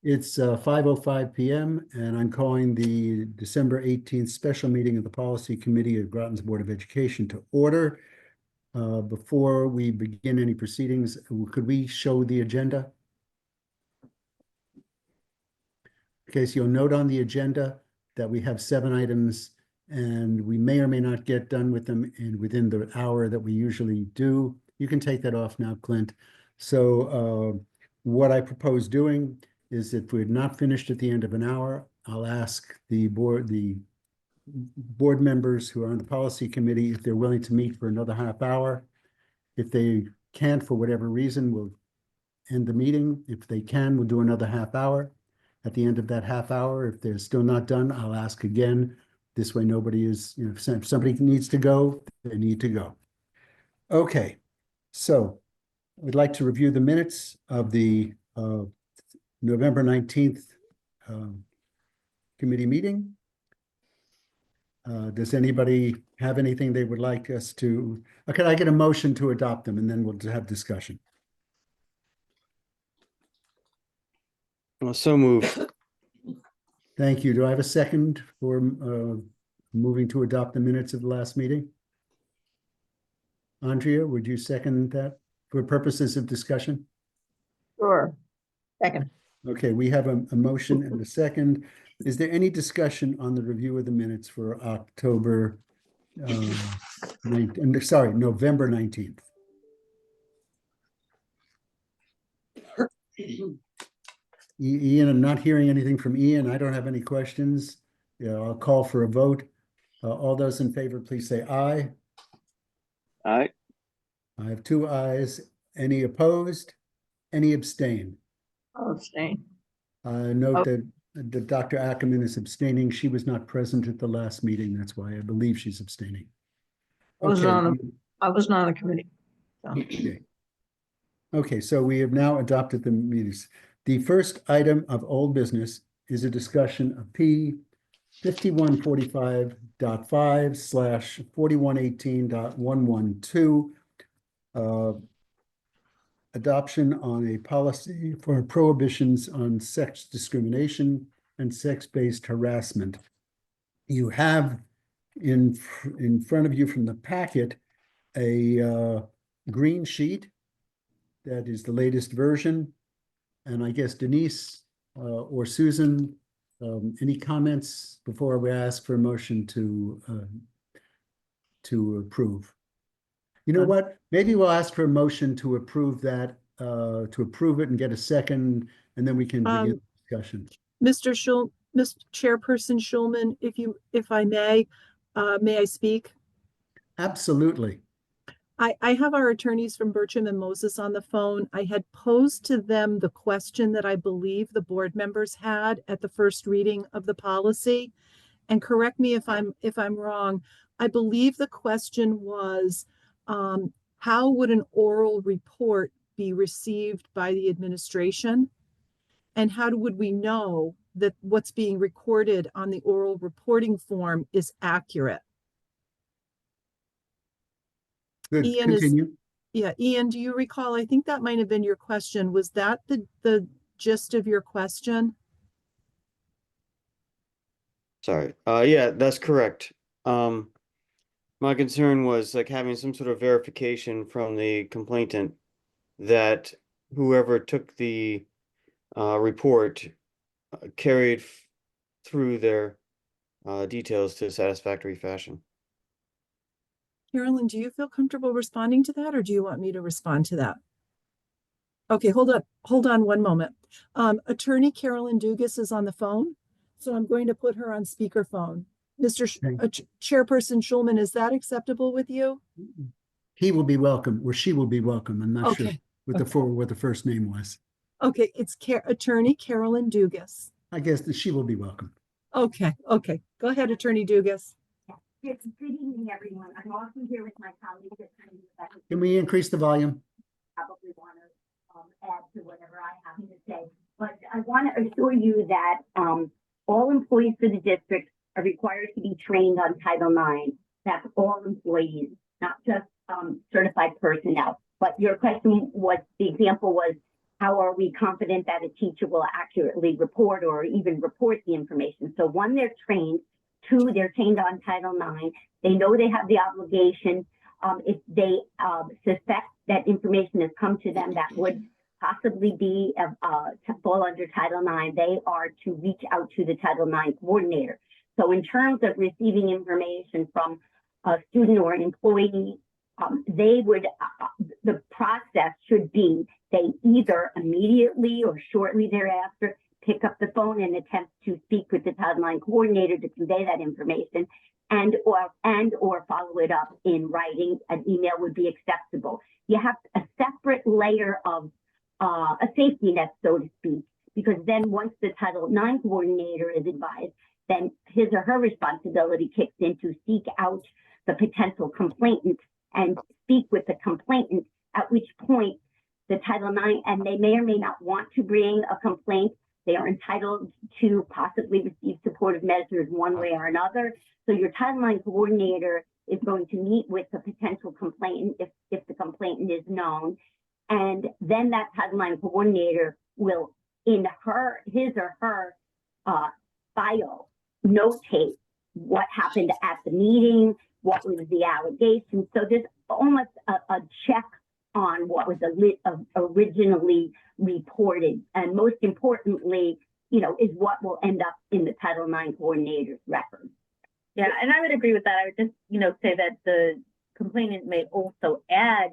It's 5:05 p.m. and I'm calling the December 18th special meeting of the Policy Committee of Groton's Board of Education to order. Before we begin any proceedings, could we show the agenda? Okay, so you'll note on the agenda that we have 7 items and we may or may not get done with them within the hour that we usually do. You can take that off now, Clint. So what I propose doing is if we're not finished at the end of an hour, I'll ask the board members who are on the policy committee if they're willing to meet for another half hour. If they can't, for whatever reason, we'll end the meeting. If they can, we'll do another half hour. At the end of that half hour, if they're still not done, I'll ask again. This way nobody is, if somebody needs to go, they need to go. Okay, so we'd like to review the minutes of the November 19th committee meeting. Does anybody have anything they would like us to, can I get a motion to adopt them and then we'll have discussion? So moved. Thank you. Do I have a second for moving to adopt the minutes of the last meeting? Andrea, would you second that for purposes of discussion? Sure. Second. Okay, we have a motion and a second. Is there any discussion on the review of the minutes for November 19th? Ian, I'm not hearing anything from Ian. I don't have any questions. Yeah, I'll call for a vote. All those in favor, please say aye. Aye. I have 2 ayes. Any opposed? Any abstain? I'll abstain. Note that Dr. Ackerman is abstaining. She was not present at the last meeting. That's why I believe she's abstaining. I was not on the committee. So. Okay, so we have now adopted the minutes. The first item of old business is a discussion of P 5145.5/4118.112, adoption on a policy for prohibitions on sex discrimination and sex-based harassment. You have in front of you from the packet a green sheet that is the latest version. And I guess Denise or Susan, any comments before we ask for a motion to approve? You know what? Maybe we'll ask for a motion to approve that, to approve it and get a second, and then we can begin discussion. Mr. Chairperson Schulman, if I may I speak? Absolutely. I have our attorneys from Bertram and Moses on the phone. I had posed to them the question that I believe the board members had at the first reading of the policy. And correct me if I'm wrong. I believe the question was, how would an oral report be received by the administration? And how would we know that what's being recorded on the oral reporting form is accurate? Good. Ian, continue. Ian, do you recall? I think that might have been your question. Was that the gist of your question? Sorry. Yeah, that's correct. My concern was like having some sort of verification from the complainant that whoever took the report carried through their details to a satisfactory fashion. Carolyn, do you feel comfortable responding to that, or do you want me to respond to that? Okay, hold on one moment. Attorney Carolyn Dugas is on the phone, so I'm going to put her on speakerphone. Mr. Chairperson Schulman, is that acceptable with you? He will be welcome, or she will be welcome. I'm not sure what the first name was. Okay, it's Attorney Carolyn Dugas. I guess that she will be welcome. Okay. Go ahead, Attorney Dugas. It's good evening, everyone. I'm also here with my colleague. Can we increase the volume? Probably want to add to whatever I have to say, but I want to assure you that all employees for the district are required to be trained on Title IX. That's all employees, not just certified personnel. But your question was, the example was, how are we confident that a teacher will accurately report or even report the information? So one, they're trained. Two, they're trained on Title IX. They know they have the obligation. If they suspect that information has come to them that would possibly be to fall under Title IX, they are to reach out to the Title IX coordinator. So in terms of receiving information from a student or an employee, they would, the process should be they either immediately or shortly thereafter pick up the phone and attempt to speak with the Title IX coordinator to convey that information, and or follow it up in writing. An email would be acceptable. You have a separate layer of a safety net, so to speak, because then once the Title IX coordinator is advised, then his or her responsibility kicks in to seek out the potential complainant and speak with the complainant, at which point the Title IX, and they may or may not want to bring a complaint. They are entitled to possibly receive supportive measures one way or another. So your Title IX coordinator is going to meet with the potential complainant if the complainant is known. And then that Title IX coordinator will, in his or her file, notate what happened at the meeting, what was the allegation. So there's almost a check on what was originally reported. And most importantly, is what will end up in the Title IX coordinator's record. Yeah, and I would agree with that. I would just, say that the complainant may also add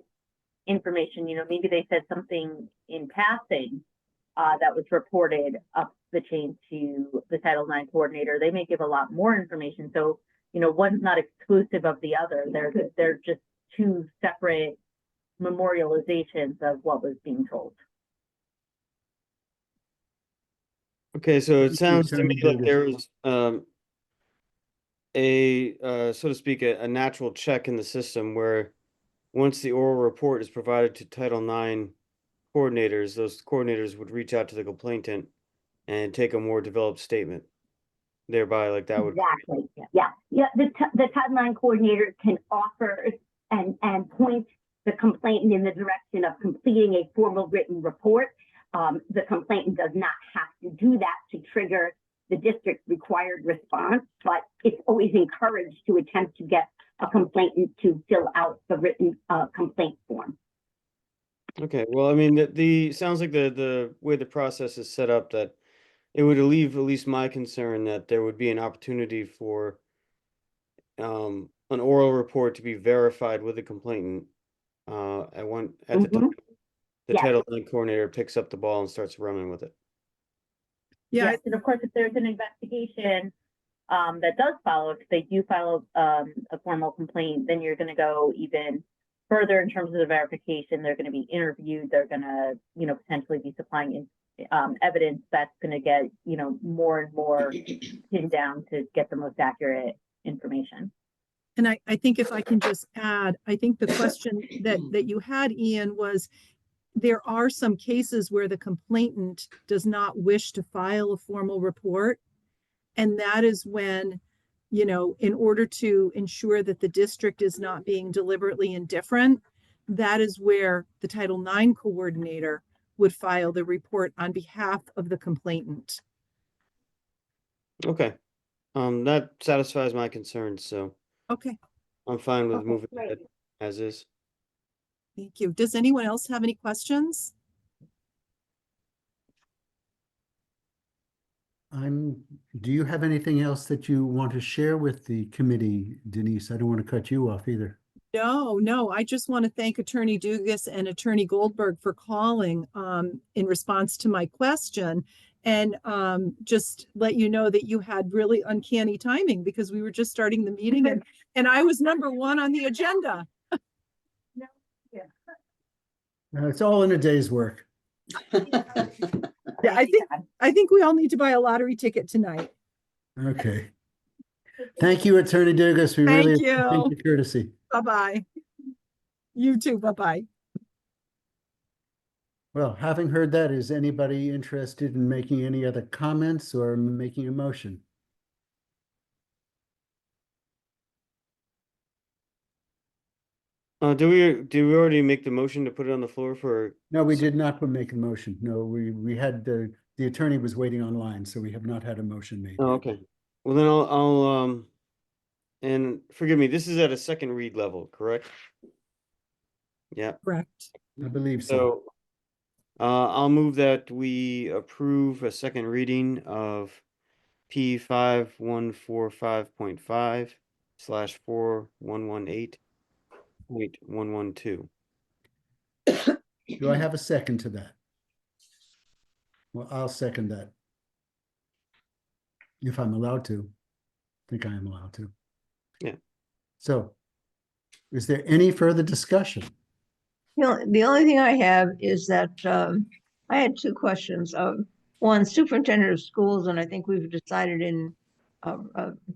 information. Maybe they said something in passing that was reported up the chain to the Title IX coordinator. They may give a lot more information. So, one's not exclusive of the other. They're just two separate memorializations of what was being told. Okay, so it sounds to Attorney me like Davis. there is so to speak, a natural check in the system where once the oral report is provided to Title IX coordinators, those coordinators would reach out to the complainant and take a more developed statement. Thereby, like that would Exactly. Yeah. The Title IX coordinator can offer and point the complainant in the direction of completing a formal written report. The complainant does not have to do that to trigger the district's required response, but it's always encouraged to attempt to get a complainant to fill out the written complaint form. Okay, well, I mean, the sounds like the way the process is set up, that it would relieve at least my concern that there would be an opportunity for an oral report to be verified with the complainant at the time the Yes. Title IX coordinator picks up the ball and starts running with it. Yeah, Yes, and of course, if there's an investigation that does follow, if they do file a formal complaint, then you're going to go even further in terms of the verification. They're going to be interviewed. They're going to, potentially be supplying evidence that's going to get, more and more pinned down to get the most accurate information. and I think if I can just add, I think the question that you had, Ian, was there are some cases where the complainant does not wish to file a formal report. And that is when, in order to ensure that the district is not being deliberately indifferent, that is where the Title IX coordinator would file the report on behalf of the complainant. Okay, that satisfies my concerns, so Okay, I'm fine with Okay, moving great. ahead as is. thank you. Does anyone else have any questions? Do you have anything else that you want to share with the committee, Denise? I don't want to cut you off either. No, I just want to thank Attorney Dugas and Attorney Goldberg for calling in response to my question, and just let you know that you had really uncanny timing because we were just starting the meeting and I was number one on the agenda. It's all in a day's work. Yeah, I think we all need to buy a lottery ticket tonight. Okay. Thank you, Attorney Dugas. We really Thank you. appreciate the courtesy. Bye-bye. You too. Bye-bye. Well, having heard that, is anybody interested in making any other comments or making a motion? Do we already make the motion to put it on the floor for? No, we did not make a motion. No, we had, the attorney was waiting online, so we have not had a motion made. Oh, yet. okay. Well, then and forgive me, this is at a second read level, correct? Yeah, Correct. I believe so. so, I'll move that we approve a second reading of P 5145.5/4118.112. Do I have a second to that? Well, I'll second that. If I'm allowed to. I think I am allowed to. Yeah. So, is there any further discussion? The only thing I have is that I had two questions. One, superintendent of schools, and I think we've decided in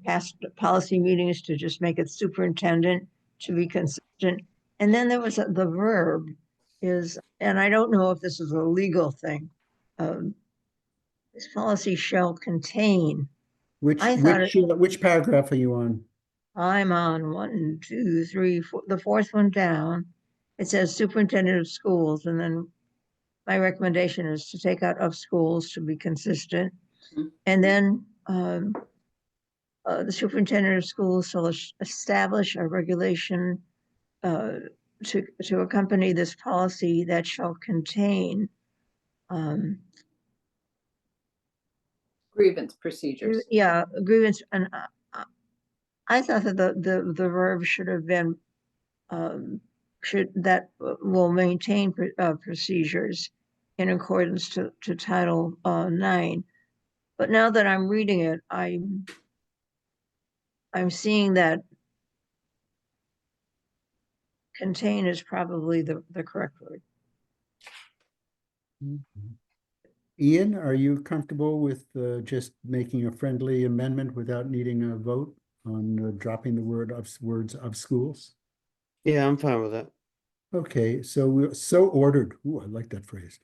past policy meetings to just make it superintendent to be consistent. And then there was the verb is, and I don't know if this is a legal thing. This policy shall contain. Which paragraph are you on? I'm on 1, 2, 3, 4, the fourth one down. It says superintendent of schools, and then my recommendation is to take out of schools to be consistent. And then the superintendent of schools shall establish a regulation to accompany this policy that shall contain Grievance procedures. yeah, grievance. And I thought that the verb should have been will maintain procedures in accordance to Title 9. But now that I'm reading it, I'm seeing that contain is probably the correct word. Ian, are you comfortable with just making a friendly amendment without needing a vote on dropping the words of schools? Yeah, I'm fine with that. Okay, so we're so ordered. Ooh, I like that phrase.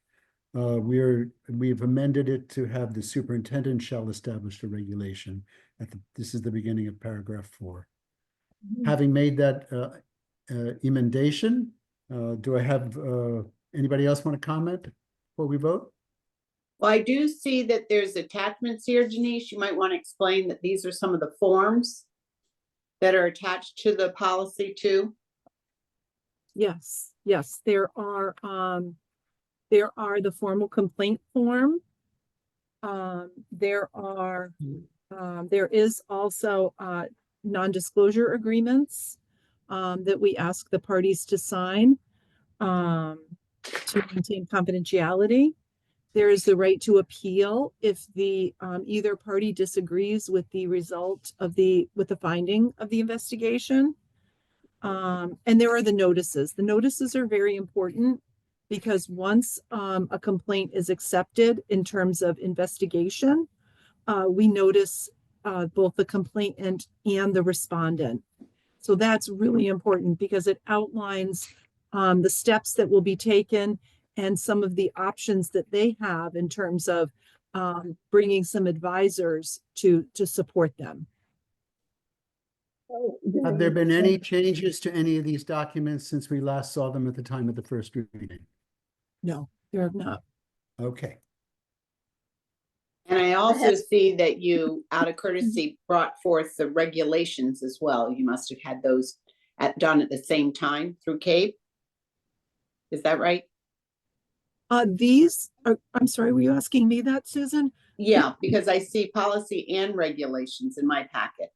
We've amended it to have the superintendent shall establish a regulation. This is the beginning of paragraph 4. Having made that emendation, do I have anybody else want to comment before we vote? Well, I do see that there's attachments here, Denise. You might want to explain that these are some of the forms that are attached to the policy too. Yes, there are the formal complaint form. There is also non-disclosure agreements that we ask the parties to sign to maintain confidentiality. There is the right to appeal if the either party disagrees with the result of the finding of the investigation. And there are the notices. The notices are very important because once a complaint is accepted in terms of investigation, we notice both the complainant and the respondent. So that's really important because it outlines the steps that will be taken and some of the options that they have in terms of bringing some advisors to support them. Have there been any changes to any of these documents since we last saw them at the time of the first reading? No, there have not. Okay. And I also see that you, out of courtesy, brought forth the regulations as well. You must have had those done at the same time through CAPE. Is that right? These are, I'm sorry, were you asking me that, Susan? Yeah, because I see policy and regulations in my packet.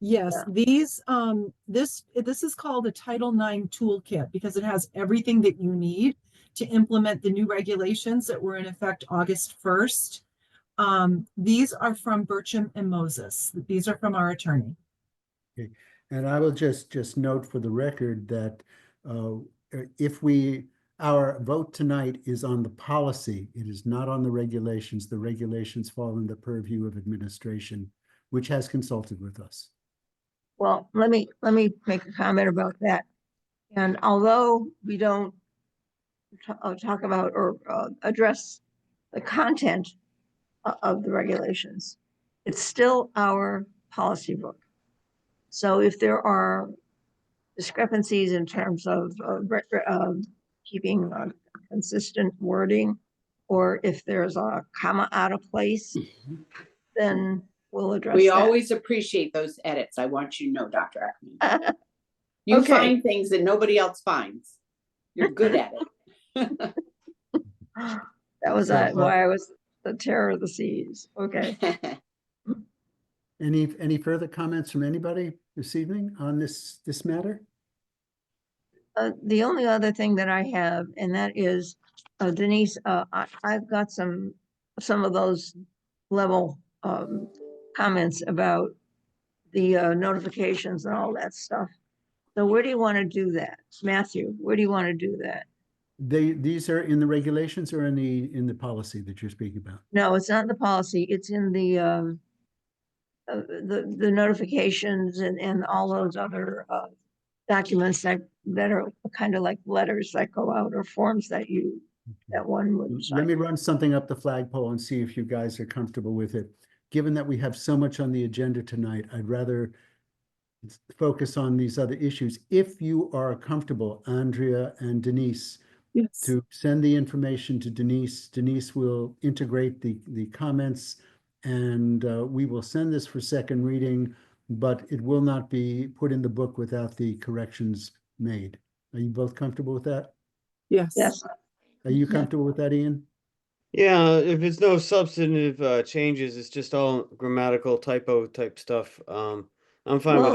Yes, these, this is called a Title IX toolkit because it has everything that you need to implement the new regulations that were in effect August 1st. These are from Bertram and Moses. These are from our attorney. Okay. And I will just note for the record that our vote tonight is on the policy. It is not on the regulations. The regulations fall in the purview of administration, which has consulted with us. Well, let me make a comment about that. And although we don't talk about or address the content of the regulations, it's still our policy book. So if there are discrepancies in terms of keeping consistent wording, or if there's a comma out of place, then we'll address We that. always appreciate those edits. I want you to know, Dr. Ackerman. You Okay. find things that nobody else finds. You're good at it. That was So, why I was the terror of the seas. Okay. Any further comments from anybody this evening on this matter? The only other thing that I have, and that is, Denise, I've got some of those level comments about the notifications and all that stuff. So where do you want to do that? Matthew, where do you want to do that? These are in the regulations or in the policy that you're speaking about? No, it's not in the policy. It's in the notifications and all those other documents that are kind of like letters that go out or forms that one would Let sign. me run something up the flagpole and see if you guys are comfortable with it. Given that we have so much on the agenda tonight, I'd rather focus on these other issues. If you are comfortable, Andrea and Denise, Yes. to send the information to Denise. Denise will integrate the comments, and we will send this for second reading, but it will not be put in the book without the corrections made. Are you both comfortable with that? Yes. Yes. Are you Yeah. comfortable with that, Ian? Yeah, if it's no substantive changes, it's just all grammatical typo type stuff. I'm fine with Well,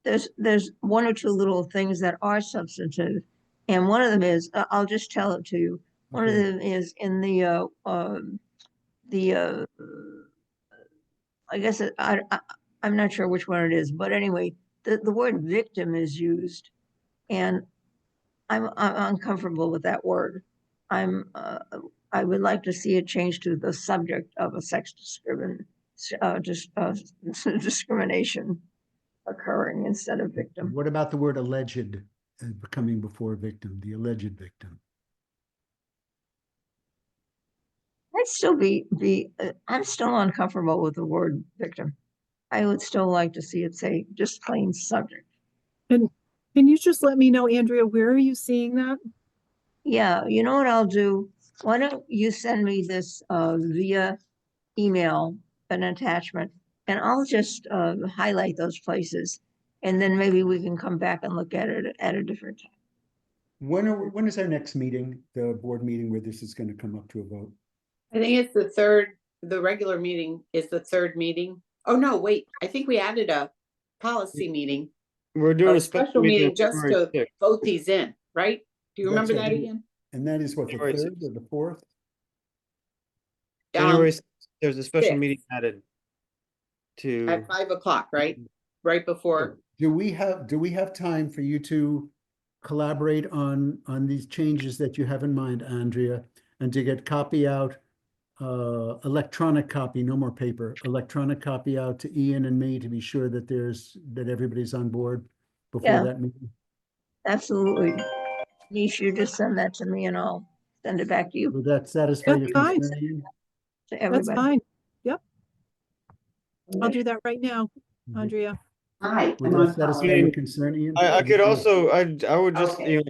that. There's one or two little things that are substantive, and one of them is, I'll just tell it to you. One of Okay. them is in the I guess I'm not sure which one it is, but anyway, the word victim is used, and I'm uncomfortable with that word. I would like to see it changed to the subject of a sex discrimination occurring instead of victim. What about the word alleged coming before victim, the alleged victim? I'd still I'm still uncomfortable with the word victim. I would still like to see it say just plain subject. And can you just let me know, Andrea, where are you seeing that? Yeah, you know what I'll do? Why don't you send me this via email, an attachment, and I'll just highlight those places, and then maybe we can come back and look at it at a different time. When is our next meeting, the board meeting where this is going to come up to a vote? I think it's the regular meeting is the third meeting. Oh, no, wait, I think we added a policy meeting, We're doing a a special meeting just January to 6th. vote these in, right? Do you That's remember right. that, Ian? And that is what, the January third 6th. or the fourth? January 6th, there's a special 6th. meeting added to. At 5 o'clock, right? Right before. Do we have time for you to collaborate on these changes that you have in mind, Andrea, and to get copy out, electronic copy, no more paper, electronic copy out to Ian and me to be sure that everybody's on board before Yeah. that meeting? Absolutely. Nish, you just send that to me and I'll send it back to you, Will that satisfy That's your fine. concern, Ian? to That's everybody. fine. Yep. I'll Okay. do that right now, Mhm. Andrea. Hi, Would I'm that on satisfy policy. your concern, Ian? I could also, I would just, Okay. you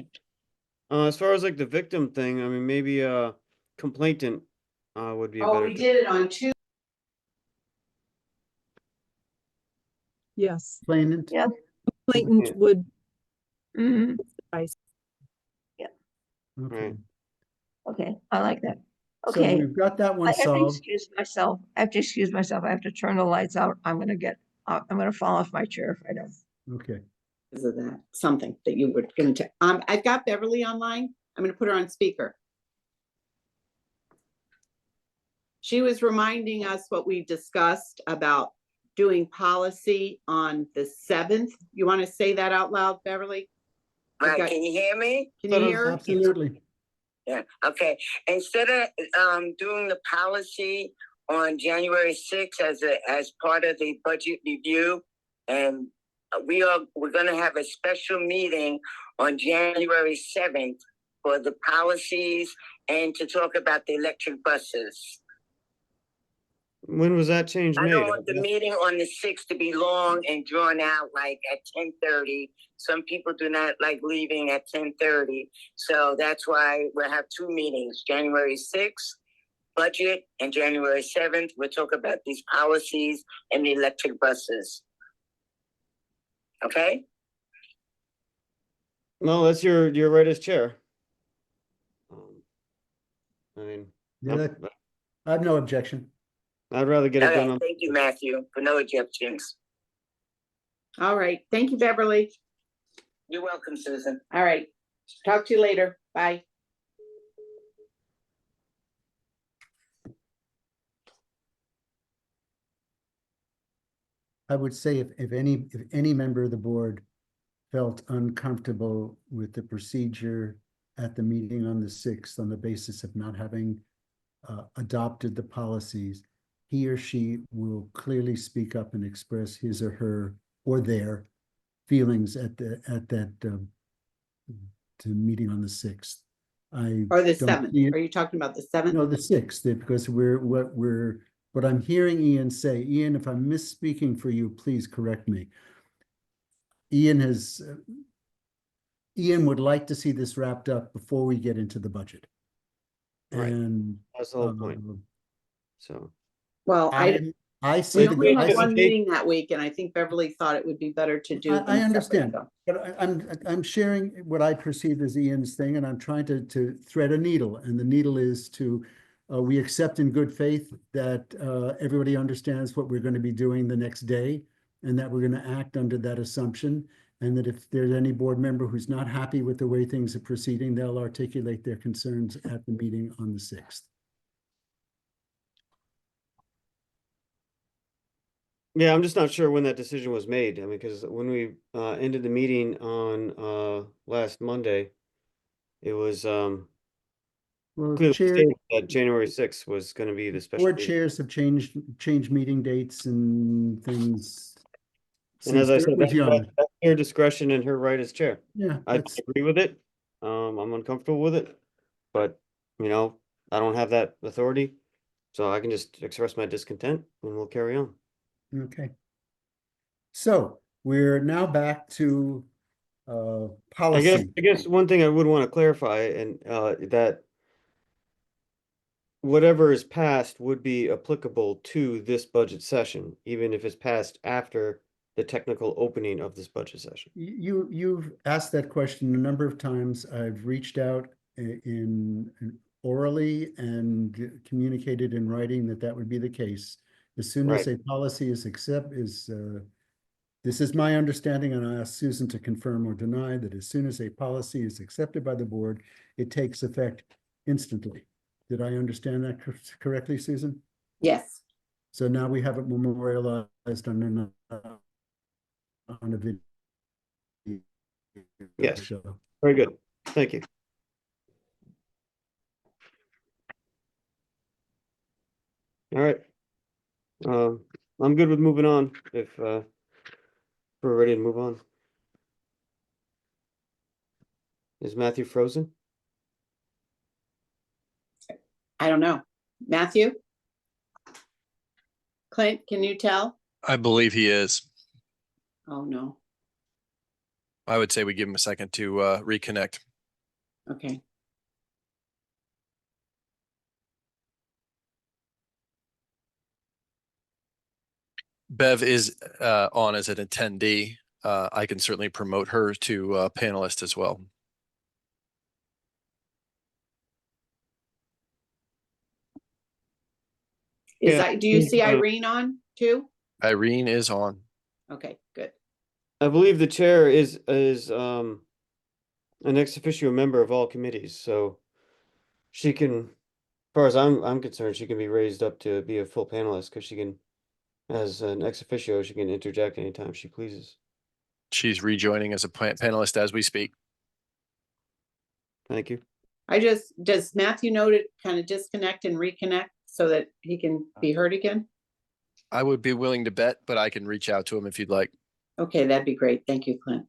know, as far as like the victim thing, I mean, maybe complainant would be a Oh, better. we did it on Tuesday. Yes. Complainant? Yeah. Complainant would Mhm. suffice. Okay. Right. Okay, I like that. So Okay, we've got that one I have to solved. excuse myself. I have to excuse myself. I have to turn the lights out. I'm gonna fall off my chair if I don't. Okay. Is of that something that you were going to, I've got Beverly online. I'm going to put her on speaker. She was reminding us what we discussed about doing policy on the 7th. You want to say that out loud, Beverly? I've Right, got- can you hear me? Can you hear her? Absolutely. Yeah, okay. Instead of doing the policy on January 6th as part of the budget review, and we're gonna have a special meeting on January 7th for the policies and to talk about the electric buses. When was that change I made? don't want the meeting on the 6th to be long and drawn out like at 10:30. Some people do not like leaving at 10:30. So that's why we'll have two meetings, January 6th, budget, and January 7th. We'll talk about these policies and the electric buses. Okay? No, that's your right as chair. I mean, Yeah, I have no objection. I'd rather get it done Okay, on. thank you, Matthew, for no objections. All right. Thank you, Beverly. You're welcome, Susan. All right. Talk to you later. Bye. I would say if any member of the board felt uncomfortable with the procedure at the meeting on the 6th on the basis of not having adopted the policies, he or she will clearly speak up and express his or her or their feelings at that to meeting on the 6th. Or the 7th. Are you talking about the 7th? No, the 6th, because what I'm hearing Ian say, Ian, if I'm misspeaking for you, please correct me. Ian would like to see this wrapped up before we get into the budget. Right. And That's the whole point. So. Well, I see we only I had see- one meeting that week, and I think Beverly thought it would be better to do. I them understand, separate, but I'm sharing what I perceive as Ian's thing, and I'm trying to thread a needle, and the needle is to we accept in good faith that everybody understands what we're going to be doing the next day, and that we're going to act under that assumption, and that if there's any board member who's not happy with the way things are proceeding, they'll articulate their concerns at the meeting on the 6th. Yeah, I'm just not sure when that decision was made. I mean, because when we ended the meeting on last Monday, it was Well, clearly chair, stated that January 6th was going to be the special board meeting. chairs have changed meeting dates and things. And as since I Dirk said, was young. that's her discretion and her right as chair. Yeah, I that's, agree with it. I'm uncomfortable with it, but you know, I don't have that authority, so I can just express my discontent and we'll carry on. okay. So we're now back to policy. I guess one thing I would want to clarify and that whatever is passed would be applicable to this budget session, even if it's passed after the technical opening of this budget session. You've asked that question a number of times. I've reached out in orally and communicated in writing that would be the case. As soon as Right. a policy is this is my understanding, and I ask Susan to confirm or deny that as soon as a policy is accepted by the board, it takes effect instantly. Did I understand that correctly, Susan? Yes. So now we have it memorialized on a video. Yes. Show. Very good. Thank you. All right. I'm good with moving on if we're ready to move on. Is Matthew frozen? I don't know. Matthew? Clint, can you tell? I believe he is. Oh, no. I would say we give him a second to reconnect. Okay. Bev is on as an attendee. I can certainly promote her to panelist as well. Do you see Irene on too? Irene is on. Okay, good. I believe the chair is an ex officio member of all committees, so she can, as far as I'm concerned, she can be raised up to be a full panelist because she can, as an ex officio, she can interject anytime she pleases. She's rejoining as a panelist as we speak. Thank you. Does Matthew know to kind of disconnect and reconnect so that he can be heard again? I would be willing to bet, but I can reach out to him if you'd like. Okay, that'd be great. Thank you, Clint.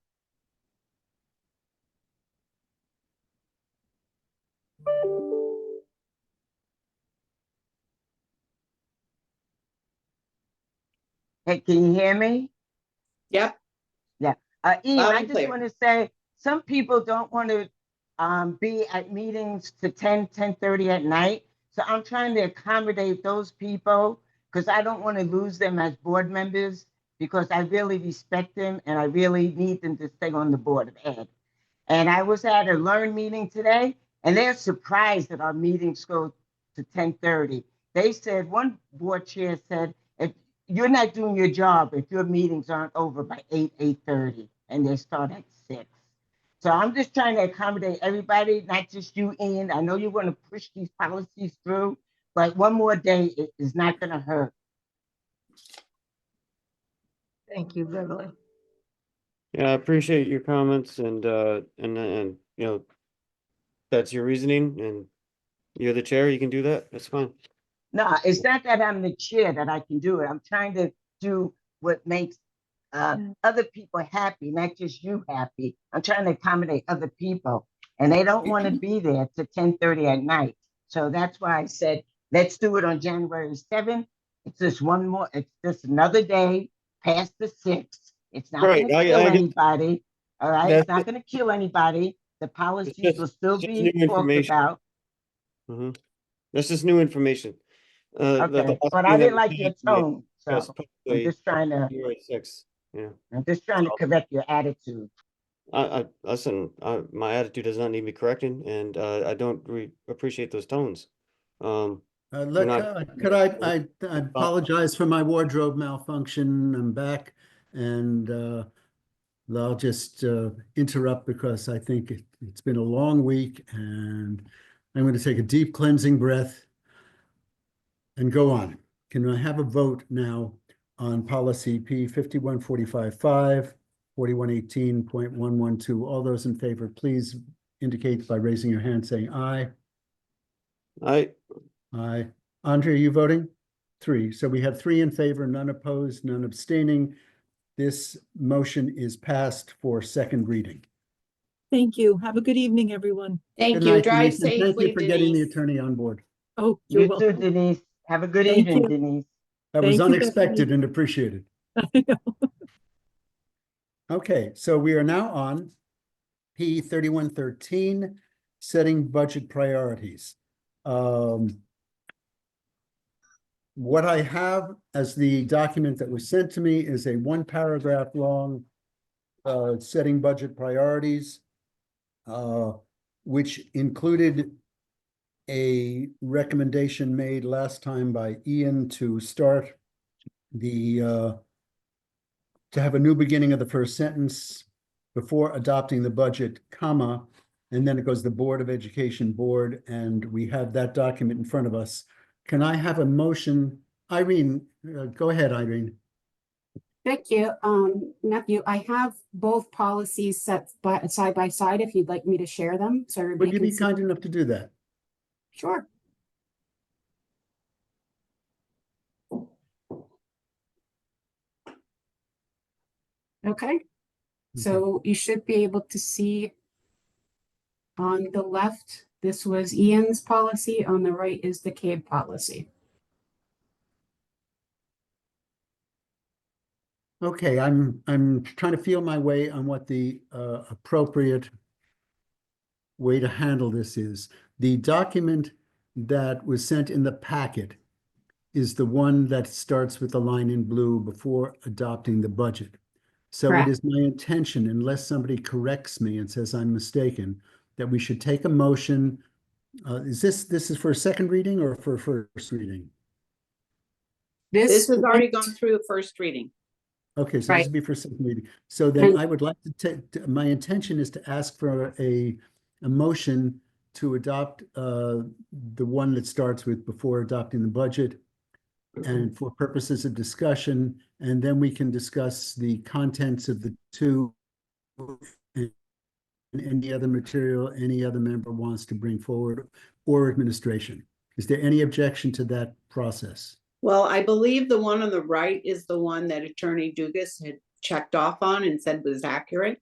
Hey, can you hear me? Yep. Ian, Loud I and just clear. want to say, some people don't want to be at meetings to 10:30 at night. So I'm trying to accommodate those people because I don't want to lose them as board members because I really respect them and I really need them to stay on the Board of Ed. And I was at a Learn meeting today, and they're surprised that our meetings go to 10:30. They said, one board chair said, if you're not doing your job if your meetings aren't over by 8:30, and they start at 6. So I'm just trying to accommodate everybody, not just you, Ian. I know you want to push these policies through, but one more day is not going to hurt. Thank you, Beverly. Yeah, I appreciate your comments and you know, that's your reasoning and you're the chair, you can do that. That's fine. No, it's not that I'm the chair that I can do it. I'm trying to do what makes other people happy, not just you happy. I'm trying to accommodate other people, and they don't want to be there to 10:30 at night. So that's why I said, let's do it on January 7th. It's just one more, it's just another day past the 6th. It's not Right, going to I kill get anybody. All right. It's that. not going to kill anybody. The policies will still It's just be new talked information. about. Mhm. That's just new information. The Okay. last But I meeting that didn't we like your had, we tone. discussed So I'm publicly just trying to, January 6th. Yeah. I'm just trying to correct your attitude. Listen, my attitude does not need me correcting, and I don't appreciate those tones. We're not. Could I apologize for my wardrobe malfunction. I'm back and I'll just interrupt because I think it's been a long week and I'm going to take a deep cleansing breath and go on. Can I have a vote now on policy P 5145.5, 4118.112? All those in favor, please indicate by raising your hand saying aye. I Aye. Andre, are you voting? 3. So we have 3 in favor, none opposed, none abstaining. This motion is passed for second reading. Thank you. Have a good evening, everyone. Thank Good you. night, Drive Denise, and thank safely, you for getting the Denise. attorney on board. Oh, you're You too, welcome. Denise. Have a good Thank evening, you. Denise. That was Thank you, unexpected Bethany. and appreciated. I know. Okay, so we are now on P 3113, setting budget priorities. What I have as the document that was sent to me is a 1-paragraph long setting budget priorities, which included a recommendation made last time by Ian to start the to have a new beginning of the first sentence before adopting the budget, comma, and then it goes the Board of Education Board, and we have that document in front of us. Can I have a motion? Irene, go ahead, Irene. Thank you. Matthew, I have both policies set side by side if you'd like me to share them. So Would everybody you can be see. kind enough to do that? Sure. Okay. So you should be able to see on the left, this was Ian's policy. On the right is the CABE policy. Okay, I'm trying to feel my way on what the appropriate way to handle this is. The document that was sent in the packet is the one that starts with the line in blue before adopting the budget. So Correct. it is my intention, unless somebody corrects me and says I'm mistaken, that we should take a motion. Is this is for a second reading or for first reading? This has already went- gone through the first reading. Okay, so this Right. would be for second reading. So then And- I would like to take, my intention is to ask for a motion to adopt the one that starts with before adopting the budget and for purposes of discussion, and then we can discuss the contents of the two and any other material any other member wants to bring forward or administration. Is there any objection to that process? Well, I believe the one on the right is the one that Attorney Dugas had checked off on and said was accurate.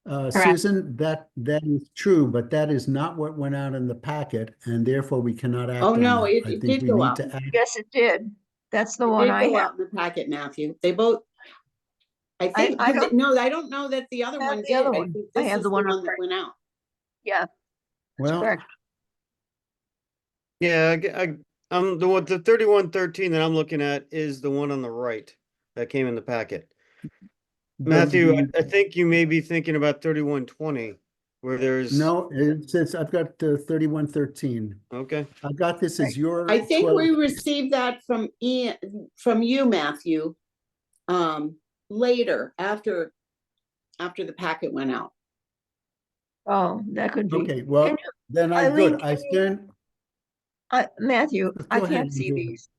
Correct. Susan, that is true, but that is not what went out in the packet, and therefore we cannot act Oh, on no, that. it I think did we go need out. to act. Yes, it did. That's the It one did I go have. out in the packet, Matthew. They both. I think, I don't no, I don't know that the other have one the did. other I one. think I this have is the the one on one that right. went out. Yeah, that's Well, correct. Yeah, the 3113 that I'm looking at is the one on the right that came in the packet. Matthew, I think you may be thinking about 3120, where there's. No, it says I've got 3113. Okay, I got this as your I think 12. we received that from Ian, from you, Matthew, later, after the packet went out. Oh, that could be. Okay, well, Can then I'm Eileen, good. I can you- stand. Matthew, I Go ahead, can't see Angela. these.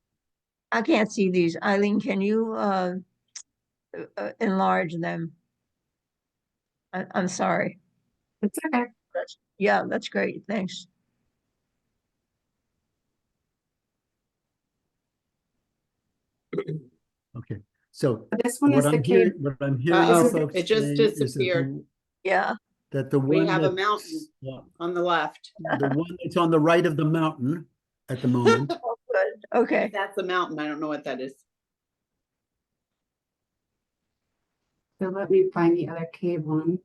I can't see these. Eileen, can you enlarge them? I'm sorry. It's okay. Yeah, that's great. Thanks. Okay, so This one is the cave. what I'm hearing Uh-oh, folks it just saying is that disappeared. Yeah. the We one have a that's- mountain yeah, on the left. the one that's on the right of the mountain at the moment. Oh, good. Okay. That's a mountain. I don't know what that is. So let me find the other cave one.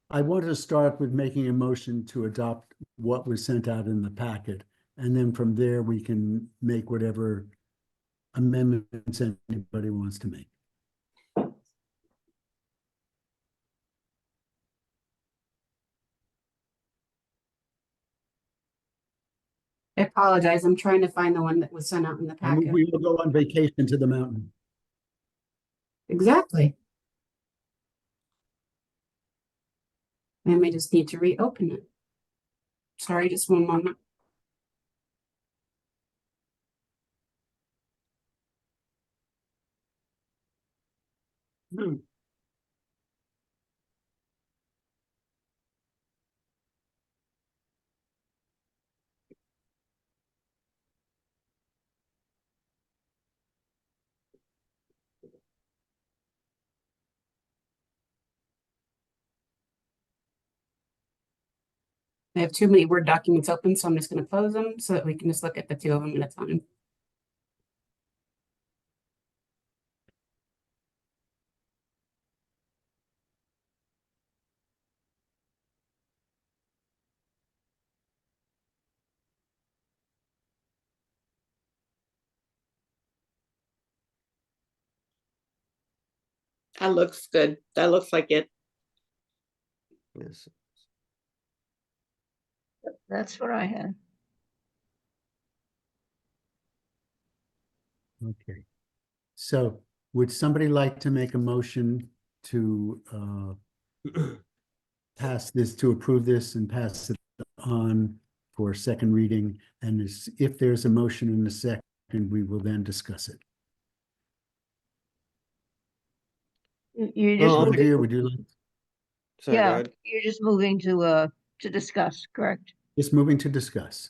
I wanted to start with making a motion to adopt what was sent out in the packet. And then from there, we can make whatever amendments anybody wants to make. I apologize. I'm trying to find the one that was sent out in the And packet. we will go on vacation to the mountain. Exactly. I may just need to reopen it. Sorry, just one moment. I have too many Word documents open, so I'm just going to close them so that we can just look at the two of them at a time. That looks good. That looks like it. yes. That's what I had. Okay. So would somebody like to make a motion to pass this, to approve this and pass it on for second reading? And if there's a motion in a second, we will then discuss it. You just Oh, My moving, dear, would you like, Sorry, go yeah, ahead. you're just moving to discuss, correct? just moving to discuss.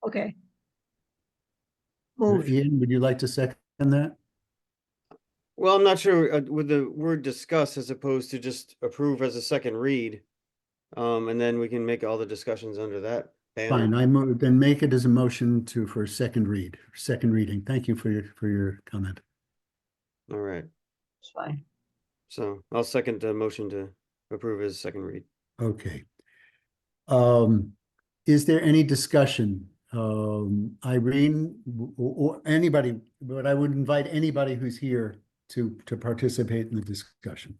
Okay. Moved. Ian, would you like to second that? Well, I'm not sure with the word discuss as opposed to just approve as a second read. And then we can make all the discussions under that Fine, banner. I move, then make it as a motion for second reading. Thank you for your comment. All right, It's fine. so I'll second the motion to approve as second read. Okay. Is there any discussion? Irene or anybody, but I would invite anybody who's here to participate in the discussion.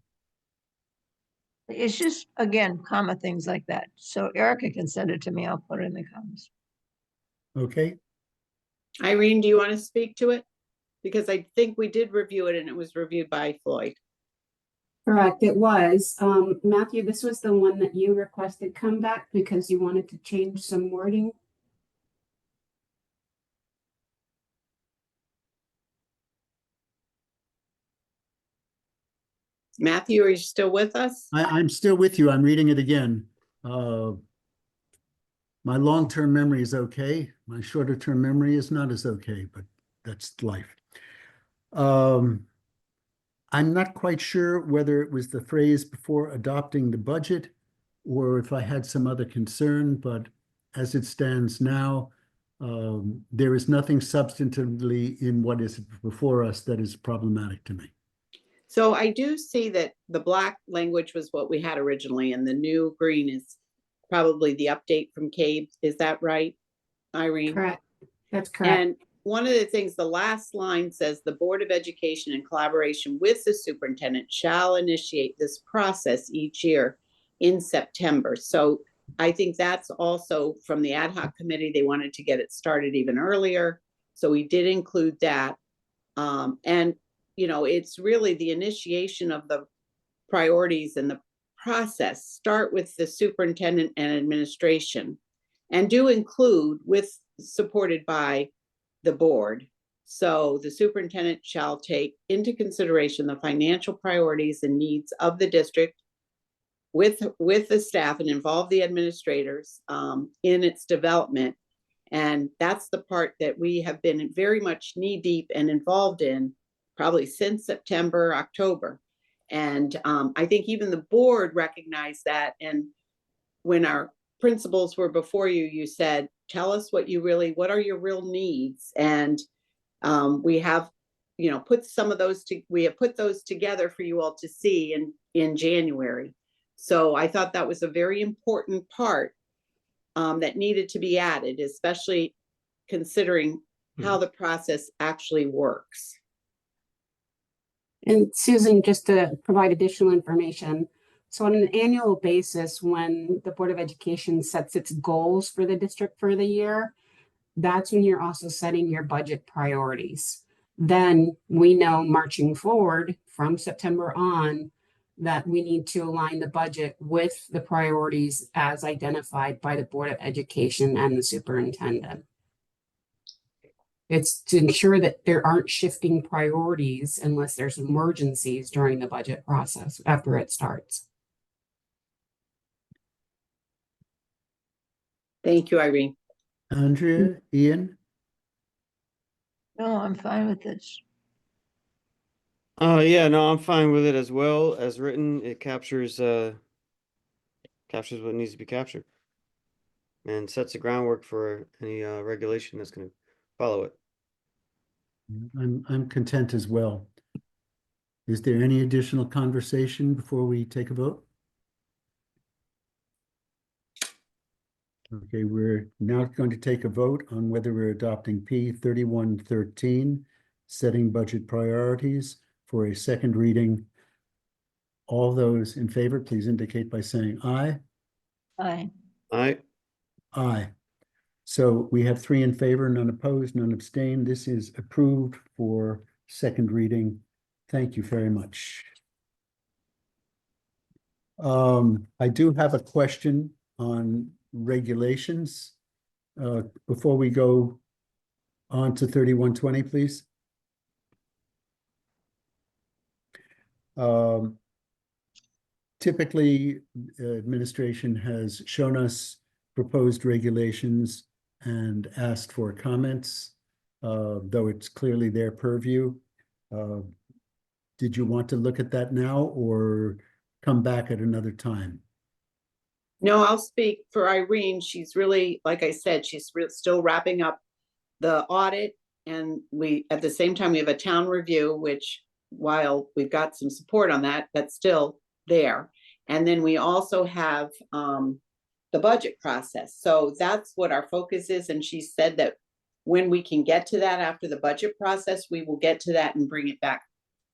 It's just, again, comma things like that. So Erica can send it to me. I'll put it in the comments. Okay, Irene, do you want to speak to it? Because I think we did review it and it was reviewed by Floyd. Correct, it was. Matthew, this was the one that you requested come back because you wanted to change some wording. Matthew, are you still with us? I'm still with you. I'm reading it again. My long-term memory is okay. My shorter-term memory is not as okay, but that's life. I'm not quite sure whether it was the phrase before adopting the budget or if I had some other concern, but as it stands now, There is nothing substantively in what is before us that is problematic to me. So I do see that the black language was what we had originally, and the new green is probably the update from CABE. Is that right, Irene? Correct. That's correct. And one of the things, the last line says, the Board of Education in collaboration with the superintendent shall initiate this process each year in September. So I think that's also from the ad hoc committee. They wanted to get it started even earlier. So we did include that. And, you know, it's really the initiation of the priorities and the process start with the superintendent and administration, and do include with supported by the board. So the superintendent shall take into consideration the financial priorities and needs of the district with the staff and involve the administrators in its development. And that's the part that we have been very much knee deep and involved in probably since September, October. And I think even the board recognized that. And when our principals were before you, you said, tell us what are your real needs? And we have, you know, we have put those together for you all to see in January. So I thought that was a very important part that needed to be added, especially considering how the process actually works. And Susan, just to provide additional information, so on an annual basis, when the Board of Education sets its goals for the district for the year, that's when you're also setting your budget priorities. Then we know marching forward from September on that we need to align the budget with the priorities as identified by the Board of Education and the superintendent. It's to ensure that there aren't shifting priorities unless there's emergencies during the budget process after it starts. Thank you, Irene. Andrea, Ian? No, I'm fine with this. Yeah, no, I'm fine with it as well. As written, it captures what needs to be captured. And sets the groundwork for any regulation that's gonna follow it. I'm content as well. Is there any additional conversation before we take a vote? Okay, we're now going to take a vote on whether we're adopting P 3113, setting budget priorities for a second reading. All those in favor, please indicate by saying aye. Aye. Aye. Aye. So we have 3 in favor, none opposed, none abstained. This is approved for second reading. Thank you very much. I do have a question on regulations. Before we go on to 3120, please. Typically, administration has shown us proposed regulations and asked for comments, though it's clearly their purview. Did you want to look at that now or come back at another time? No, I'll speak for Irene. She's really, like I said, she's still wrapping up the audit. And at the same time, we have a town review, which while we've got some support on that, that's still there. And then we also have the budget process. So that's what our focus is. And she said that when we can get to that after the budget process, we will get to that and bring it back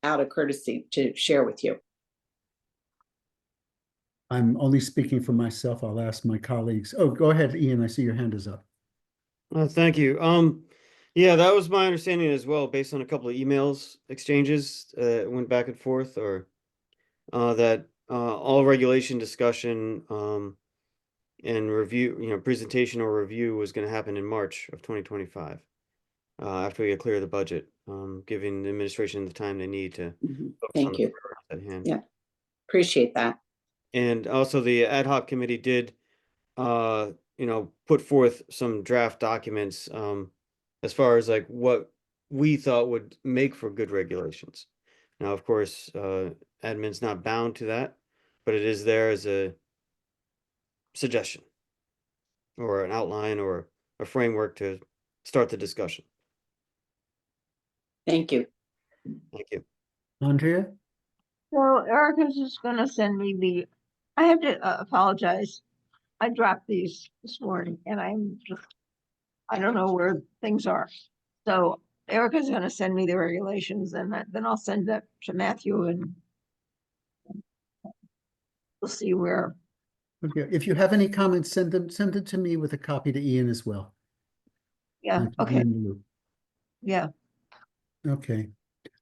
out of courtesy to share with you. I'm only speaking for myself. I'll ask my colleagues. Oh, go ahead, Ian. I see your hand is up. Thank you. Yeah, that was my understanding as well, based on a couple of emails exchanges went back and forth, or that all regulation discussion and review, presentation or review was going to happen in March of 2025 after we get clear of the budget, giving the administration the time they need to focus Thank on the you. priorities at hand. Yeah, appreciate that. And also the ad hoc committee did, put forth some draft documents as far as like what we thought would make for good regulations. Now, of course, admin's not bound to that, but it is there as a suggestion or an outline or a framework to start the discussion. Thank you. Thank you. Andrea? So Erica's just gonna send me I have to apologize. I dropped these this morning and I don't know where things are. So Erica's gonna send me the regulations and then I'll send that to Matthew and we'll see where. Okay, if you have any comments, send it to me with a copy to Ian as well. Yeah, And to okay, Ian you. yeah. Okay.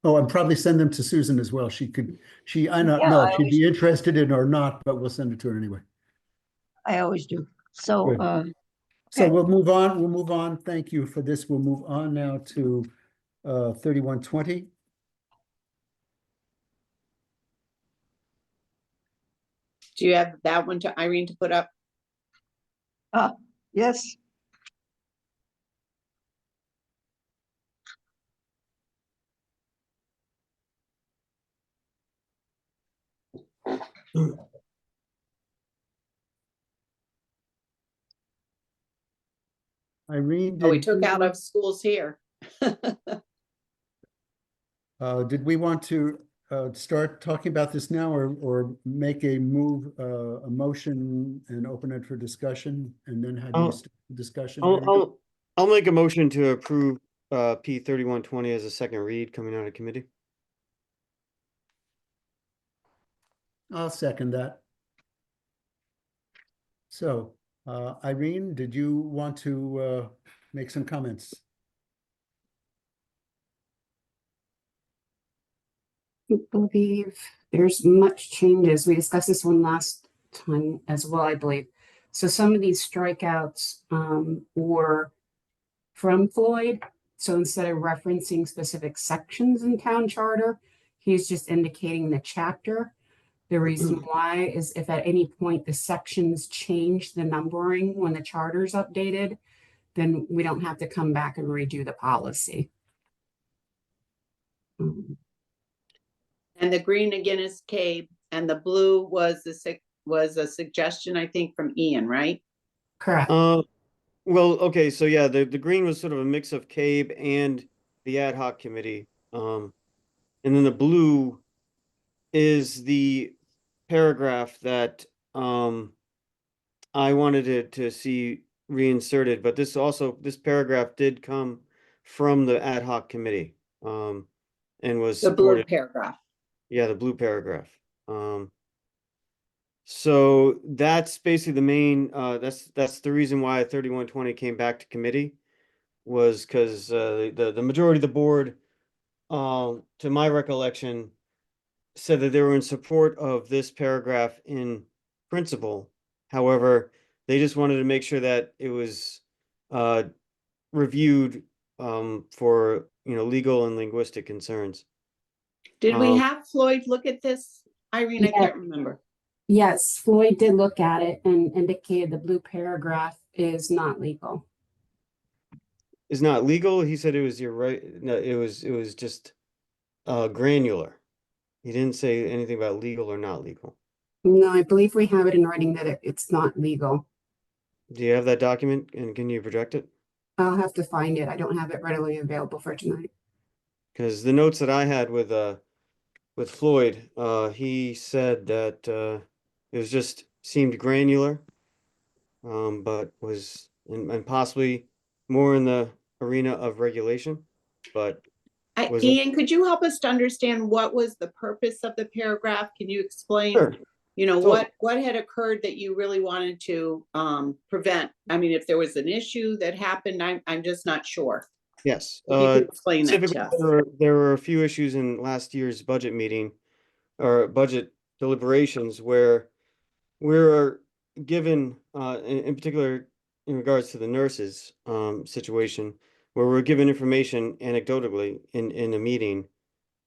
Oh, and probably send them to Susan as well. I don't Yeah, know I if she'd always- be interested in or not, but we'll send it to her anyway. I always do. So, Good. So okay. we'll move on. Thank you for this. We'll move on now to 3120. Do you have that one to Irene to put up? Yes, Irene, Oh, we did took out of schools here. did we want to start talking about this now or make a motion and open it for discussion and then have you I'll- start the discussion? I'll, Irene? I'll make a motion to approve P 3120 as a second read coming out of committee. I'll second that. So, Irene, did you want to make some comments? I believe there's much changes. We discussed this one last time as well, I believe. So some of these strikeouts were from Floyd. So instead of referencing specific sections in town charter, he's just indicating the chapter. The reason why is if at any point the sections change the numbering when the charter's updated, then we don't have to come back and redo the policy. And the green again is Cabe, and the blue was a suggestion, I think, from Ian, right? Correct. Well, okay, so yeah, the green was sort of a mix of CABE and the ad hoc committee. And then the blue is the paragraph that I wanted to see reinserted, but this paragraph did come from the ad hoc committee. And was The blue supported. paragraph. Yeah, the blue paragraph. So that's basically the main, that's the reason why 3120 came back to committee was because the majority of the board, to my recollection, said that they were in support of this paragraph in principle. However, they just wanted to make sure that it was reviewed for legal and linguistic concerns. Did we have Floyd look at this? Irene, I Yeah. can't remember. Yes, Floyd did look at it and indicated the blue paragraph is not legal. Is not legal. He said it was your right. No, it was just granular. He didn't say anything about legal or not legal. No, I believe we have it in writing that it's not legal. Do you have that document and can you project it? I'll have to find it. I don't have it readily available for tonight. Because the notes that I had with Floyd, he said that it was just seemed granular, but was and possibly more in the arena of regulation, but was Ian, could you help us to understand what was the purpose of the paragraph? Can you explain? Sure. What had occurred that you really wanted to prevent? I mean, if there was an issue that happened, I'm just not sure. Yes. If you could explain that Typically, to us. there were a few issues in last year's budget meeting or budget deliberations where we're given, in particular, in regards to the nurses situation, where we're given information anecdotally in a meeting,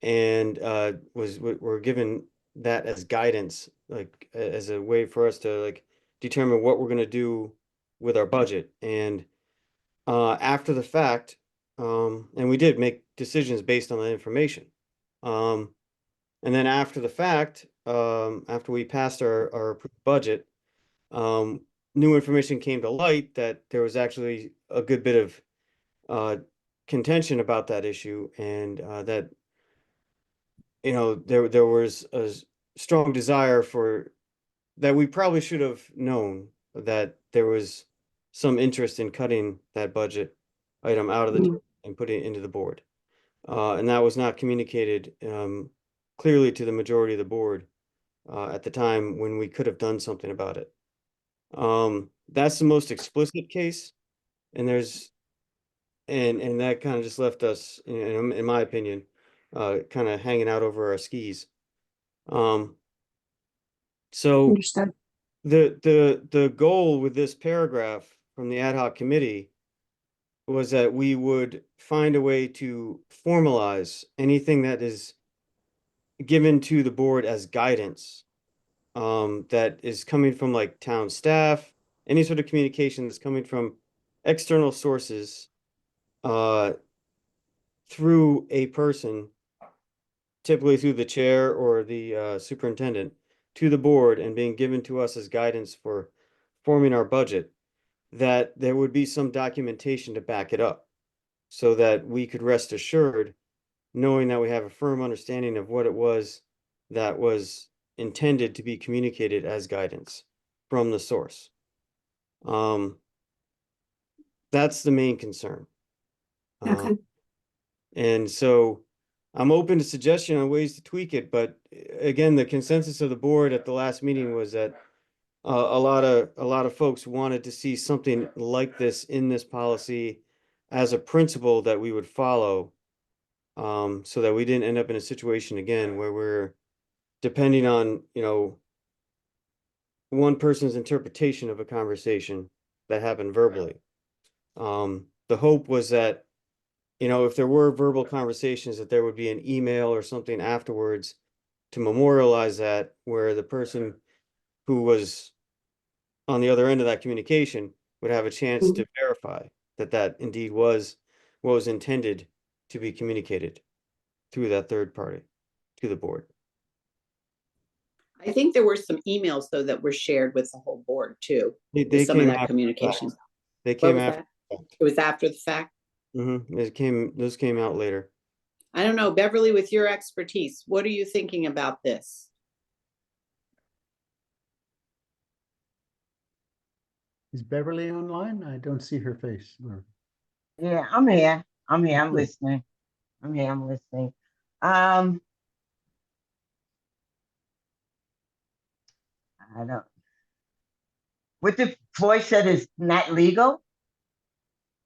and we're given that as guidance, like as a way for us to like determine what we're going to do with our budget. And after the fact, and we did make decisions based on that information. And then after the fact, after we passed our approved budget, new information came to light that there was actually a good bit of contention about that issue, and that there was a strong desire for that we probably should have known that there was some interest in cutting that budget item out of the Mm. and putting it into the board. And that was not communicated clearly to the majority of the board at the time when we could have done something about it. That's the most explicit case, and and that kind of just left us, in my opinion, kind of hanging out over our skis. So Understood. the goal with this paragraph from the ad hoc committee was that we would find a way to formalize anything that is given to the board as guidance, that is coming from like town staff, any sort of communication that's coming from external sources, through a person, typically through the chair or the superintendent, to the board and being given to us as guidance for forming our budget, that there would be some documentation to back it up so that we could rest assured, knowing that we have a firm understanding of what it was that was intended to be communicated as guidance from the source. That's the main concern. Okay. And so I'm open to suggestion on ways to tweak it, but again, the consensus of the board at the last meeting was that a lot of folks wanted to see something like this in this policy as a principle that we would follow, so that we didn't end up in a situation again where we're depending on, one person's interpretation of a conversation that happened verbally. The hope was that, if there were verbal conversations, that there would be an email or something afterwards to memorialize that, where the person who was on the other end of that communication would have a chance to verify that that indeed was what was intended to be communicated through that third party to the board. I think there were some emails though that were shared with the whole board too. They With some of came that after the communication. fact. They What came was after. that? It was after the fact. Those came out later. I don't know, Beverly, with your expertise, what are you thinking about this? Is Beverly online? I don't see her face. Yeah, I'm here. I'm Good. listening. I'm listening. I don't. What the Floyd said is not legal?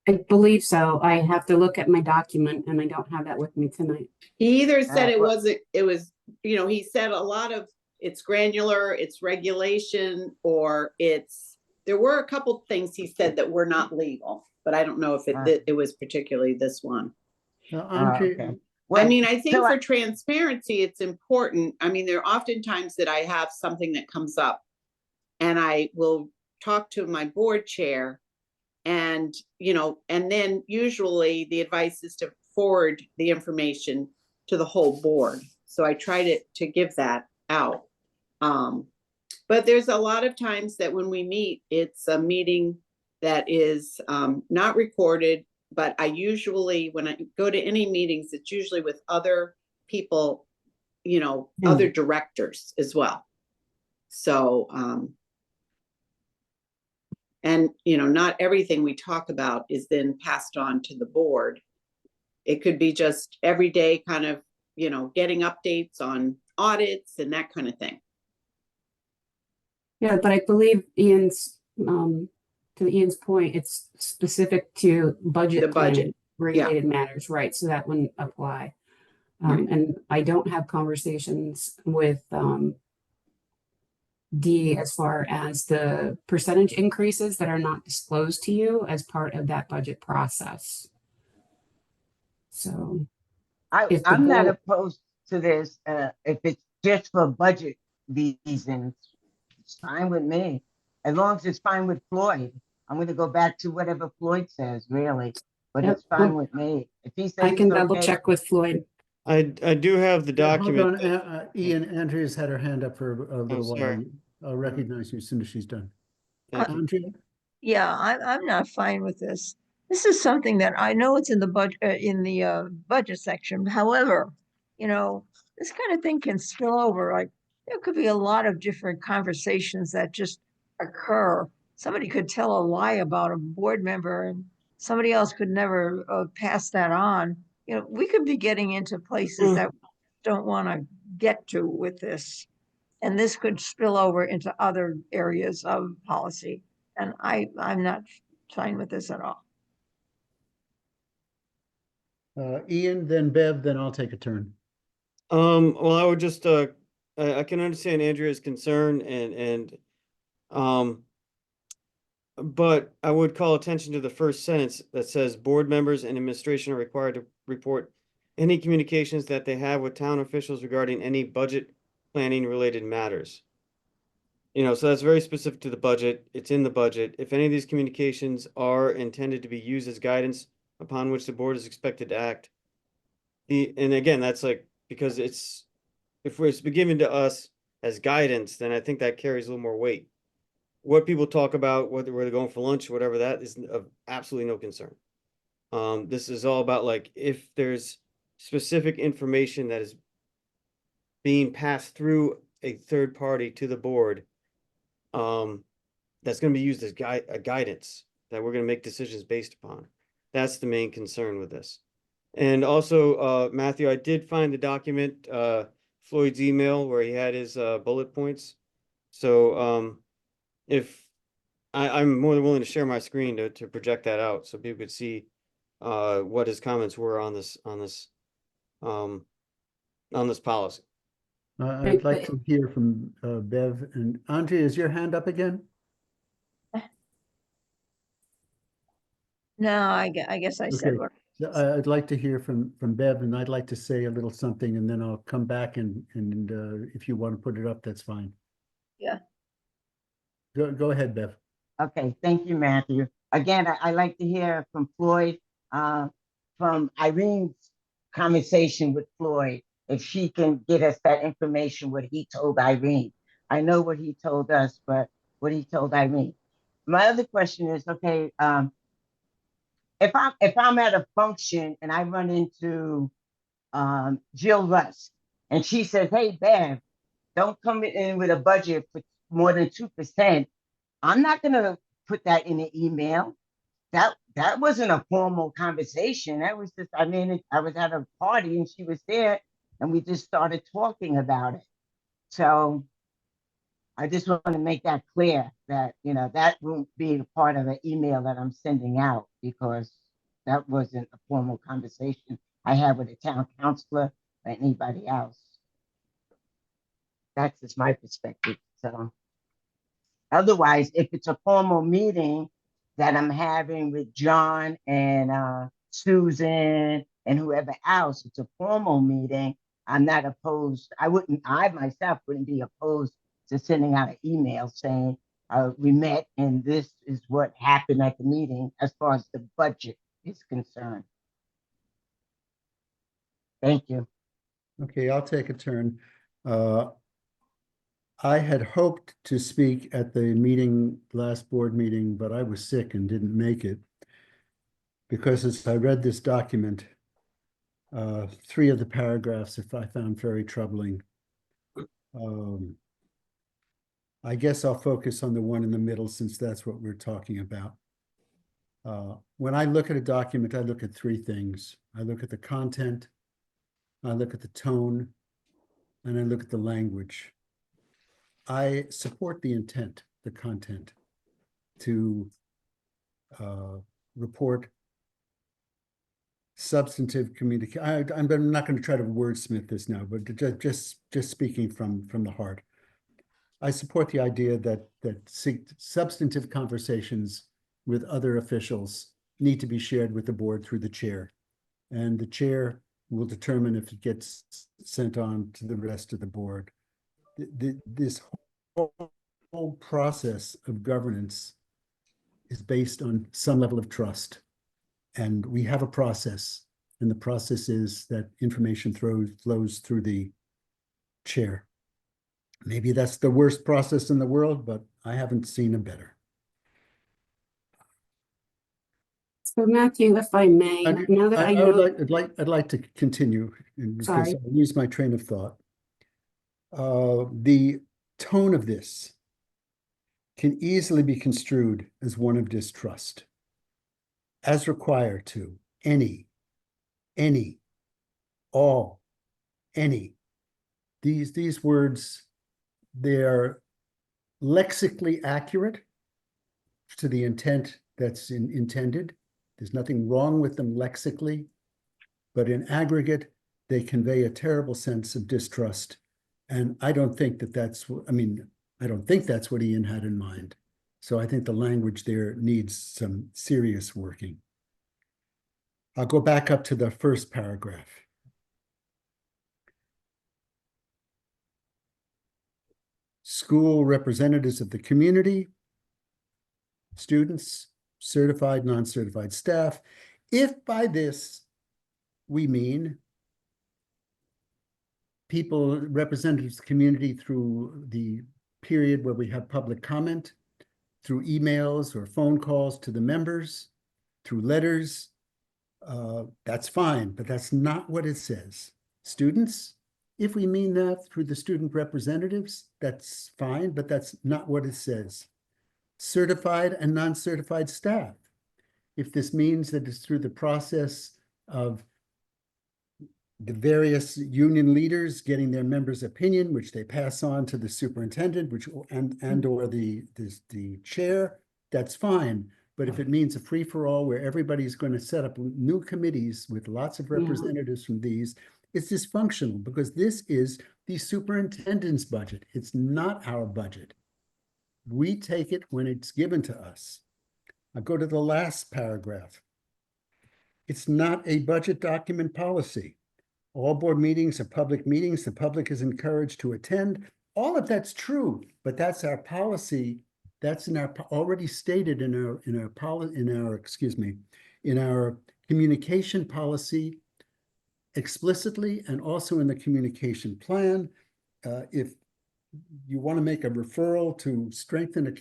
I believe so. I have to look at my document and I don't have that with me tonight. He either said Alright, it well- wasn't, it was, he said a lot of it's granular, it's regulation, or there were a couple things he said that were not legal, but I don't know if it was particularly this one. Now, Andre, Okay. I Well, mean, I think so for transparency, it's important. I mean, there are often times that I have something that comes up and I will talk to my board chair and, and then usually the advice is to forward the information to the whole board. So I try to give that out. But there's a lot of times that when we meet, it's a meeting that is not recorded, but I usually, when I go to any meetings, it's usually with other people, other directors as well. So, and, not everything we talk about is then passed on to the board. It could be just every day kind of, getting updates on audits and that kind of thing. Yeah, but I believe to Ian's point, it's specific to budget The budget, planning related matters, right? So that wouldn't apply. Right. And I don't have conversations with D as far as the percentage increases that are not disclosed to you as part of that budget process. So if the I'm not board- opposed to this, if it's just for budget reasons, it's fine with me. As long as it's fine with Floyd. I'm gonna go back to whatever Floyd says, really, but Yep, it's fine well, with me. If he says I can it's double okay, check with Floyd. I do have the yeah, hold document. on, Ian, Andrea's had her hand up for a little while. sorry. I'll recognize you as soon as she's done. Thank you. Andrea? Yeah, I'm not fine with this. this is something that I know it's in the budget section. However, this kind of thing can spill over. Like there could be a lot of different conversations that just occur. Somebody could tell a lie about a board member, and somebody else could never pass that on. We could be getting into places that we don't want to get to with this, and this could spill over into other areas of policy. And I'm not fine with this at all. Ian, then Bev, then I'll take a turn. Well, I would just, I can understand Andrea's concern but I would call attention to the first sentence that says board members and administration are required to report any communications that they have with town officials regarding any budget planning related matters. So that's very specific to the budget. It's in the budget. If any of these communications are intended to be used as guidance upon which the board is expected to act. And again, that's like, because if it's been given to us as guidance, then I think that carries a little more weight. What people talk about, whether they're going for lunch, whatever, that is of absolutely no concern. This is all about like, if there's specific information that is being passed through a third party to the board, that's going to be used as guidance that we're going to make decisions based upon. That's the main concern with this. And also, Matthew, I did find the document, Floyd's email where he had his bullet points. So if I'm more than willing to share my screen to project that out so people could see what his comments were on this policy. I'd like to hear from Bev and Andrea. Is your hand up again? No, I guess I said Okay. what. So I'd like to hear from Bev, and I'd like to say a little something, and then I'll come back and if you want to put it up, that's fine. Yeah. Go ahead, Bev. Okay, thank you, Matthew. Again, I like to hear from Floyd, from Irene's conversation with Floyd, if she can get us that information, what he told Irene. I know what he told us, but what he told Irene. My other question is, okay, if I'm at a function and I run into Jill Rusk and she says, "Hey, Bev, don't come in with a budget for more than 2%. I'm not gonna put that in an email. That wasn't a formal conversation. That was just, I was at a party and she was there and we just started talking about it. So I just want to make that clear that, that won't be a part of the email that I'm sending out, because that wasn't a formal conversation I had with a town councilor or anybody else. That's just my perspective. So otherwise, if it's a formal meeting that I'm having with John and Susan and whoever else, it's a formal meeting, I'm not opposed. I myself wouldn't be opposed to sending out an email saying, we met and this is what happened at the meeting as far as the budget is concerned. Thank you. Okay, I'll take a turn. I had hoped to speak at the last board meeting, but I was sick and didn't make it. Because as I read this document, 3 of the paragraphs I found very troubling. I guess I'll focus on the one in the middle since that's what we're talking about. When I look at a document, I look at 3 things. I look at the content, I look at the tone, and I look at the language. I support the intent, the content, to report substantive communication. I'm not going to try to wordsmith this now, but just speaking from the heart. I support the idea that substantive conversations with other officials need to be shared with the board through the chair, and the chair will determine if it gets sent on to the rest of the board. This whole process of governance is based on some level of trust, and we have a process, and the process is that information flows through the chair. Maybe that's the worst process in the world, but I haven't seen a better. So Matthew, if I may, now that I would know, I'd like to continue because Sorry. I lose my train of thought. The tone of this can easily be construed as one of distrust, as required to any, all, any. These words, they're lexically accurate to the intent that's intended. There's nothing wrong with them lexically, but in aggregate, they convey a terrible sense of distrust. And I don't think that that's, I don't think that's what Ian had in mind. So I think the language there needs some serious working. I'll go back up to the first paragraph. School representatives of the community, students, certified, non-certified staff. If by this we mean people, representatives of the community through the period where we have public comment, through emails or phone calls to the members, through letters, that's fine, but that's not what it says. Students, if we mean that through the student representatives, that's fine, but that's not what it says. Certified and non-certified staff. If this means that it's through the process of the various union leaders getting their members' opinion, which they pass on to the superintendent, and or the chair, that's fine. But if it means a free-for-all where everybody's going to set up new committees with lots of representatives from these, it's dysfunctional because this is the superintendent's budget. It's not our budget. We take it when it's given to us. I'll go to the last paragraph. It's not a budget document policy. All board meetings are public meetings. The public is encouraged to attend. All of that's true, but that's our policy. That's in our already stated in our communication policy explicitly, and also in the communication plan. If you want to make a referral to strengthen a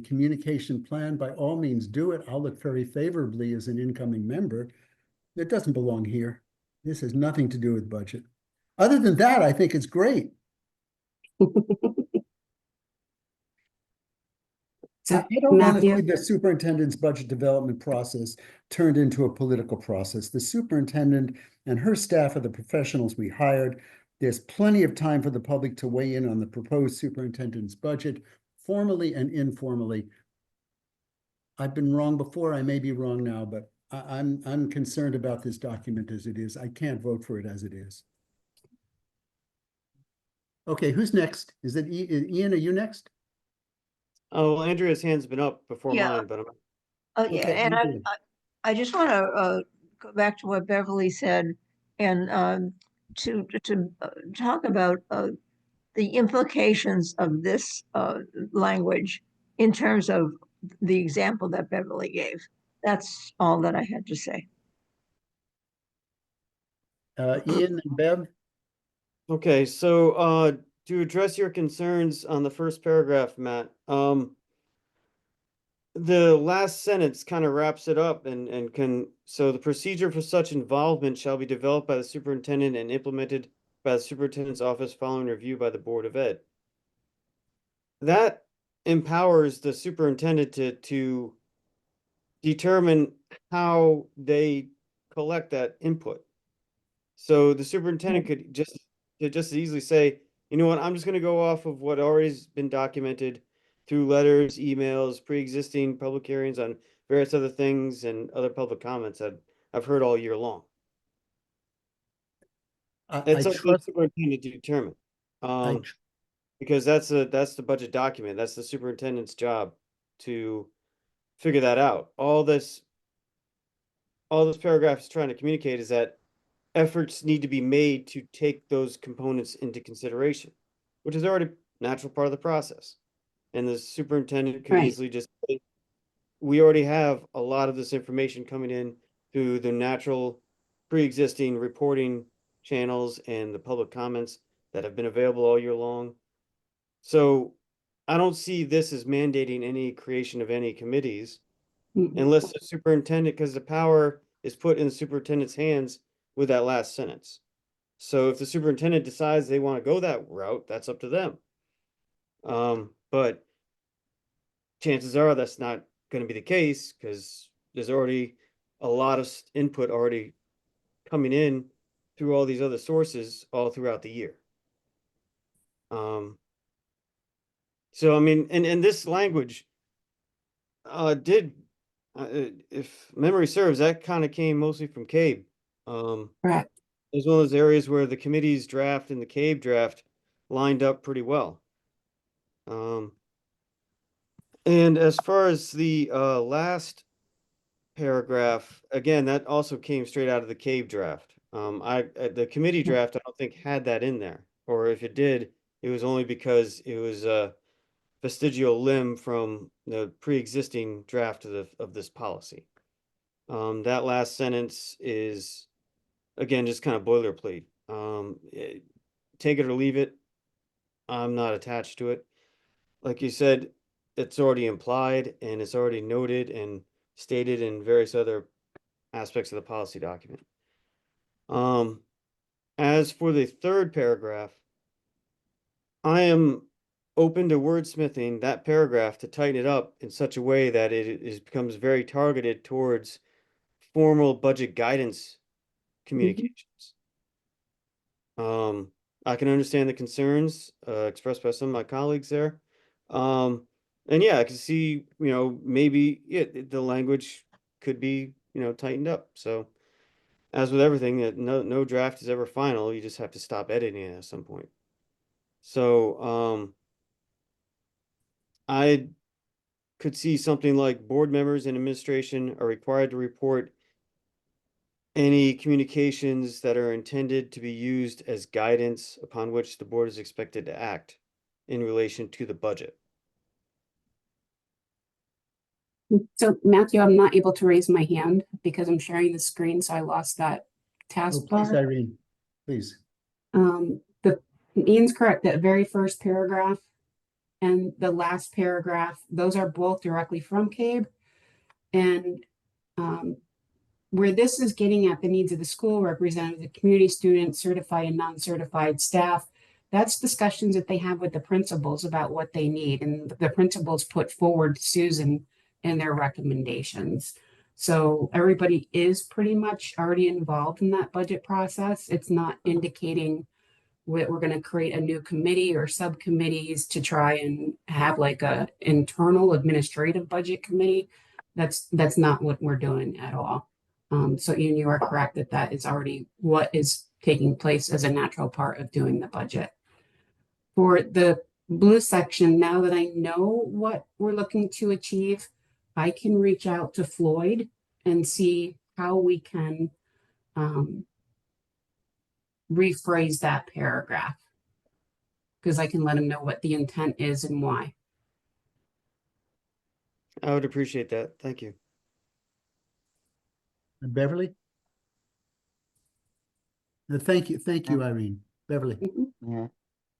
communication plan, by all means do it. I'll look very favorably as an incoming member. It doesn't belong here. This has nothing to do with budget. Other than that, I think it's great. So, I don't want to Matthew, see the superintendent's budget development process turned into a political process. The superintendent and her staff are the professionals we hired. There's plenty of time for the public to weigh in on the proposed superintendent's budget, formally and informally. I've been wrong before. I may be wrong now, but I'm concerned about this document as it is. I can't vote for it as it is. Okay, who's next? Is it Ian? Are you next? Oh, well, Andrea's hand's been up before Yeah. mine, but Yeah, Okay, and you do. I just want to go back to what Beverly said and to talk about the implications of this language in terms of the example that Beverly gave. That's all that I had to say. Ian and Bev? okay, so to address your concerns on the first paragraph, Matt, the last sentence kind of wraps it up and so the procedure for such involvement shall be developed by the superintendent and implemented by the superintendent's office following review by the Board of Ed. That empowers the superintendent to determine how they collect that input. So the superintendent could just as easily say, you know what, I'm just going to go off of what already has been documented through letters, emails, pre-existing public hearings on various other things and other public comments that I've heard all year long. It's up to the superintendent to determine. Because that's the budget document. That's the superintendent's job to figure that out. All this paragraph is trying to communicate is that efforts need to be made to take those components into consideration, which is already a natural part of the process. And the superintendent could Right. easily just say, we already have a lot of this information coming in through the natural pre-existing reporting channels and the public comments that have been available all year long. So I don't see this as mandating any creation of any committees. Mhm. unless the superintendent, because the power is put in the superintendent's hands with that last sentence. So if the superintendent decides they want to go that route, that's up to them. But chances are that's not going to be the case because there's already a lot of input already coming in through all these other sources all throughout the year. So I mean, and this language did, if memory serves, that kind of came mostly from CABE. Correct. It's one of those areas where the committee's draft and the CABE draft lined up pretty well. And as far as the last paragraph, again, that also came straight out of the CABE draft. The committee draft, I don't think had that in there, or if it did, it was only because it was a vestigial limb from the pre-existing draft of this policy. That last sentence is, again, just kind of boilerplate. Take it or leave it. I'm not attached to it. Like you said, it's already implied and it's already noted and stated in various other aspects of the policy document. As for the third paragraph, I am open to wordsmithing that paragraph to tighten it up in such a way that becomes very targeted towards formal budget guidance communications. I can understand the concerns expressed by some of my colleagues there. And yeah, I can see, maybe the language could be, tightened up. So as with everything, no draft is ever final. You just have to stop editing it at some point. So I could see something like board members and administration are required to report any communications that are intended to be used as guidance upon which the board is expected to act in relation to the budget. So Matthew, I'm not able to raise my hand because I'm sharing the screen, so I lost that Oh, please, taskbar. Irene, please. Ian's correct, that very first paragraph and the last paragraph, those are both directly from CABE. And where this is getting at the needs of the school, representative of the community, students, certified and non-certified staff, that's discussions that they have with the principals about what they need. And the principals put forward to Susan in their recommendations. So everybody is pretty much already involved in that budget process. It's not indicating we're going to create a new committee or subcommittees to try and have like a internal administrative budget committee. That's not what we're doing at all. So Ian, you are correct that that is already what is taking place as a natural part of doing the budget. For the blue section, now that I know what we're looking to achieve, I can reach out to Floyd and see how we can rephrase that paragraph, because I can let him know what the intent is and why. I would appreciate that. Thank you. Beverly? Thank you, Irene. Beverly? Yeah.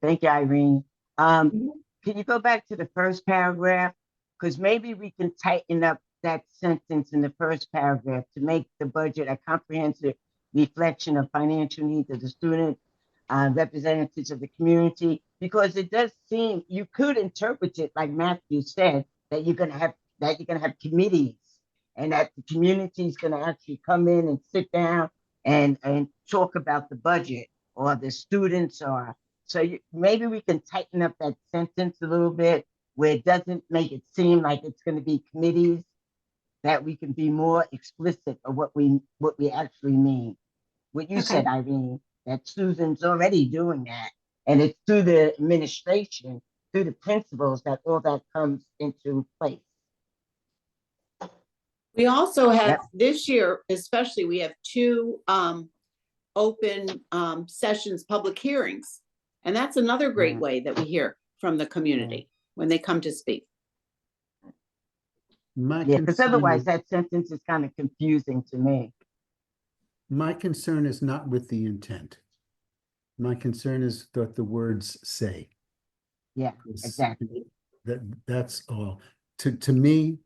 Thank you, Irene. Can you go back to the first paragraph? Because maybe we can tighten up that sentence in the first paragraph to make the budget a comprehensive reflection of financial needs of the student, representatives of the community, because it does seem you could interpret it like Matthew said, that you're gonna have committees and that the community is gonna actually come in and sit down and talk about the budget, or the students, or so maybe we can tighten up that sentence a little bit where it doesn't make it seem like it's going to be committees, that we can be more explicit of what we actually mean. What you said, Irene, that Susan's already doing that, and it's through the administration, through the principals, that all that comes into place. We also have this year, especially, we have two open sessions, public hearings. And that's another great way that we hear from the community when they come to speak. Because otherwise that sentence is kind of confusing to me. My concern is not with the intent. My concern is what the words say. Yeah, exactly. That's all. To me,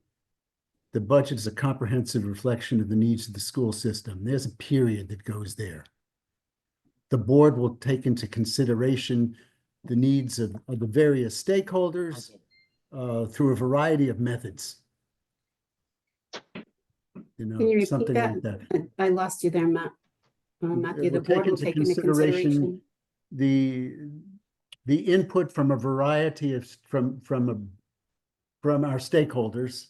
the budget is a comprehensive reflection of the needs of the school system. There's a period that goes there. The board will take into consideration the needs of the various stakeholders through a variety of methods. You Can you know, repeat something that? like that. I lost you there, Matt. Matthew, It the will take board will into take into consideration consideration. the input from a variety of from our stakeholders,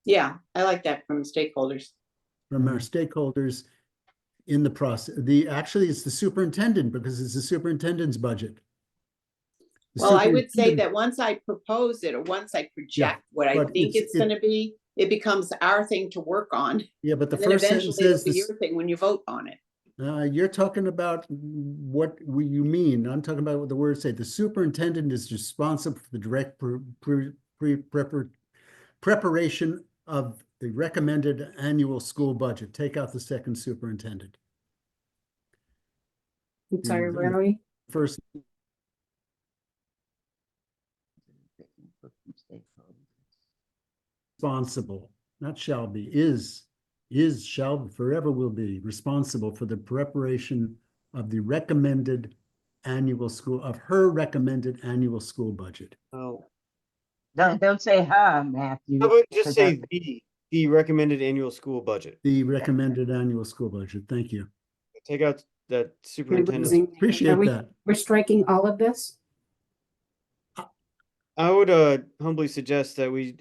Yeah, I like that from stakeholders. In the process. Actually, it's the superintendent, because it's the superintendent's budget. The Well, I would say superintendent- that once I propose it, or once I project what I but think it's gonna be, it becomes our thing to work on. Yeah, but the And then first sentence eventually it'll says be this, your thing when you vote on it. you're talking about what you mean. I'm talking about what the words say. The superintendent is responsible for the direct preparation of the recommended annual school budget. Take out the second superintendent. I'm sorry, and- where are we? First, responsible, not shall be, shall, forever will be responsible for the preparation of the recommended her recommended annual school budget. Oh, Don't say her, Matthew. I would just 'cause say the recommended annual school budget. The recommended annual school budget. Thank you. Take out that We're superintendent. losing- are Appreciate we- that. We're striking all of this? I would humbly suggest that we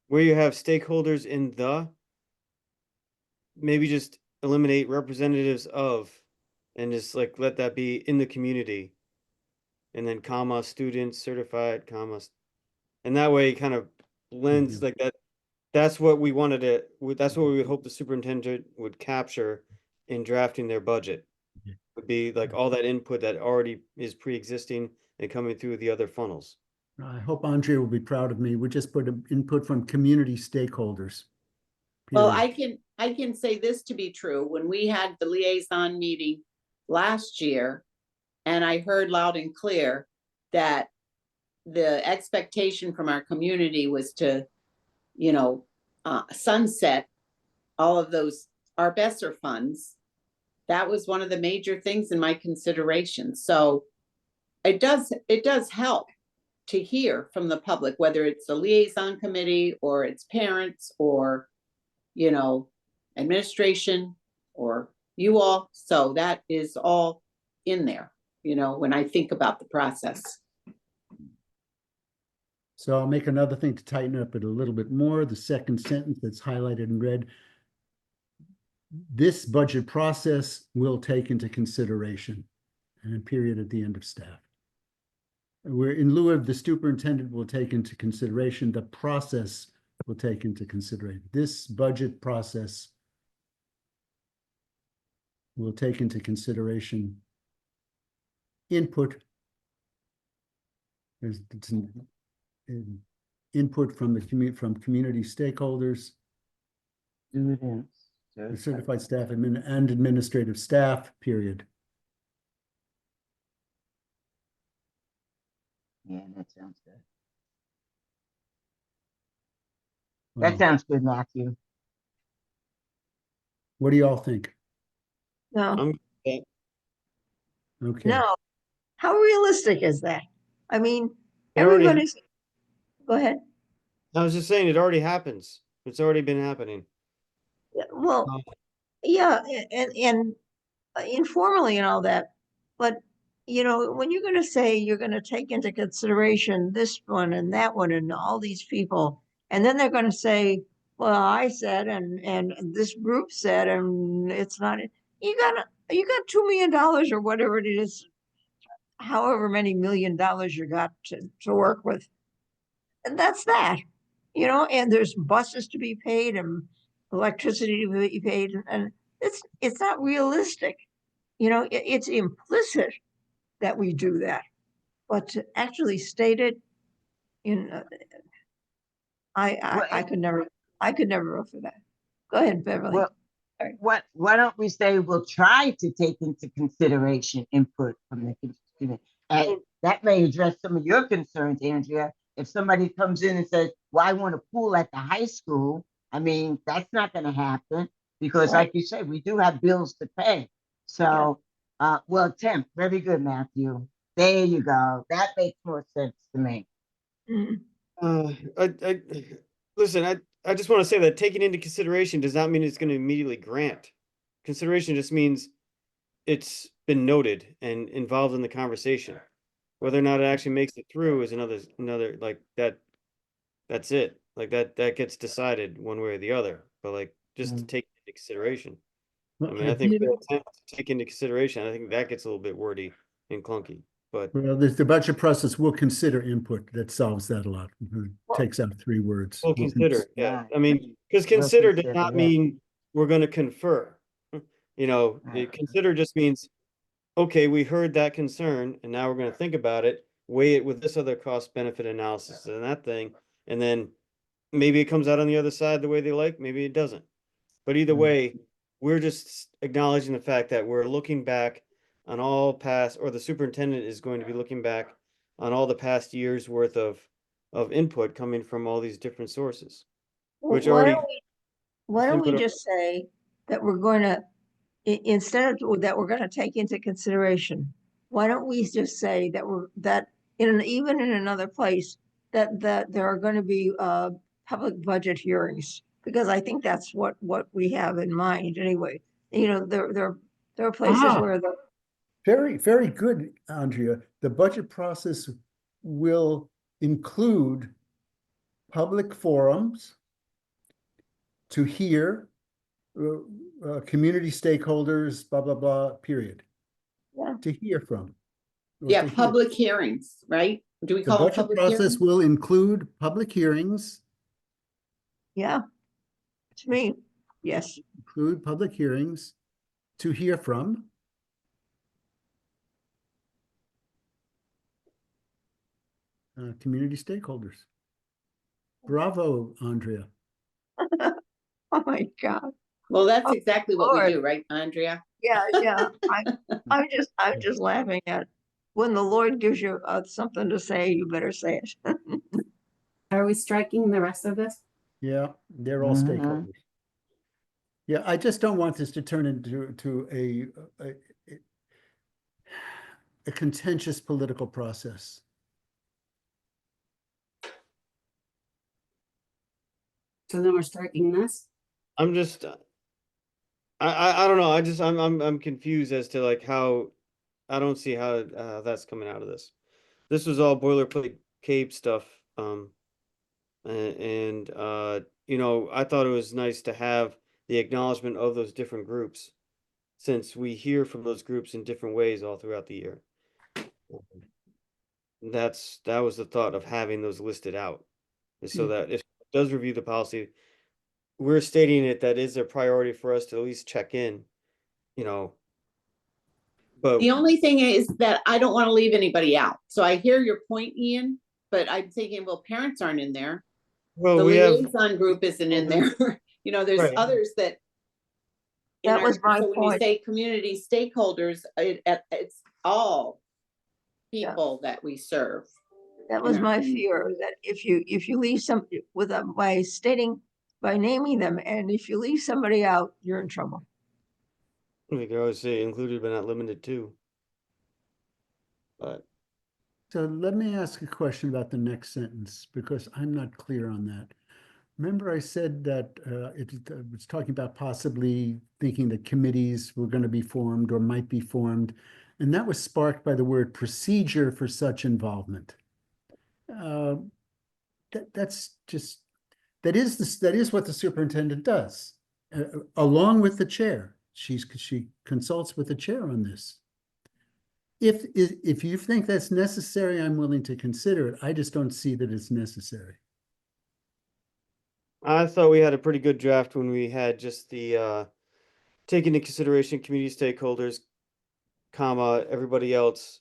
where you have stakeholders in maybe just eliminate representatives of, and just like let that be in the community. And then comma students certified, comma, and that way it kind of blends like that. That's what we wanted to, that's what we would hope the superintendent would capture in drafting their budget. Yeah. Would be like all that input that already is pre-existing and coming through the other funnels. I hope Andrea will be proud of me. We just put input from community stakeholders. Well, period. I can say this to be true. When we had the liaison meeting last year, and I heard loud and clear that the expectation from our community was to, sunset all of those, our BESSER funds. That was one of the major things in my consideration. So it does help to hear from the public, whether it's the liaison committee or it's parents or, administration or you all. So that is all in there, when I think about the process. So I'll make another thing to tighten up it a little bit more. The second sentence that's highlighted in red. This budget process will take into consideration, and a period at the end of staff. Where in lieu of the superintendent will take into consideration, the process will take into consideration. This budget process will take into consideration input. Input from from community stakeholders, Students. the certified staff and administrative staff, period. Yeah, that sounds good. Wow. That sounds good, Matthew. What do y'all think? No, Okay. no. How realistic is that? I mean, It already- everybody's, go ahead. I was just saying, it already happens. It's already been happening. Yeah, well, Um, yeah, and informally and all that, but when you're going to say you're going to take into consideration this one and that one and all these people, and then they're going to say, well, I said, and this group said, and it's not, you got $2 million or whatever it is, however many $1 million you got to work with. And that's that, and there's buses to be paid and electricity to be paid, and it's not realistic. It's implicit that we do that, but to actually state it I could never vote for that. Go ahead, Beverly. Well, Sorry. why don't we say we'll try to take into consideration input from the community? And that may address some of your concerns, Andrea. If somebody comes in and says, well, I want a pool at the high school, I mean, that's not gonna happen because Right. like you said, we do have bills to pay. So, well, Tim, very good, Matthew. There you go. That makes more sense to me. Mm. I listen, I just want to say that taking into consideration does not mean it's going to immediately grant. Consideration just means it's been noted and involved in the conversation. Whether or not it actually makes it through is another like that. That's it. Like that gets decided one way or the other. But like just to take into consideration. I Well, mean, I think the attempt to take into consideration, I think that gets a little bit wordy and clunky. But Well, the budget process will consider input. That solves that a lot. Takes out 3 words. we'll consider, yeah. Right. I mean, because We'll consider does consider, not yeah. mean we're going to confer. You know, Right. consider just means, okay, we heard that concern and now we're going to think about it, weigh it with this other cost benefit analysis and that thing. And then maybe it comes out on the other side the way they like, maybe it doesn't. But either Mm. way, we're just acknowledging the fact that we're looking back on all past, or the superintendent is going to be looking back on all the past years worth of input coming from all these different sources. Which Why already, don't why don't we input- just say that we're going to, instead of that, we're going to take into consideration? Why don't we just say that even in another place, that there are going to be public budget hearings? Because I think that's what we have in mind anyway. You know, there are places Ah. where Very, very good, Andrea. The budget process will include public forums to hear community stakeholders, blah, blah, blah, period. Yeah. To hear from. or Yeah, to hear. public hearings, right? Do we The call them budget public process hearings? will include public hearings, yeah, to me, yes. to hear from. Community stakeholders. Bravo, Andrea. Oh my God. Well, that's Oh, exactly what we Lord. do, right, Andrea? Yeah. I'm just laughing at when the Lord gives you something to say, you better say it. Are we striking the rest of this? Yeah, they're all Mhm. stakeholders. Yeah, I just don't want this to turn into a contentious political process. So then we're striking this? I'm just, I don't know. I'm confused as to like how, I don't see how that's coming out of this. This was all boilerplate Cape stuff. And you know, I thought it was nice to have the acknowledgement of those different groups, since we hear from those groups in different ways all throughout the year. That was the thought of having those listed out, is so that if it does review the policy, we're stating it that is a priority for us to at least check in, you know. But The only thing is that I don't want to leave anybody out. So I hear your point, Ian, but I'm thinking, well, parents aren't in there. well, The we have, liaison group isn't in there. You know, there's Right. others that. in That was my so when you point. say community stakeholders, it's all people that we serve. That was our my community. fear, that if you leave some by naming them, and if you leave somebody out, you're in trouble. we could always say included but not limited to. But So let me ask a question about the next sentence, because I'm not clear on that. Remember I said that it was talking about possibly thinking that committees were going to be formed or might be formed, and that was sparked by the word procedure for such involvement. That's just, that is what the superintendent does, along with the chair. She consults with the chair on this. If you think that's necessary, I'm willing to consider it. I just don't see that it's necessary. I thought we had a pretty good draft when we had just the take into consideration community stakeholders, comma, everybody else.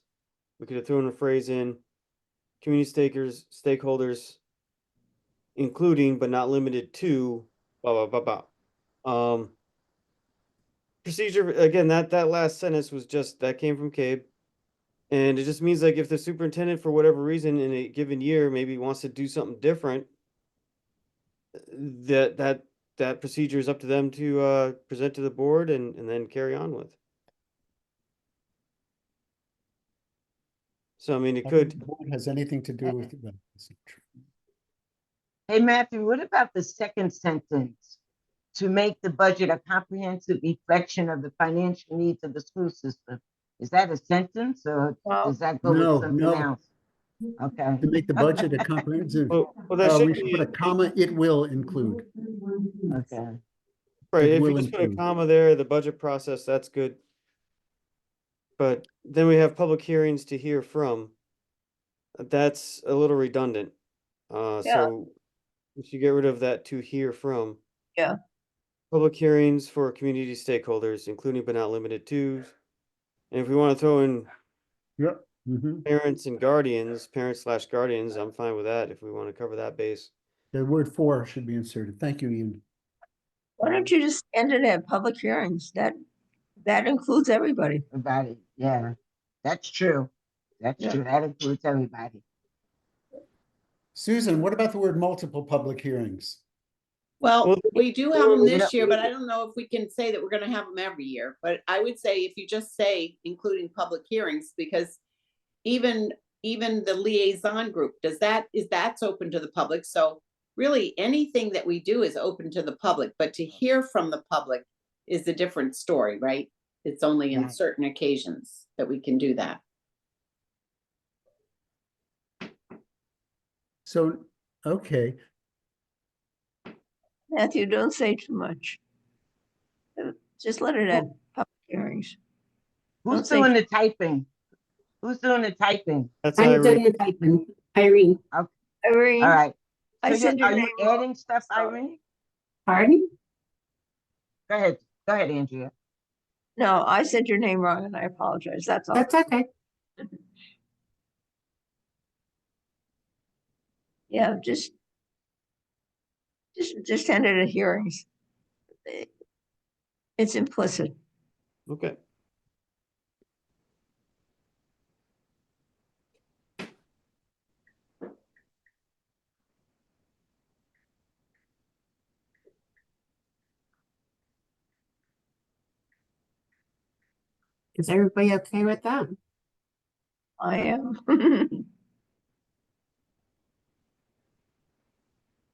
We could have thrown a phrase in, community stakeholders, including but not limited to, blah, blah, blah, blah. Procedure, again, that last sentence was just, that came from Cabe. And it just means like if the superintendent, for whatever reason, in a given year, maybe wants to do something different, that that procedure is up to them to present to the board and then carry on with. So I mean, it I think could, the board has anything to do with it. Well, it's not true. Hey, Matthew, what about the second sentence? To make the budget a comprehensive reflection of the financial needs of the school system. Is that a sentence or Well, does that go No, with something no. else? Okay. To make the budget a comprehensive, well, that should we should put be, a comma, it will include. Okay. right, it if you will just put a include. comma there, the budget process, that's good. But then we have public hearings to hear from. That's a little redundant. Yeah. So we should get rid of that to hear from. Yeah. Public hearings for community stakeholders, including but not limited to. And if we want to throw in Yep. Mhm. parents and guardians, parents/guardians, I'm fine with that if we want to cover that base. The word for should be inserted. Thank you, Ian. why don't you just end it at public hearings? That includes everybody. Everybody, yeah, that's true. That's Yeah. true. That includes everybody. Susan, what about the word multiple public hearings? Well, Well, we do have them you this know- year, but I don't know if we can say that we're gonna have them every year. But I would say if you just say including public hearings, because even the liaison group, is that's open to the public. So really, anything that we do is open to the public, but to hear from the public is a different story, right? It's only in Right. certain occasions that we can do that. So, okay, Matthew, don't say too much. Just let it at public hearings. Who's Don't say- doing the typing? Who's doing the typing? That's I'm Irene. doing the typing. Irene, Irene, All right. I So said your are you name wrong. adding stuff, Sorry. Irene? pardon? Go ahead. Go ahead, Andrea. No, I said your name wrong and I apologize. That's all. That's okay. Yeah, just end it at hearings. It's implicit. Okay. Is everybody okay with that? I am.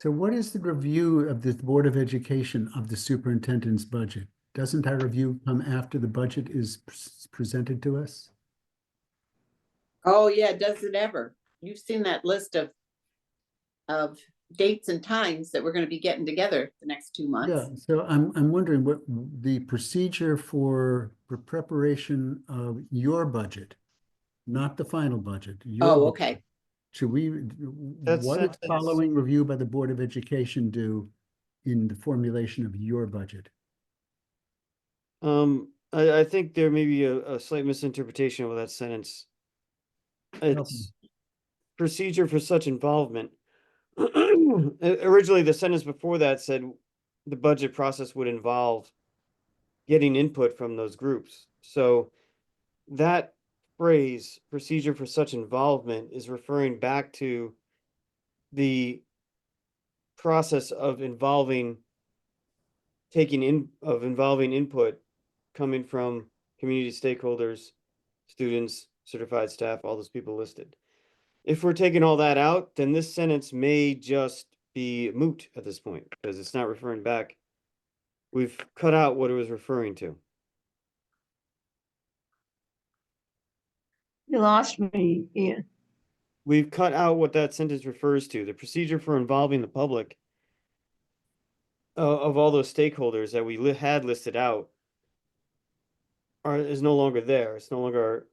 so what is the review of the Board of Education of the superintendent's budget? Doesn't our review come after the budget is presented to us? Oh, yeah, does it ever? You've seen that list of dates and times that we're gonna be getting together the next 2 months. Yeah, so I'm wondering what the procedure for preparation of your budget, not the final budget. your Oh, budget. okay. Should we, That's what does sentence. following review by the Board of Education do in the formulation of your budget? I think there may be a slight misinterpretation of that sentence. It's procedure for such involvement. Originally, the sentence before that said the budget process would involve getting input from those groups. So that phrase, procedure for such involvement, is referring back to the process of involving input coming from community stakeholders, students, certified staff, all those people listed. If we're taking all that out, then this sentence may just be moot at this point because it's not referring back. We've cut out what it was referring to. You lost me, Ian. We've cut out what that sentence refers to. The procedure for involving the public of all those stakeholders that we had listed out is no longer there. It's no longer.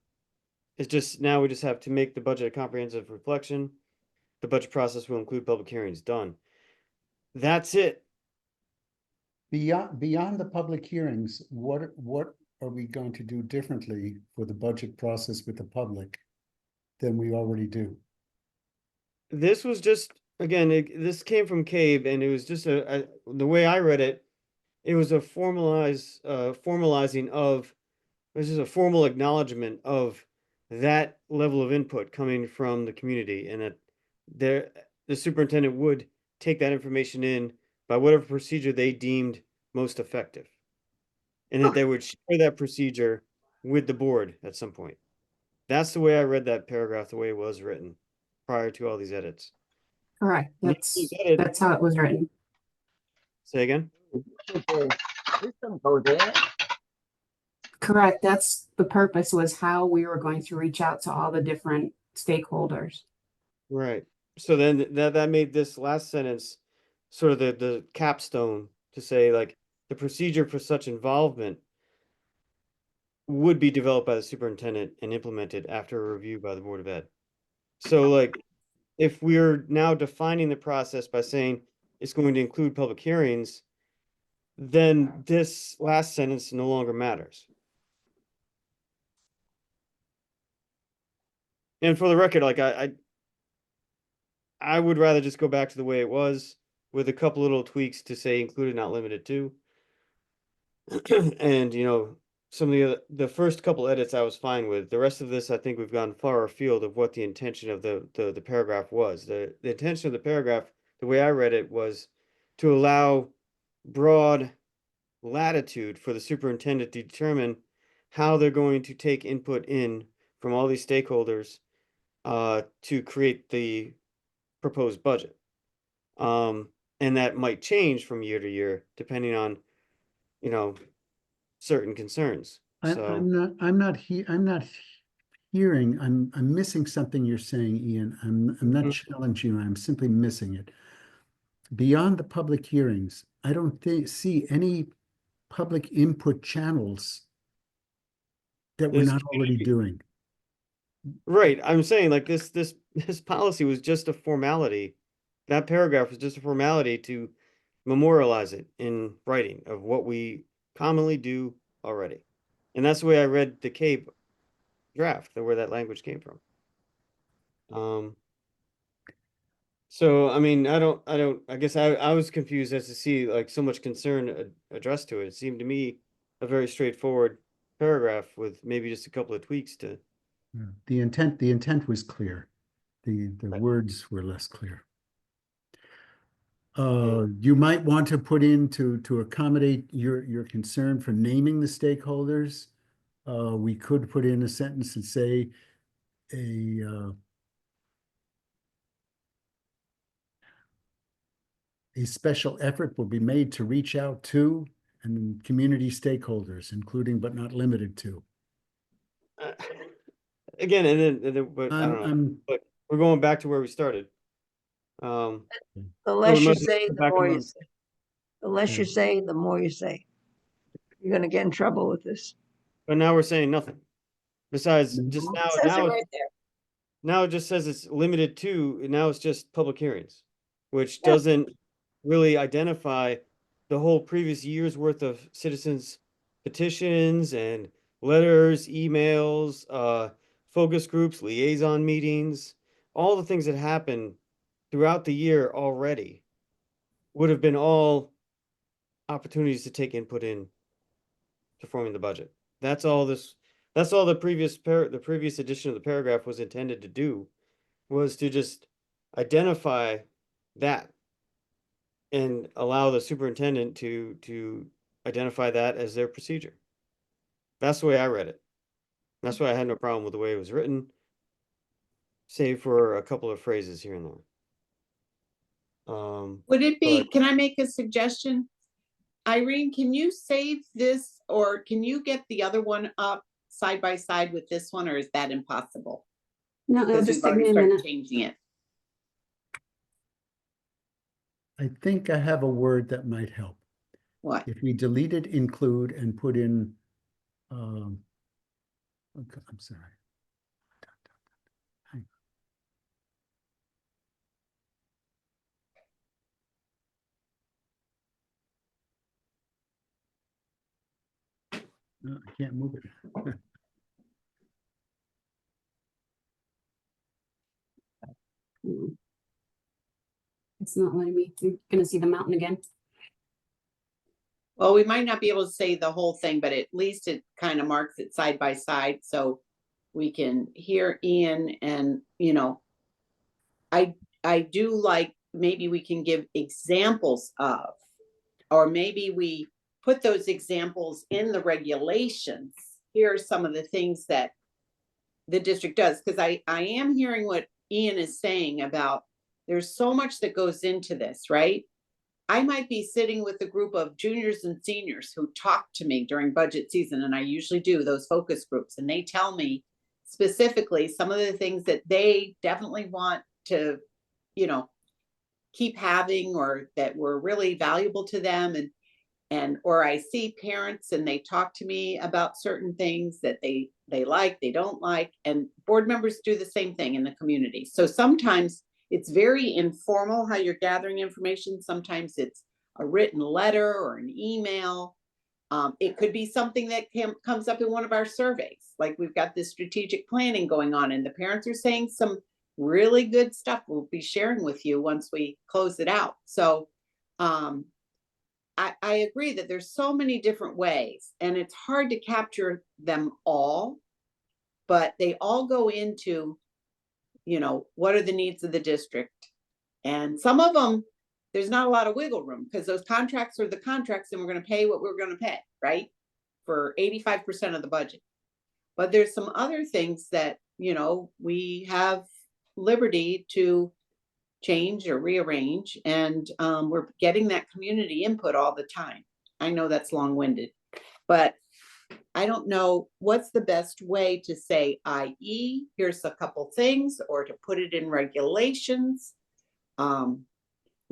It's just now we just have to make the budget a comprehensive reflection. The budget process will include public hearings. Done. That's it. Beyond the public hearings, what are we going to do differently for the budget process with the public than we already do? This was just again. This came from CABE, and it was just the way I read it. It was a formalizing of. This is a formal acknowledgement of that level of input coming from the community, and that the superintendent would take that information in, by whatever procedure they deemed most effective. And that they would share that procedure with the board at some point. That's the way I read that paragraph, the way it was written prior to all these edits. Correct. And That's, you edit- that's how it was written. Say again? This don't go there. Correct. That's the purpose, was how we were going to reach out to all the different stakeholders. Right. So then that made this last sentence sort of the capstone to say, like, the procedure for such involvement would be developed by the superintendent and implemented after a review by the Board of Ed. So, like, if we're now defining the process by saying it's going to include public hearings, then this last sentence no longer matters. And for the record, like, I would rather just go back to the way it was with a couple little tweaks to say included, not limited to. And, you know, some of the first couple edits I was fine with. The rest of this, I think we've gone far afield of what the intention of the paragraph was. The intention of the paragraph, the way I read it, was to allow broad latitude for the superintendent to determine how they're going to take input in from all these stakeholders to create the proposed budget. And that might change from year to year, depending on, you know, certain concerns. So, I'm not hearing, I'm missing something you're saying, Ian. I'm not challenging you, I'm simply missing it. Beyond the public hearings, I don't see any public input channels that we're There's not already doing. right, I'm saying, like, this policy was just a formality. That paragraph was just a formality to memorialize it in writing of what we commonly do already. And that's the way I read the Cape draft, where that language came from. So, I mean, I guess I was confused as to see, like, so much concern addressed to it. It seemed to me a very straightforward paragraph with maybe just a couple of tweaks to. Yeah. The intent was clear. The Right. words were less clear. You might want to put in to accommodate your concern for naming the stakeholders. We could put in a sentence and say a special effort will be made to reach out to and community stakeholders, including but not limited to. Again, and then, but I don't know, but we're going back to where we started. The So less we you might say, go the back more and you run. say. The less you say, the more you say. You're gonna get in trouble with this. But now we're saying nothing. Besides, just It says it now, right there. now it just says it's limited to, and now it's just public hearings, which Yeah. doesn't really identify the whole previous year's worth of citizens petitions and letters, emails, focus groups, liaison meetings, all the things that happen throughout the year already would have been all opportunities to take input in to forming the budget. That's all the previous edition of the paragraph was intended to do, was to just identify that and allow the superintendent to identify that as their procedure. That's the way I read it. That's why I had no problem with the way it was written, save for a couple of phrases here and there. Would it be, but- can I make a suggestion? Irene, can you save this, or can you get the other one up side by side with this one, or is that impossible? No, it'll Because just we've take me already a started minute. changing it. I think I have a word that might help. What? If we deleted include and put in, okay, I'm sorry. Hang on. No, I can't move it. It's not letting me. You're gonna see the mountain again. Well, we might not be able to say the whole thing, but at least it kind of marks it side by side, so we can hear Ian and, I do like maybe we can give examples of, or maybe we put those examples in the regulations. Here are some of the things that the district does, because I am hearing what Ian is saying about there's so much that goes into this, right? I might be sitting with a group of juniors and seniors who talk to me during budget season, and I usually do those focus groups, and they tell me specifically some of the things that they definitely want to, you know, keep having, or that were really valuable to them. And or I see parents and they talk to me about certain things that they like, they don't like, and board members do the same thing in the community. So sometimes it's very informal how you're gathering information. Sometimes it's a written letter or an email. It could be something that comes up in one of our surveys. Like we've got this strategic planning going on, and the parents are saying some really good stuff we'll be sharing with you once we close it out. So I agree that there's so many different ways, and it's hard to capture them all, but they all go into, you know, what are the needs of the district? And some of them, there's not a lot of wiggle room, because those contracts are the contracts, and we're going to pay what we're going to pay, right? For 85% of the budget. But there's some other things that, you know, we have liberty to change or rearrange, and we're getting that community input all the time. I know that's long-winded, but I don't know what's the best way to say, i.e., here's a couple things, or to put it in regulations. We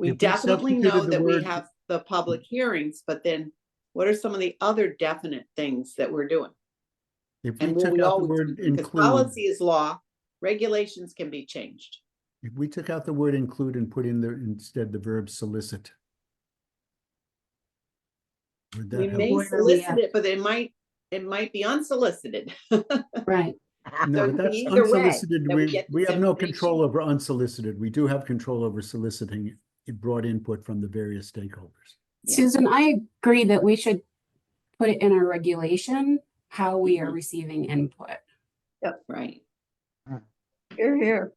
If we definitely know substituted the that we word- have the public hearings, but then what are some of the other definite things that we're doing? If we And will took we out the always, word because include, policy is law, regulations can be changed. if we took out the word include and put in the, instead the verb solicit. Would We that may help? Where are we solicit at? it, but it might be unsolicited. Right. No, So but that's either way, unsolicited. that we get We this have no information. control over unsolicited. We do have control over soliciting broad input from the various stakeholders. Yeah. Susan, I agree that we should put it in our regulation, how we are Mhm. receiving input. Right. Here, here.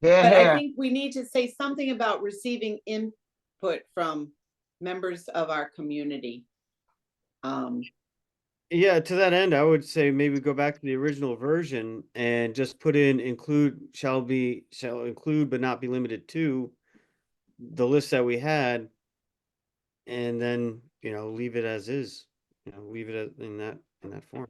Yeah, But I yeah. think we need to say something about receiving input from members of our community. Yeah, to that end, I would say maybe go back to the original version and just put in shall include but not be limited to the list that we had. And then, you know, leave it as is, you know, leave it in that form.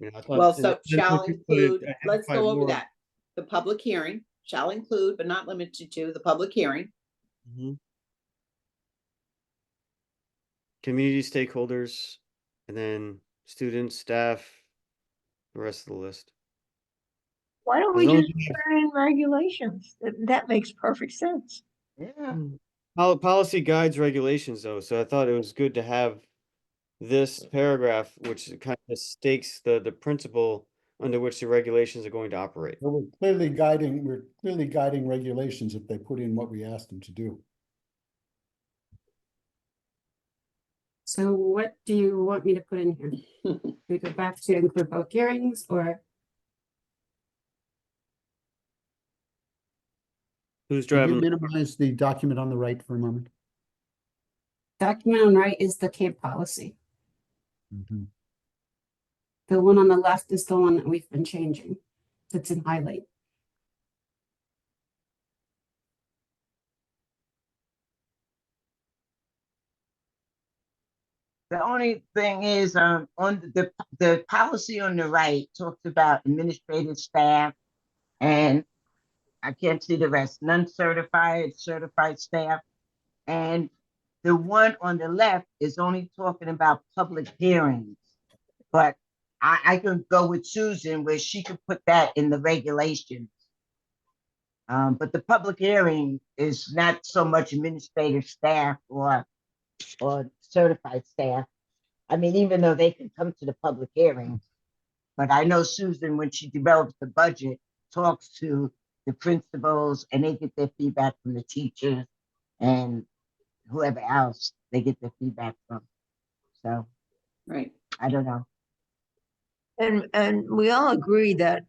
You know, I thought- Well, and so then shall if you put it, include, let's identify go over more- that. The public hearing shall include, but not limited to, the public hearing. Mhm. Community stakeholders, and then students, staff, the rest of the list. Why don't As we long as just you put it in regulations? That makes perfect sense. Yeah. Policy guides regulations though, so I thought it was good to have this paragraph, which kind of stakes the principle under which the regulations are going to operate. Well, we're clearly guiding regulations if they put in what we asked them to do. So what do you want me to put in here? Do we go back to include public hearings, or Who's Can you driving? minimize the document on the right for a moment? document on right is the CAPE policy. Mhm. The one on the left is the one that we've been changing. That's in highlight. The only thing is, on the policy on the right talks about administrative staff, and I can't see the rest, non-certified, certified staff. And the one on the left is only talking about public hearings. But I can go with Susan where she could put that in the regulations. But the public hearing is not so much administrative staff or certified staff. I mean, even though they can come to the public hearings, but I know Susan, when she develops the budget, talks to the principals and they get their feedback from the teachers and whoever else they get their feedback from. So Right. I don't know. And we all agree that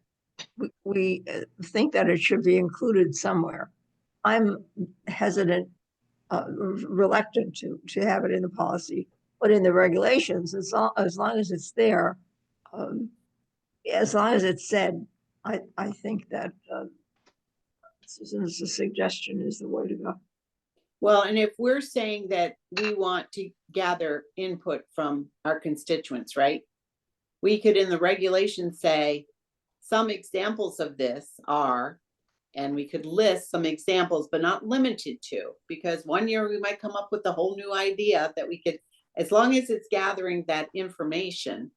we think that it should be included somewhere. I'm hesitant, reluctant to have it in the policy, but in the regulations, as long as it's there, as long as it's said, I think that Susan's suggestion is the way to go. Well, and if we're saying that we want to gather input from our constituents, right? We could in the regulations say, some examples of this are, and we could list some examples, but not limited to, because one year we might come up with a whole new idea that we could, as long as it's gathering that information.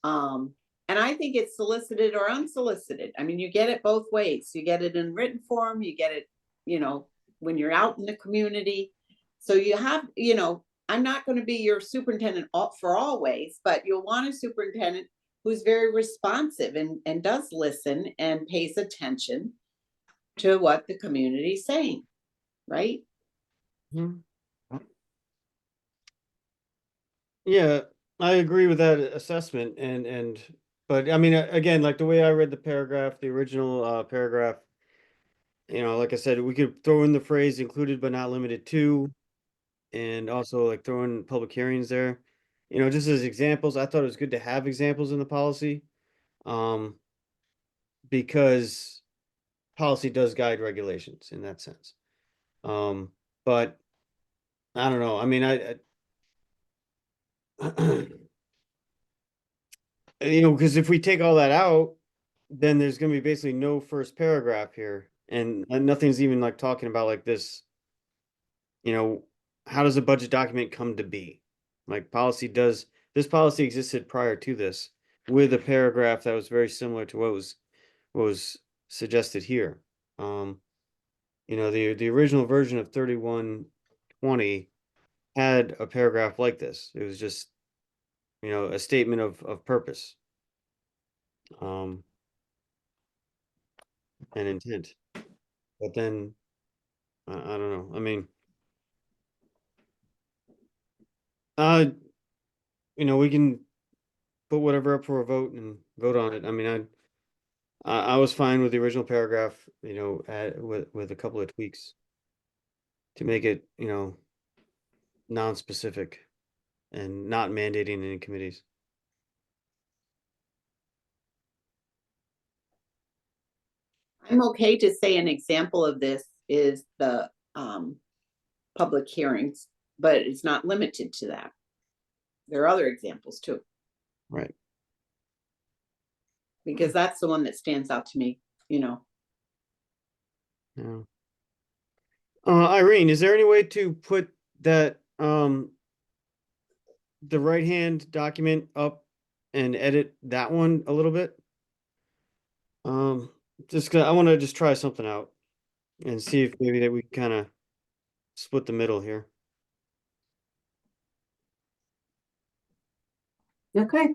And I think it's solicited or unsolicited. I mean, you get it both ways. You get it in written form, you get it, when you're out in the community. So you have, I'm not going to be your superintendent for always, but you'll want a superintendent who's very responsive and does listen and pays attention to what the community's saying, right? Yeah, I agree with that assessment but I mean, again, like the way I read the paragraph, the original paragraph, like I said, we could throw in the phrase included but not limited to, and also like throw in public hearings there, just as examples. I thought it was good to have examples in the policy, because policy does guide regulations in that sense. But I don't know. I mean, because if we take all that out, then there's going to be basically no first paragraph here, and nothing's even like talking about like this. How does a budget document come to be? Like this policy existed prior to this with a paragraph that was very similar to what was suggested here. The original version of 3120 had a paragraph like this. It was just, a statement of purpose. And intent. But then I don't know. I mean, we can put whatever up for a vote and vote on it. I mean, I was fine with the original paragraph, with a couple of tweaks to make it, non-specific and not mandating any committees. I'm okay to say an example of this is the public hearings, but it's not limited to that. There are other examples too. Right. Because that's the one that stands out to me, Yeah. Irene, is there any way to put that the right-hand document up and edit that one a little bit? Just 'cause I want to just try something out and see if maybe that we kind of split the middle here. Okay.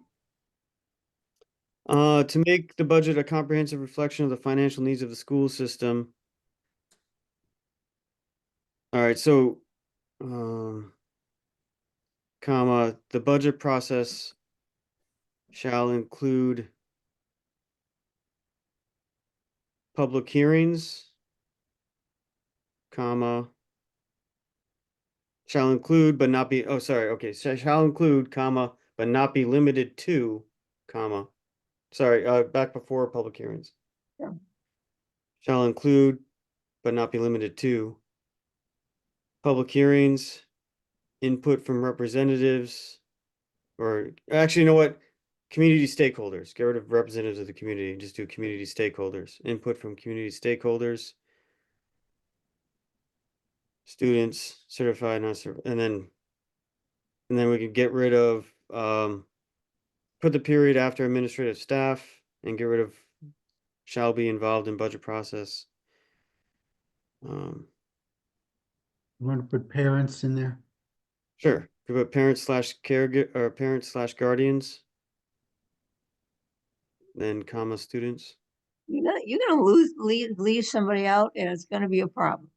To make the budget a comprehensive reflection of the financial needs of the school system. All right, so, comma, the budget process shall include public hearings, comma, shall include but not be, shall include, comma, but not be limited to, comma, back before public hearings. Yeah. Shall include but not be limited to public hearings, input from representatives, or actually, you know what? Community stakeholders. Get rid of representatives of the community and just do community stakeholders. Input from community stakeholders, students, certified, not certified, and then we can get rid of put the period after administrative staff and get rid of shall be involved in budget process. You want to put parents in there? Sure. Could put parents / caregiver or parents / guardians. Then comma students. You're gonna leave somebody out, and it's gonna be a problem.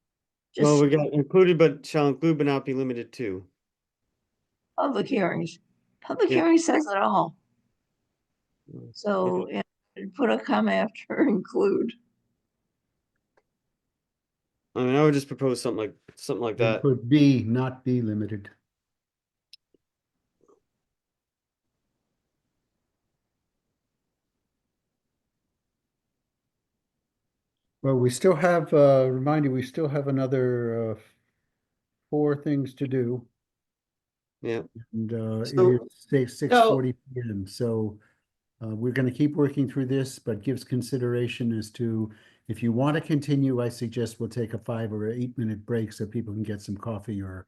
Well, Just we got included, but shall include but not be limited to. public hearings. Public Yeah. hearing says it all. Mm. So, put a comma after include. I mean, I would just propose something like that. Put be, not be limited. Well, we still have, remind you, we still have another 4 things to do. Yeah. And it So- is 6:40 PM. So we're going to keep working through this, but gives consideration as to if you want to continue, I suggest we'll take a 5 or 8 minute break so people can get some coffee or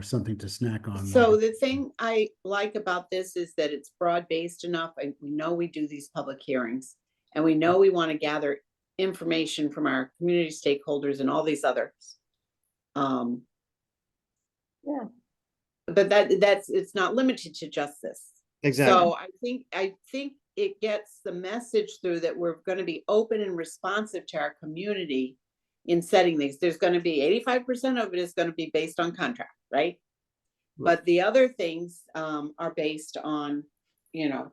something to snack on. So the thing I like about this is that it's broad-based enough. We know we do these public hearings, and we know we want to gather information from our community stakeholders and all these others. Yeah. But that's it's not limited to just this. Exactly. So I think it gets the message through that we're going to be open and responsive to our community in setting these. There's going to be 85% of it is going to be based on contract, right? But the other things are based on, you know,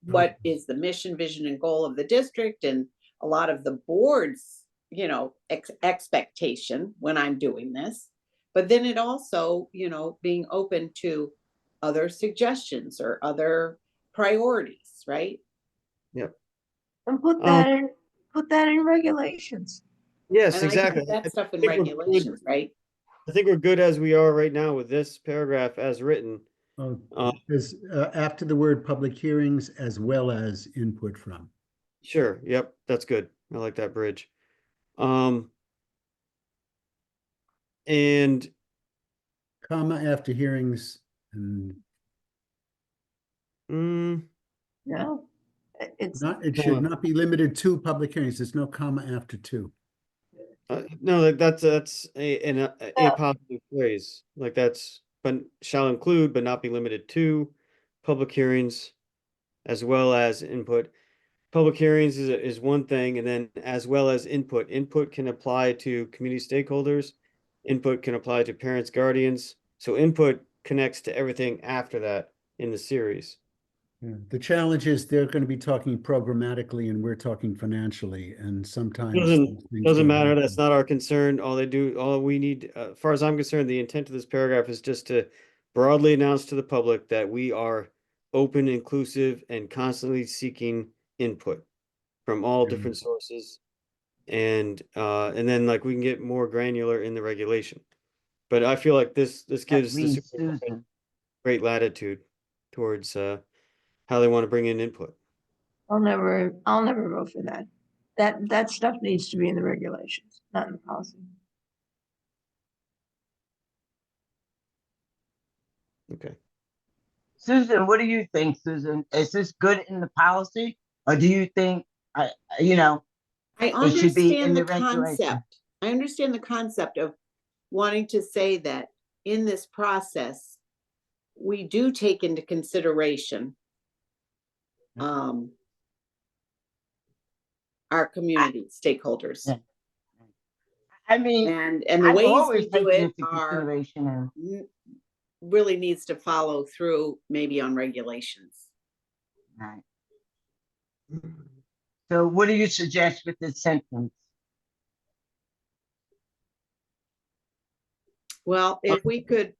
what is the mission, vision, and goal of the district, and a lot of the board's, you know, expectation when I'm doing this. But then it also, you know, being open to other suggestions or other priorities, right? And put that in regulations. Yes, And I exactly. put that stuff in think we're good. regulations, right? I think we're good as we are right now with this paragraph as written. Is after the word public hearings as well as input from. Sure. Yep. That's good. I like that bridge. And Comma after hearings and Yeah. It's it should not be limited to public hearings. There's no comma after 2. no, that's a positive phrase. Like that's, but shall include, but not be limited to public hearings as well as input. Public hearings is one thing, and then as well as input. Input can apply to community stakeholders. Input can apply to parents, guardians. So input connects to everything after that in the series. Yeah. The challenge is they're going to be talking programmatically and we're talking financially, and sometimes those things Doesn't don't matter. happen. That's not our concern. All we need, as far as I'm concerned, the intent of this paragraph is just to broadly announce to the public that we are open, inclusive, and constantly seeking input from all different sources. And then like we can get more granular in the regulation. But I feel like this gives the means superintendent Susan. great latitude towards how they want to bring in input. I'll never vote for that. That stuff needs to be in the regulations, not in the policy. Okay. Susan, what do you think, Susan? Is this good in the policy? Or do you think, you know, I it should be in understand the the regulation? concept. I understand the concept of wanting to say that in this process, we do take into consideration our community stakeholders. Yeah. I mean, And the I've ways always we do taken it into are consideration and really needs to follow through maybe on regulations. right. So what do you suggest with this sentence? Well, if we could,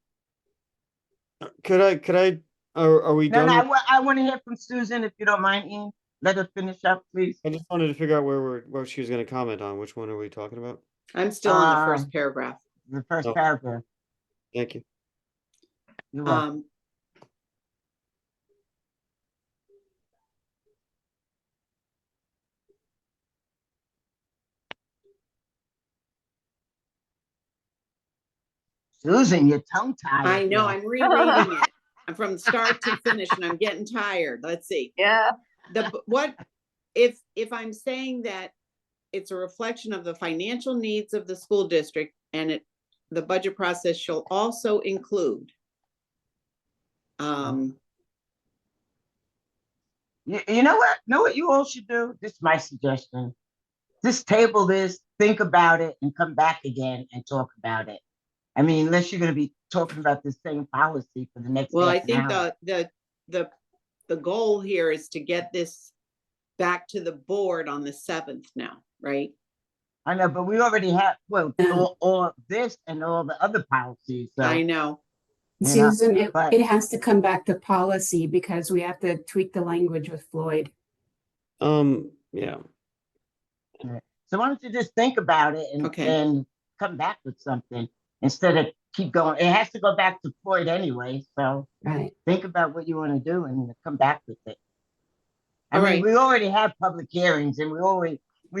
Could I, are we No, done? no, I want to hear from Susan, if you don't mind, Ian. Let her finish up, please. I just wanted to figure out what she was going to comment on. Which one are we talking about? I'm still on the first paragraph. The first Oh. paragraph. Thank you. You're welcome. Susan, you're tongue tied. I know, I'm rereading it. I'm from start to finish and I'm getting tired. Let's see. Yeah. If I'm saying that it's a reflection of the financial needs of the school district and the budget process shall also include. You know what? Know what you all should do? This is my suggestion. Just table this, think about it, and come back again and talk about it. I mean, unless you're going to be talking about the same policy for the next Well, I half an think hour. the the goal here is to get this back to the board on the 7th now, right? I know, but we already have, well, Yeah. all of this and all the other policies, so. I know. you know, Susan, it but- has to come back to policy because we have to tweak the language with Floyd. Yeah. So why don't you just think about it Okay. and come back with something instead of keep going. It has to go back to Floyd anyway, so Right. think about what you want to do and come back with it. I All mean, right. we already have public hearings and we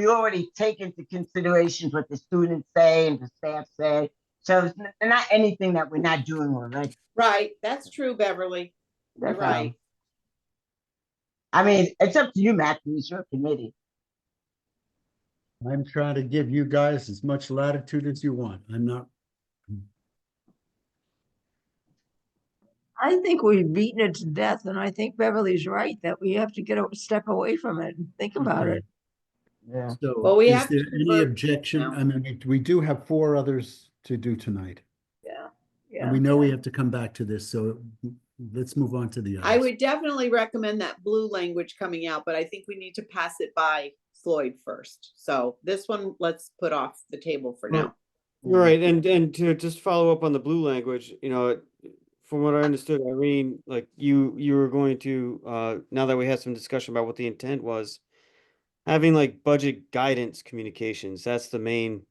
already take into consideration what the students say and the staff say. So it's not anything that we're not doing already. Right, that's true, Beverly. You're That's right. I mean, it's up to you, Matthew. It's your committee. I'm trying to give you guys as much latitude as you want. I'm not. I think we've beaten it to death, and I think Beverly's right that we have to get a step away from it and think about Okay. it. Yeah. So Well, we is have there to any vote objection? now. I mean, we do have 4 others to do tonight. Yeah, And we yeah. know we have to come back to this, so let's move on to the others. I would definitely recommend that blue language coming out, but I think we need to pass it by Floyd first. So this one, let's put off the table for now. You're right, and to just follow up on the blue language, from what I understood, Irene, like you were going to, now that we had some discussion about what the intent was, having like budget guidance communications, that's the main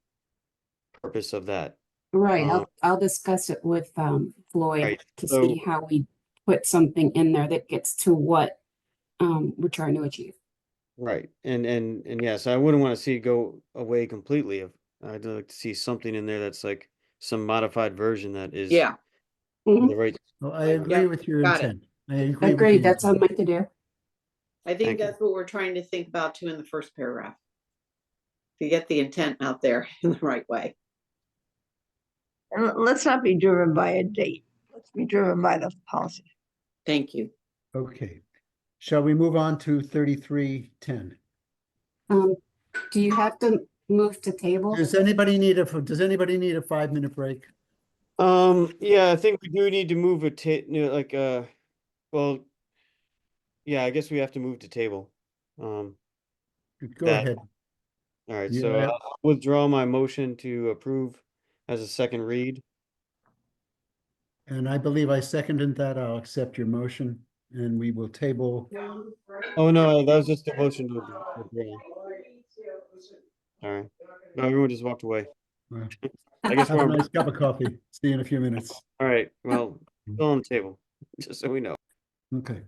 purpose of that. Right. Um, I'll discuss it with Floyd Right, to so- see how we put something in there that gets to what we're trying to achieve. Right, and yes, I wouldn't want to see it go away completely. I'd like to see something in there that's like some modified version that is Yeah, Mhm. the right. Well, I agree Yep, with your got it. intent. I agree with Agreed. your That's on intent. my to-do. I think Thank you. that's what we're trying to think about too in the first paragraph. To get the intent out there in the right way. And let's not be driven by a date. Let's be driven by the policy. Thank you. Okay. Shall we move on to 3310? Do you have to move to table? Does anybody need a 5-minute break? Yeah, I think we do need to move well, yeah, I guess we have to move to table. Go That- ahead. All right, Yeah. so I'll withdraw my motion to approve as a second read. And I believe I seconded that. I'll accept your motion and we will table. Oh, no, that was just a motion to withdraw. All right, no, everyone just walked away. Well, I guess Have we're a on, nice cup of coffee. See you in a few minutes. all right, well, still on the table, just so we know. Okay.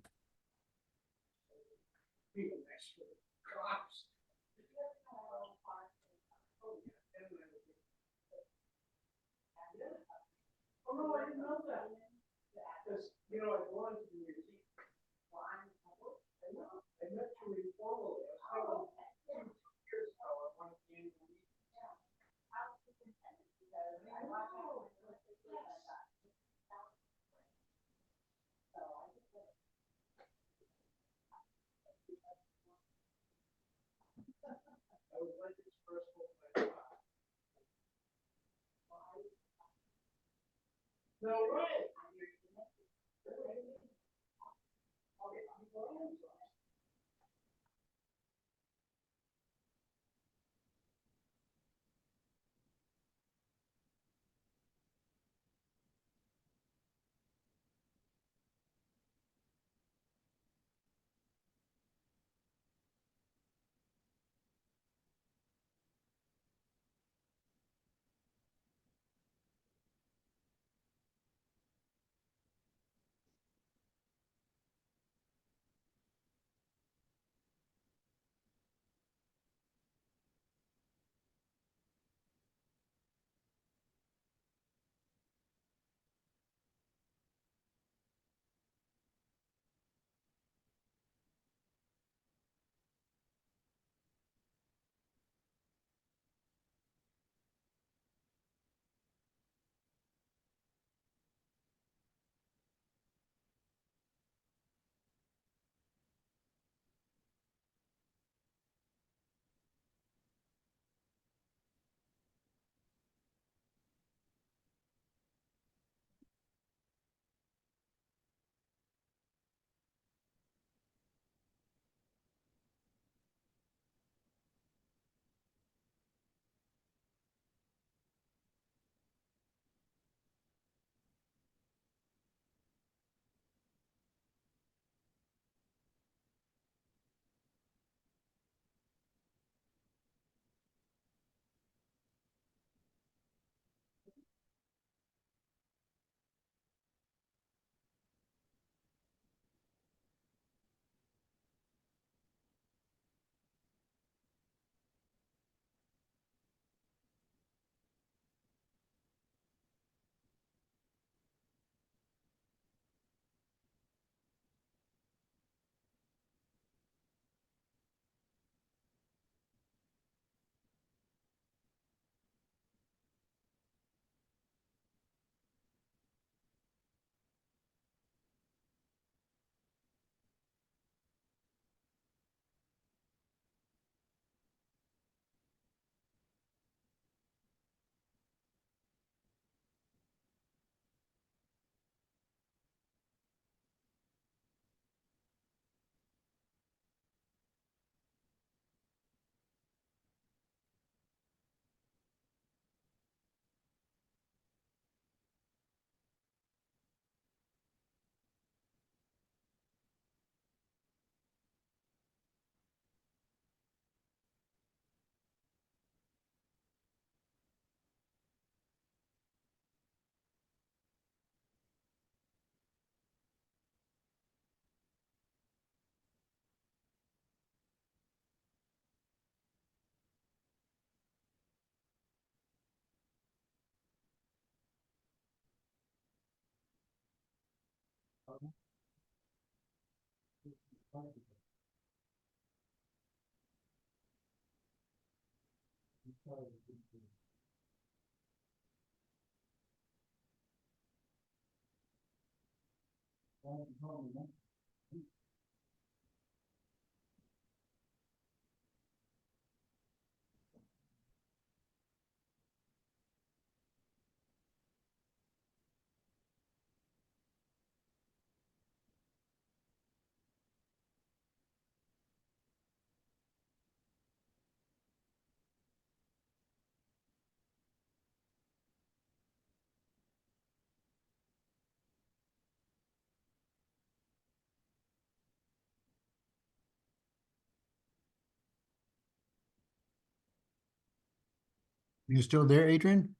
You still there, Adrian?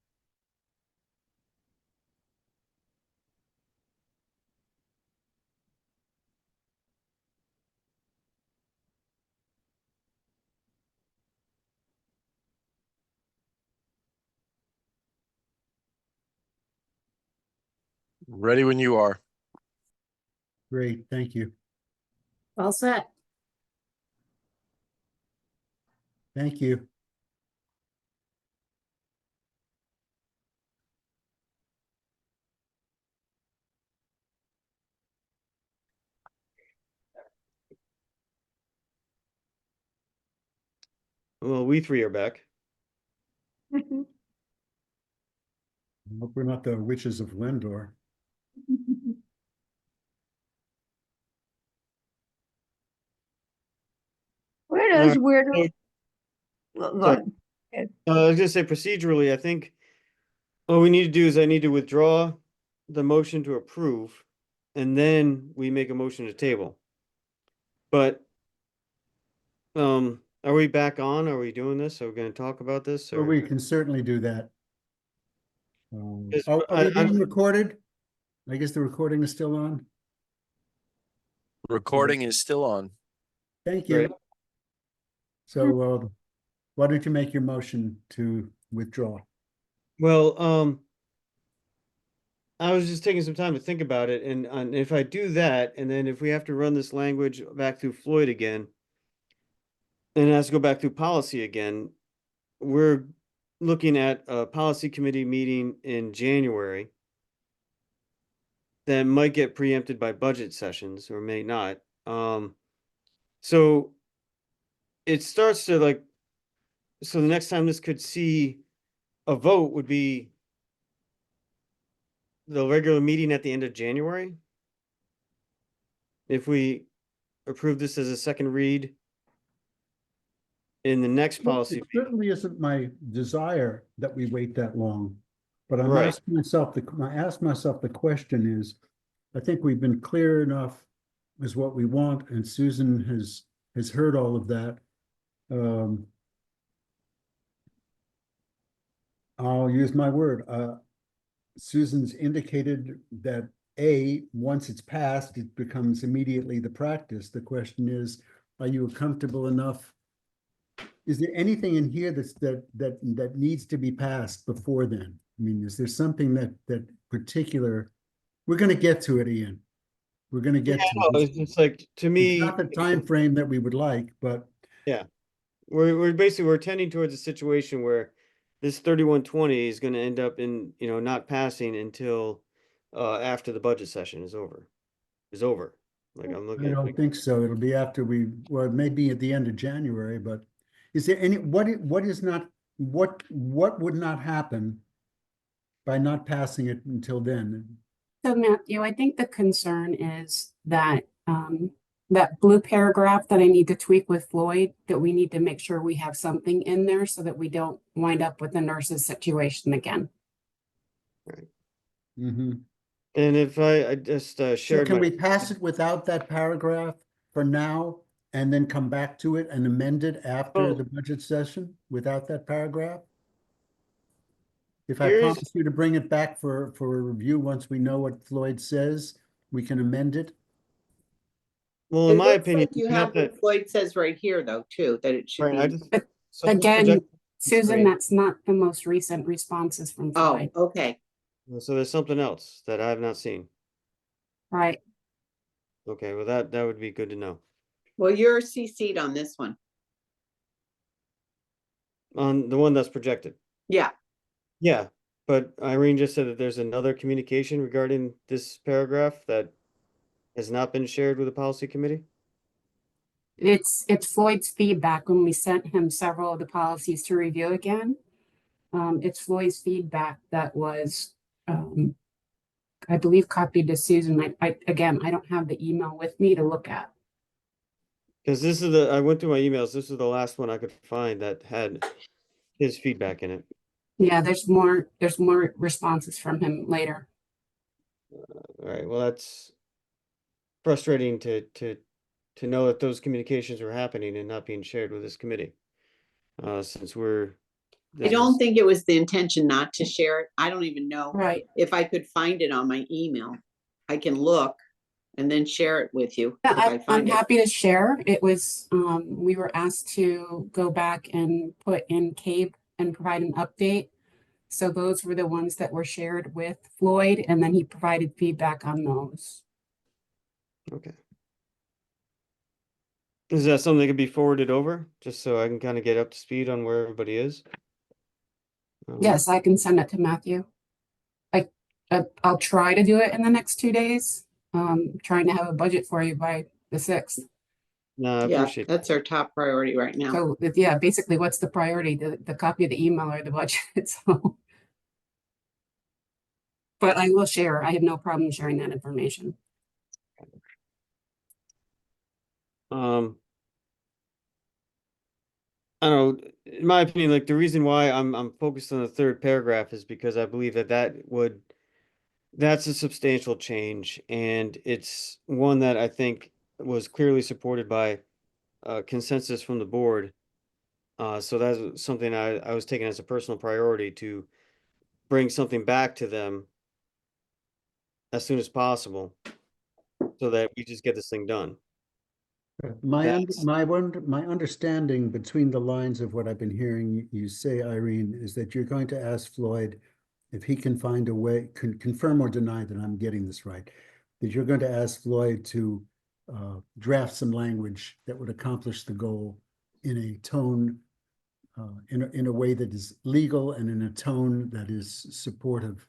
Ready when you are. Great, thank you. All set. Thank you. Well, we three are back. Hope we're not the witches of Lendor. Where does, go Sorry. ahead. I was gonna say procedurally, I think all we need to do is I need to withdraw the motion to approve, and then we make a motion to table. But, are we back on? Are we doing this? Are we gonna talk about this Well, or? we can certainly do that. Yes, Are I- we being recorded? I guess the recording is still on. Recording is still on. Thank Great. you. So, why don't you make your motion to withdraw? Well, I was just taking some time to think about it, and if I do that, and then if we have to run this language back through Floyd again, and it has to go back through policy again, we're looking at a policy committee meeting in January that might get preempted by budget sessions or may not. So it starts to like, so the next time this could see a vote would be the regular meeting at the end of January. If we approve this as a second read in the next policy. It certainly isn't my desire that we wait that long. But I'm Right. asking myself, I ask myself the question is, I think we've been clear enough as what we want, and Susan has heard all of that. I'll use my word. Susan's indicated that once it's passed, it becomes immediately the practice. The question is, are you comfortable enough? Is there anything in here that needs to be passed before then? I mean, is there something that particular? We're going to get to it, Ian. We're going to get to it. It's just like, to It's me, not the time frame that we would like, but we're basically, we're tending towards a situation where this 3120 is gonna end up in, not passing until after the budget session is over. Like I'm I looking at, don't like, think so. It'll be after well, it may be at the end of January, but is there what would not happen by not passing it until then? So Matthew, I think the concern is that that blue paragraph that I need to tweak with Floyd, that we need to make sure we have something in there so that we don't wind up with the nurses situation again. Mm-hmm. and if I just So shared can my, we pass it without that paragraph for now and then come back to it and amend it after Well- the budget session without that paragraph? If I Here's- promise you to bring it back for a review, once we know what Floyd says, we can amend it. well, It in my looks opinion, like you not have that, what Floyd says right here, though, too, that it should right, I be. just. But so just again, project- Susan, great. that's not the most recent responses from Oh, Floyd, okay. So there's something else that I have not seen. right? Okay, well, that would be good to know. Well, you're CC'd on this one. On the one that's projected. Yeah, Yeah, but Irene just said that there's another communication regarding this paragraph that has not been shared with the policy committee. It's Floyd's feedback when we sent him several of the policies to review again. It's Floyd's feedback that was, I believe, copied to Susan. Again, I don't have the email with me to look at. Because I went through my emails, this is the last one I could find that had his feedback in it. Yeah, there's more responses from him later. All right, well, that's frustrating to know that those communications were happening and not being shared with this committee. Since I don't think it was the intention not to share it. I don't even know Right. if I could find it on my email. I can look and then share it with you if I I'm find it. happy to share. It was, we were asked to go back and put in CABE and provide an update. So those were the ones that were shared with Floyd, and then he provided feedback on those. Okay. Is that something that could be forwarded over, just so I can kind of get up to speed on where everybody is? Yes, I can send it to Matthew. I'll try to do it in the next 2 days. Trying to have a budget for you by the 6th. No, I Yeah, appreciate that. that's our top priority right now. So yeah, basically what's the priority? The copy of the email or the budget? So. But I will share. I have no problem sharing that information. I don't know, in my opinion, like the reason why I'm focused on the third paragraph is because I believe that's a substantial change, and it's one that I think was clearly supported by consensus from the board. So that's something I was taking as a personal priority to bring something back to them as soon as possible, so that we just get this thing done. My That's- understanding between the lines of what I've been hearing you say, Irene, is that you're going to ask Floyd if he can find a way, confirm or deny that I'm getting this right, that you're going to ask Floyd to draft some language that would accomplish the goal in a tone, in a way that is legal and in a tone that is supportive.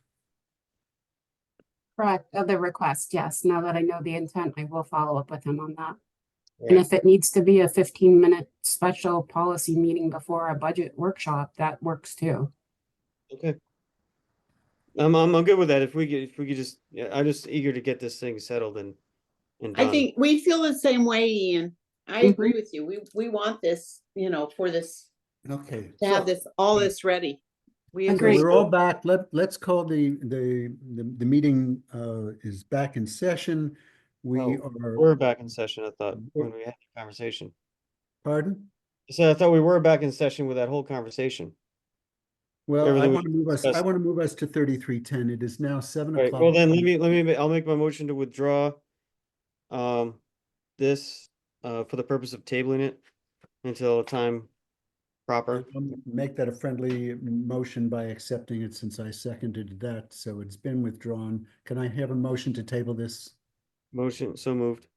Correct. The request, yes. Now that I know the intent, I will follow up with him on that. And Right. if it needs to be a 15-minute special policy meeting before a budget workshop, that works too. Okay. I'm good with that. If we could just, yeah, I'm just eager to get this thing settled and I done. think we feel the same way, Ian. I agree with you. We want this, for this, Okay. to have this, all this ready. We So Agreed. we're all back. Let's call the meeting is back in session. We Oh, are, We're back in session, I thought, when we had the conversation. pardon? So I thought we were back in session with that whole conversation. Well, I Everything we want to move us, discussed. I want to move us to 3310. It is now 7 Right, o'clock. well then, I'll make my motion to withdraw this for the purpose of tabling it until a time proper. Make that a friendly motion by accepting it since I seconded that. So it's been withdrawn. Can I have a motion to table this? Motion, so moved.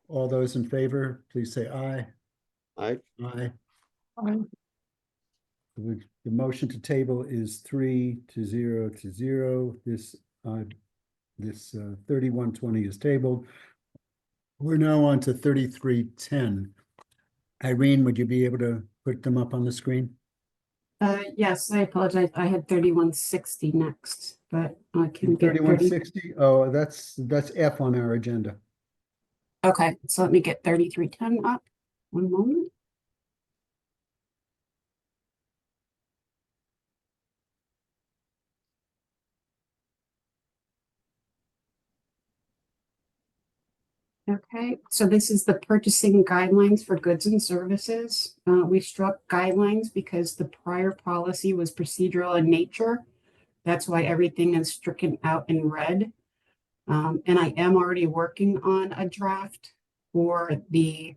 All those in favor, please say aye. Aye. Aye. The motion to table is 3-0. This 3120 is tabled. We're now on to 3310. Irene, would you be able to put them up on the screen? Yes, I apologize. I had 3160 next, but I can get 30. 3160? Oh, that's F on our agenda. Okay, so let me get 3310 up. One moment. Okay, so this is the purchasing guidelines for goods and services. We struck guidelines because the prior policy was procedural in nature. That's why everything is stricken out in red. And I am already working on a draft for the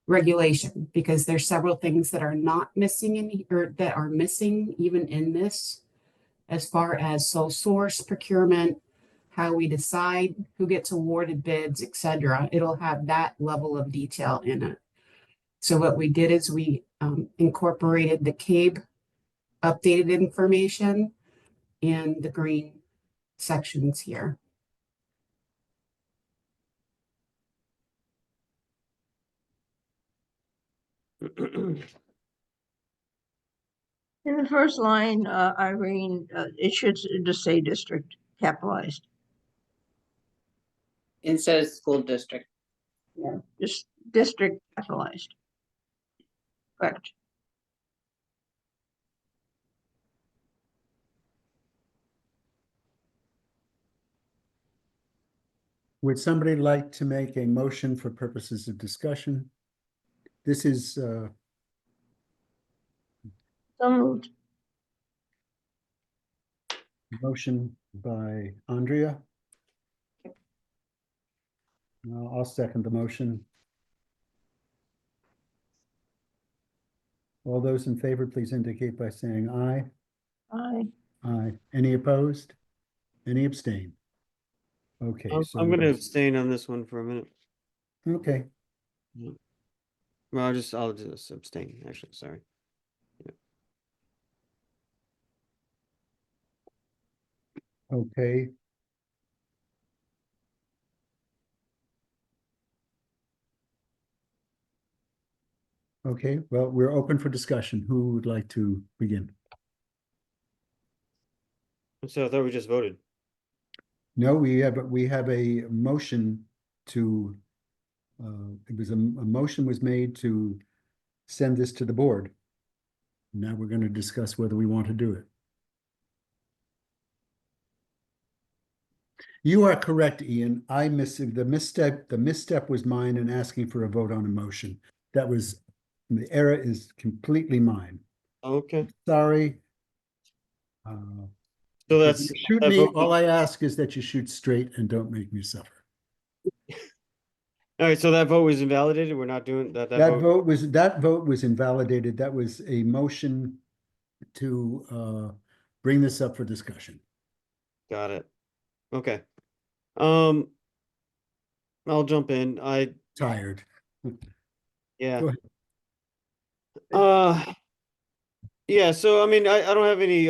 regulation because there's several things that are not missing or that are missing even in this, as far as sole source procurement, how we decide who gets awarded bids, etc. It'll have that level of detail in it. So what we did is we incorporated the CABE updated information in the green sections here. In the first line, Irene, it should just say district capitalized. Instead of school district. Yeah, just district capitalized. Correct. Would somebody like to make a motion for purposes of discussion? This is So moved. motion by Andrea. I'll second the motion. All those in favor, please indicate by saying aye. Aye. Aye. Any opposed? Any abstain? Okay, so I'm gonna abstain on this one for a minute. okay, Well, I'll just abstain, actually, sorry. okay. Okay, well, we're open for discussion. Who would like to begin? So I thought we just voted. No, we have a motion to, it was a motion was made to send this to the board. Now we're going to discuss whether we want to do it. You are correct, Ian. I missed the misstep. The misstep was mine in asking for a vote on a motion. That was, the error is completely mine. Okay, Sorry. so If that's. you shoot that me, vote- all I ask is that you shoot straight and don't make me suffer. All right, so that vote was invalidated. We're not doing that. That vote was invalidated. That was a motion to bring this up for discussion. Got it. Okay. I'll jump in. Tired. Yeah. Go ahead. Yeah, so I mean, I don't have any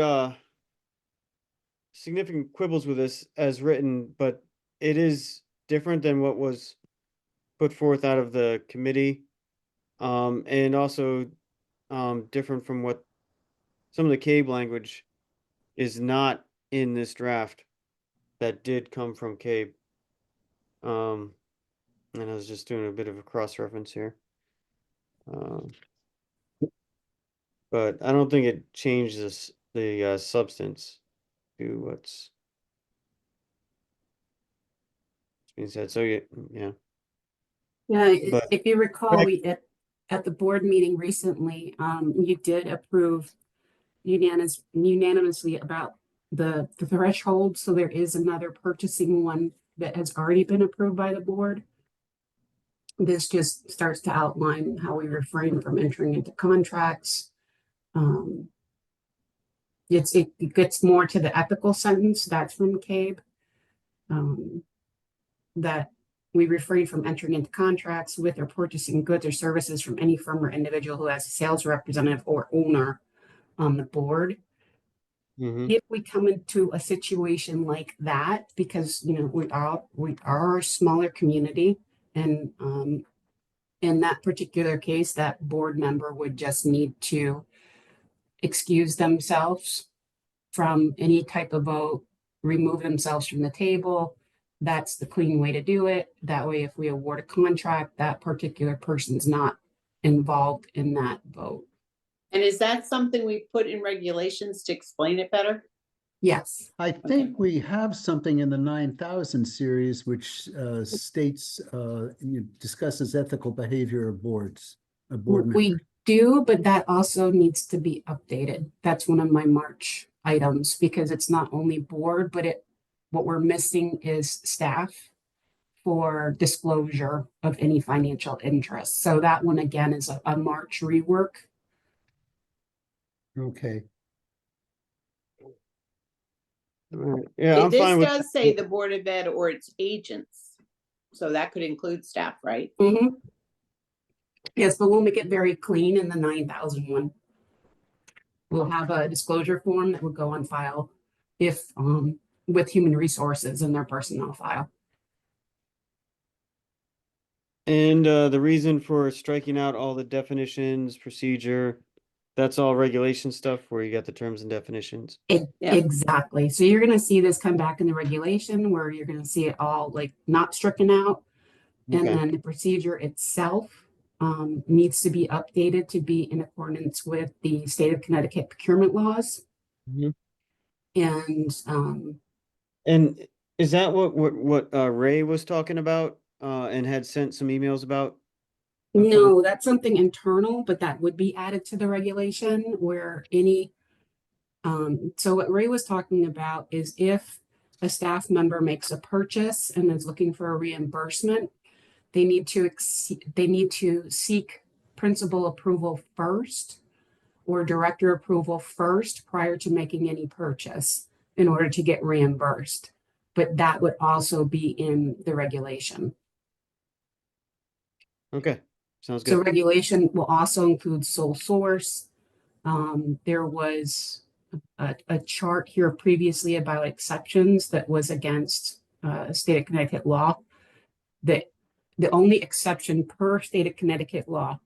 significant quibbles with this as written, but it is different than what was put forth out of the committee. And also different from what some of the CABE language is not in this draft that did come from CABE. And I was just doing a bit of a cross-reference here. But I don't think it changes the substance to what's being said. So yeah. Yeah, But- if you recall, we at the board meeting recently, you did approve unanimously about the threshold. So there is another purchasing one that has already been approved by the board. This just starts to outline how we refrain from entering into contracts. It gets more to the ethical sentence, that's from CABE. That we refrain from entering into contracts with or purchasing goods or services from any firm or individual who has a sales representative or owner on the board. Mhm. If we come into a situation like that, because we are a smaller community, and in that particular case, that board member would just need to excuse themselves from any type of vote, remove themselves from the table. That's the clean way to do it. That way, if we award a contract, that particular person's not involved in that vote. And is that something we put in regulations to explain it better? Yes. I think we have something in the 9,000 series which states, discusses ethical behavior of boards, of board members. We do, but that also needs to be updated. That's one of my March items because it's not only board, but what we're missing is staff for disclosure of any financial interest. So that one again is a March rework. Okay. All right. Yeah, I'm This fine with. does say the Board of Ed or its agents. So that could include staff, right? Mhm. Yes, but we'll make it very clean in the 9,000 one. We'll have a disclosure form that would go on file if, with human resources in their personnel file. And the reason for striking out all the definitions, procedure, that's all regulation stuff where you got the terms and definitions. Yeah. Exactly. So you're gonna see this come back in the regulation where you're gonna see it all like not stricken out. And Okay. then the procedure itself needs to be updated to be in accordance with the state of Connecticut procurement laws. Mhm. And And is that what Ray was talking about and had sent some emails about? no, that's something internal, but that would be added to the regulation where any, so what Ray was talking about is if a staff member makes a purchase and is looking for a reimbursement, they need to seek principal approval first or director approval first prior to making any purchase in order to get reimbursed. But that would also be in the regulation. Okay, sounds So good. regulation will also include sole source. There was a chart here previously about exceptions that was against state of Connecticut law. That the only exception per state of Connecticut law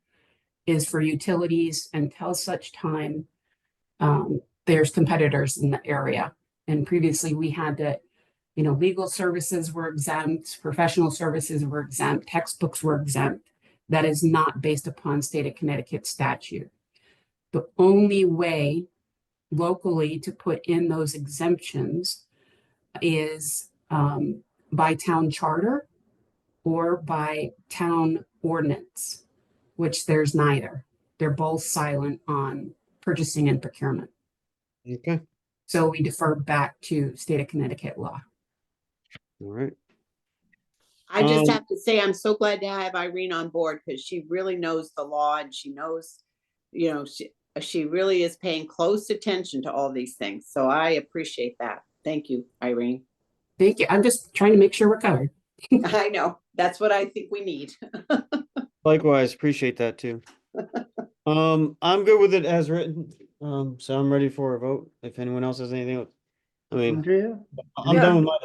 is for utilities until such time there's competitors in the area. And previously we had that, legal services were exempt, professional services were exempt, textbooks were exempt. That is not based upon state of Connecticut statute. The only way locally to put in those exemptions is by town charter or by town ordinance, which there's neither. They're both silent on purchasing and procurement. Okay, So we defer back to state of Connecticut law. all right. I just Um, have to say, I'm so glad to have Irene on board because she really knows the law and she knows, she really is paying close attention to all these things. So I appreciate that. Thank you, Irene. Thank you. I'm just trying to make sure we're covered. I know, that's what I think we need. Likewise, appreciate that too. I'm good with it as written. So I'm ready for a vote. If anyone else has anything else. I mean, Andrea? I'm Yeah. done with my.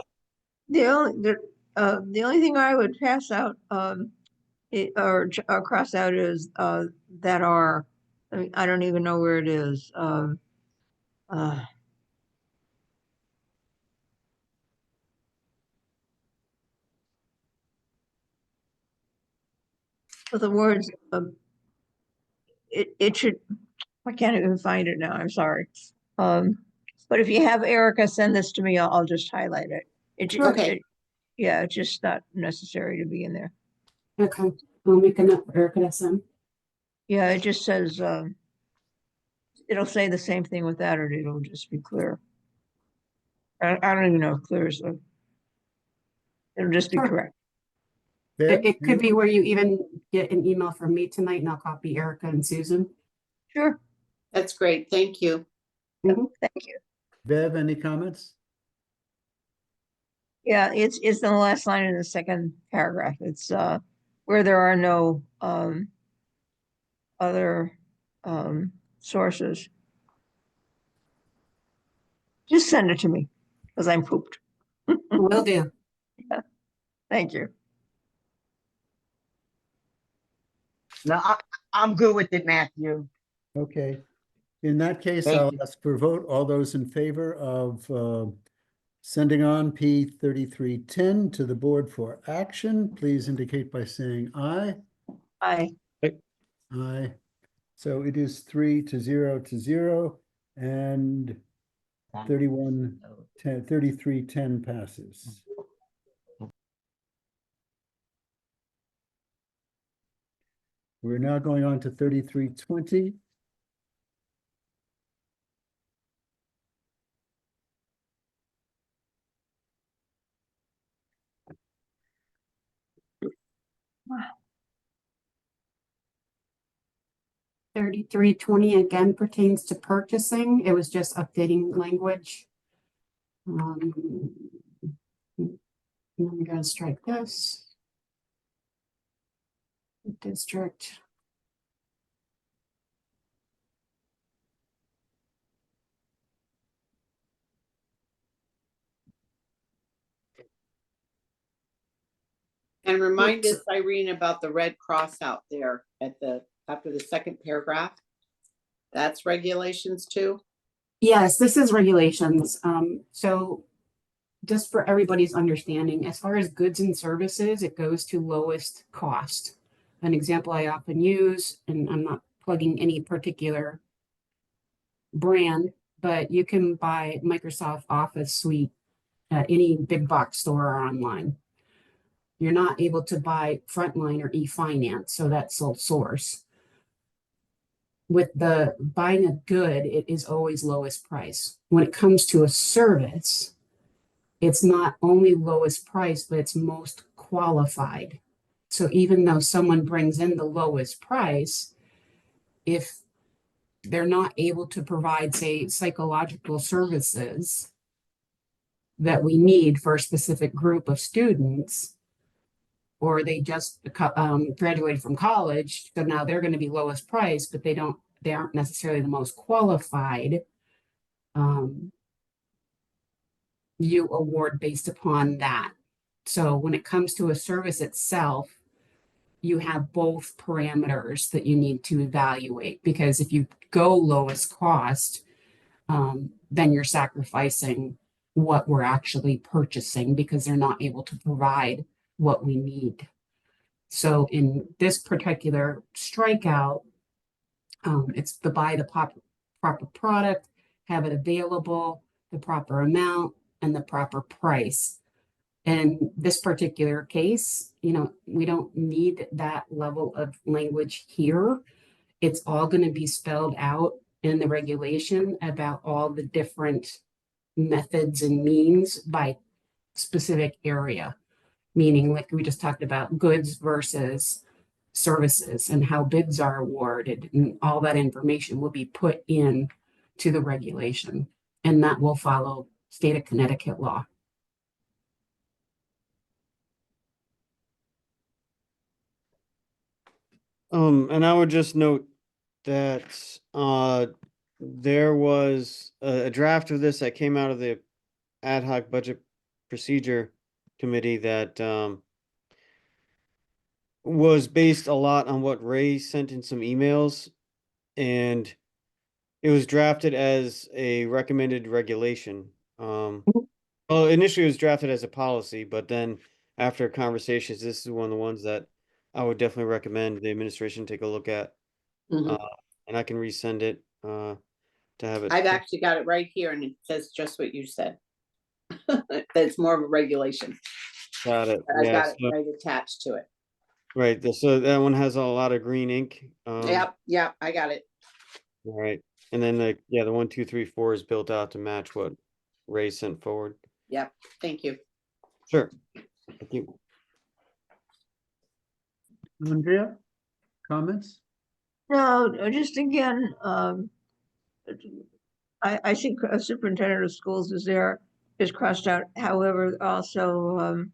The only thing I would pass out, or cross out is, that are, I mean, I don't even know where it is. But the words, it should, I can't even find it now, I'm sorry. But if you have Erica send this to me, I'll just highlight it. Okay. Yeah, it's just not necessary to be in there. Okay. I'll make a note for Erica to send. Yeah, it just says, it'll say the same thing without it, it'll just be clear. I don't even know if clear is, it'll just be Sure. correct. It could be where you even get an email from me tonight and I'll copy Erica and Susan. Sure, That's great. Thank you. thank you. Bev, any comments? Yeah, it's in the last line in the second paragraph. It's where there are no other sources. Just send it to me because I'm pooped. Will do. Thank you. No, I'm good with it, Matthew. Okay. In that case, Thank I'll you. ask for a vote. All those in favor of sending on P 3310 to the board for action, please indicate by saying aye. Aye. Aye. So it is 3-0 and 3310 passes. We're now going on to 3320. Wow. 3320 again pertains to purchasing. It was just updating language. I'm gonna strike this. District. And remind us, Irene, about the red cross out there at after the second paragraph. That's regulations too? Yes, this is regulations. So just for everybody's understanding, as far as goods and services, it goes to lowest cost. An example I often use, and I'm not plugging any particular brand, but you can buy Microsoft Office Suite at any big box store or online. You're not able to buy Frontline or e-finance, so that's sole source. With the buying a good, it is always lowest price. When it comes to a service, it's not only lowest price, but it's most qualified. So even though someone brings in the lowest price, if they're not able to provide, say, psychological services that we need for a specific group of students, or they just graduated from college, so now they're going to be lowest price, but they aren't necessarily the most qualified. You award based upon that. So when it comes to a service itself, you have both parameters that you need to evaluate, because if you go lowest cost, then you're sacrificing what we're actually purchasing because they're not able to provide what we need. So in this particular strikeout, it's to buy the proper product, have it available, the proper amount, and the proper price. In this particular case, we don't need that level of language here. It's all going to be spelled out in the regulation about all the different methods and means by specific area, meaning like we just talked about goods versus services and how bids are awarded, and all that information will be put in to the regulation, and that will follow state of Connecticut law. And I would just note that there was a draft of this that came out of the ad hoc budget procedure committee that was based a lot on what Ray sent in some emails, and it was drafted as a recommended regulation. Well, initially it was drafted as a policy, but then after conversations, this is one of the ones that I would definitely recommend the administration take a look at. Mhm. And I can resend it to have it. I've actually got it right here and it says just what you said. That's more of a regulation. Got it. But I've Yeah, got it so- right attached to it. right. So that one has a lot of green ink. Yep, I got it. All right. And then the 1, 2, 3, 4 is built out to match what Ray sent forward. Yep, thank you. Sure. Thank you. Andrea, comments? No, just again, I think a superintendent of schools is crossed out. However, also,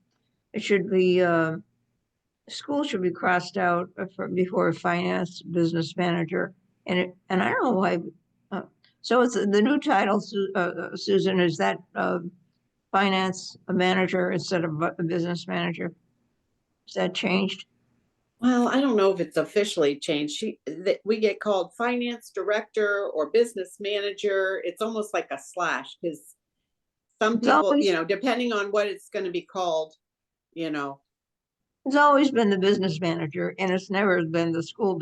it should be, school should be crossed out before finance business manager. And I don't know why, so it's the new title, Susan, is that, finance manager instead of a business manager? Is that changed? Well, I don't know if it's officially changed. We get called finance director or business manager. It's almost like a slash because some It's people, always- depending on what it's going to be called, It's always been the business manager, and it's never been the school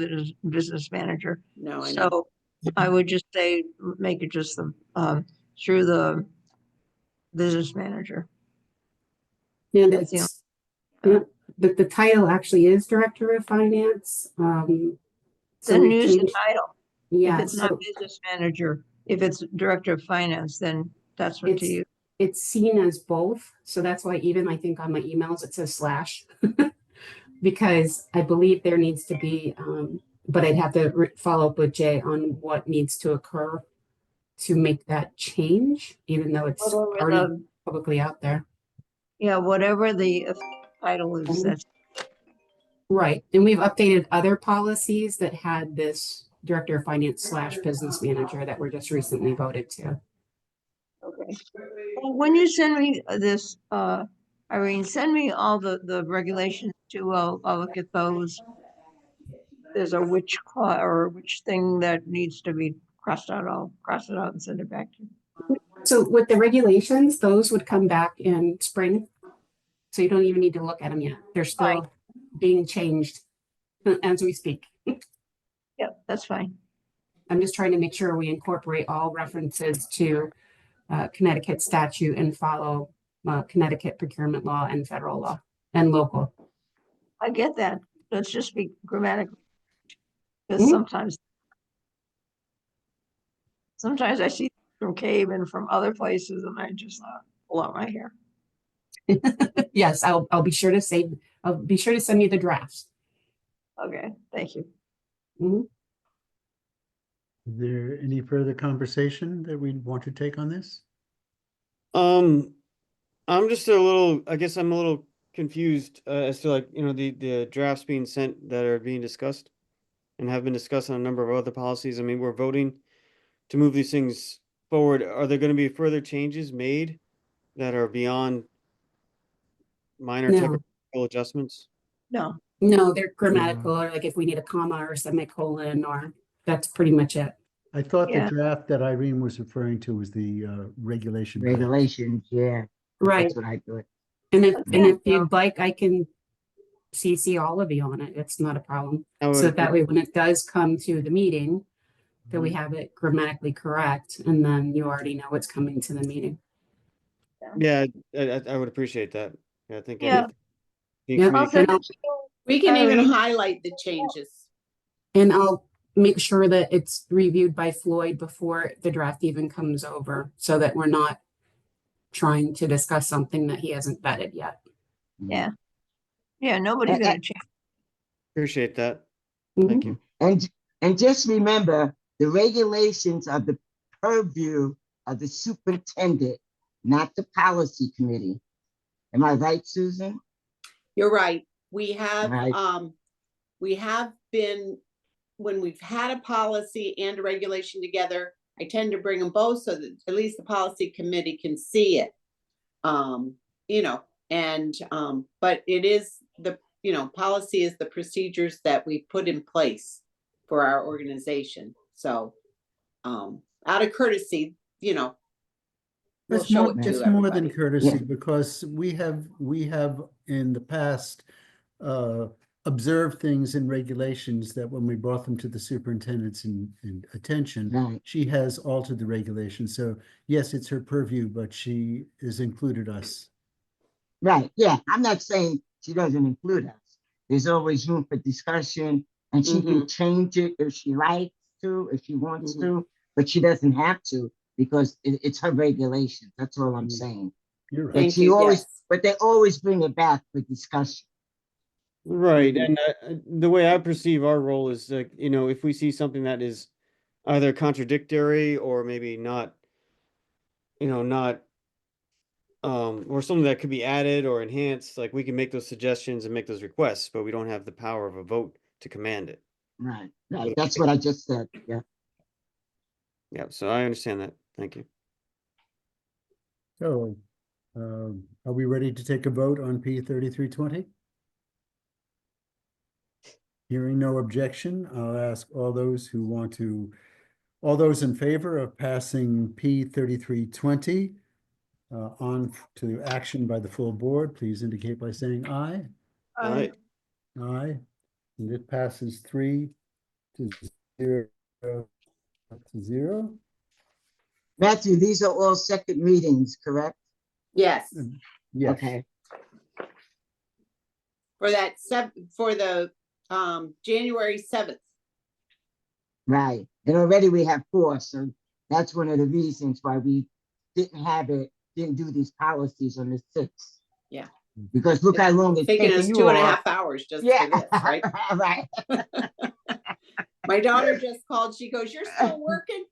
business manager. No, I know. So I would just say, make it just through the business manager. Yeah, That's the the title actually is Director of Finance. So Then we've use the changed- title. Yeah, If it's not business manager, if it's director of finance, then that's what to use. it's seen as both. So that's why even I think on my emails it says slash. Because I believe there needs to be, but I'd have to follow up with Jay on what needs to occur to make that change, even though it's Whatever already the- publicly out there. Yeah, whatever the title is, that's, Right, and we've updated other policies that had this director of finance slash business manager that were just recently voted to. okay. Well, when you send me this, Irene, send me all the regulations too. I'll look at those. There's a which clause or which thing that needs to be crossed out, I'll cross it out and send it back to you. So with the regulations, those would come back in spring. So you don't even need to look at them yet. They're Fine. still being changed as we speak. Yep, that's fine. I'm just trying to make sure we incorporate all references to Connecticut statute and follow Connecticut procurement law and federal law and local. I get that. Let's just be grammatical. Because Mhm. sometimes I see from Cabe and from other places and I just pull out my hair. Yes, I'll be sure to save, I'll be sure to send you the drafts. Okay, thank you. Mhm. Is there any further conversation that we want to take on this? I'm just a little, I guess I'm a little confused as to like, the drafts being sent that are being discussed and have been discussed on a number of other policies. I mean, we're voting to move these things forward. Are there going to be further changes made that are beyond minor No. technical adjustments? No, No, they're grammatical, or like if we need a comma or semicolon, or that's pretty much it. I thought the Yeah. draft that Irene was referring to was the regulation. draft. Regulations, yeah, Right. that's what I thought. And if Yeah. you'd like, I can CC all of you on it. It's not a problem. I So would- that way, when it does come to the meeting, that Mm-hmm. we have it grammatically correct, and then you already know it's coming to the meeting. Yeah, I would appreciate that. Yeah, I think. Yeah. Yeah. I'll send And it to you. We can even Irene. highlight the changes. I'll make sure that it's reviewed by Floyd before the draft even comes over, so that we're not trying to discuss something that he hasn't vetted yet. Yeah. Yeah, nobody's gonna change. Appreciate that. Mhm. Thank you. And just remember, the regulations are the purview of the superintendent, not the policy committee. Am I right, Susan? You're right. We have, Right. we have been, when we've had a policy and a regulation together, I tend to bring them both so that at least the policy committee can see it. But it is policy is the procedures that we put in place for our organization. So, out of courtesy, we'll It's show more, it to it's more than everybody. courtesy Yeah. because we have in the past observed things in regulations that when we brought them to the superintendent's in attention, Right. she has altered the regulations. So yes, it's her purview, but she has included us. Right, yeah, I'm not saying she doesn't include us. There's always room for discussion, and she can change it if she likes to, if she wants to, but she doesn't have to because it's her regulation. That's all I'm saying. You're right. But Thank she you, always, yes. but they always bring it back for discussion. Right, and the way I perceive our role is like, if we see something that is either contradictory or maybe not, or something that could be added or enhanced, like we can make those suggestions and make those requests, but we don't have the power of a vote to command it. Right, right. That's what I just said. Yeah. Yeah, so I understand that. Thank you. So, are we ready to take a vote on P 3320? Hearing no objection, I'll ask all those in favor of passing P 3320 on to action by the full board, please indicate by saying aye. All right. Aye. And it passes 3-0 to 0. Matthew, these are all second meetings, correct? Yes, Yes. Okay. for the January 7th. Right. And already we have 4, so that's one of the reasons why we didn't do these policies on the 6th. Yeah. Because look how long it's Taking taken us you 2.5 all. hours just Yeah, for this, right? right. My daughter just called. She goes, "You're still working?"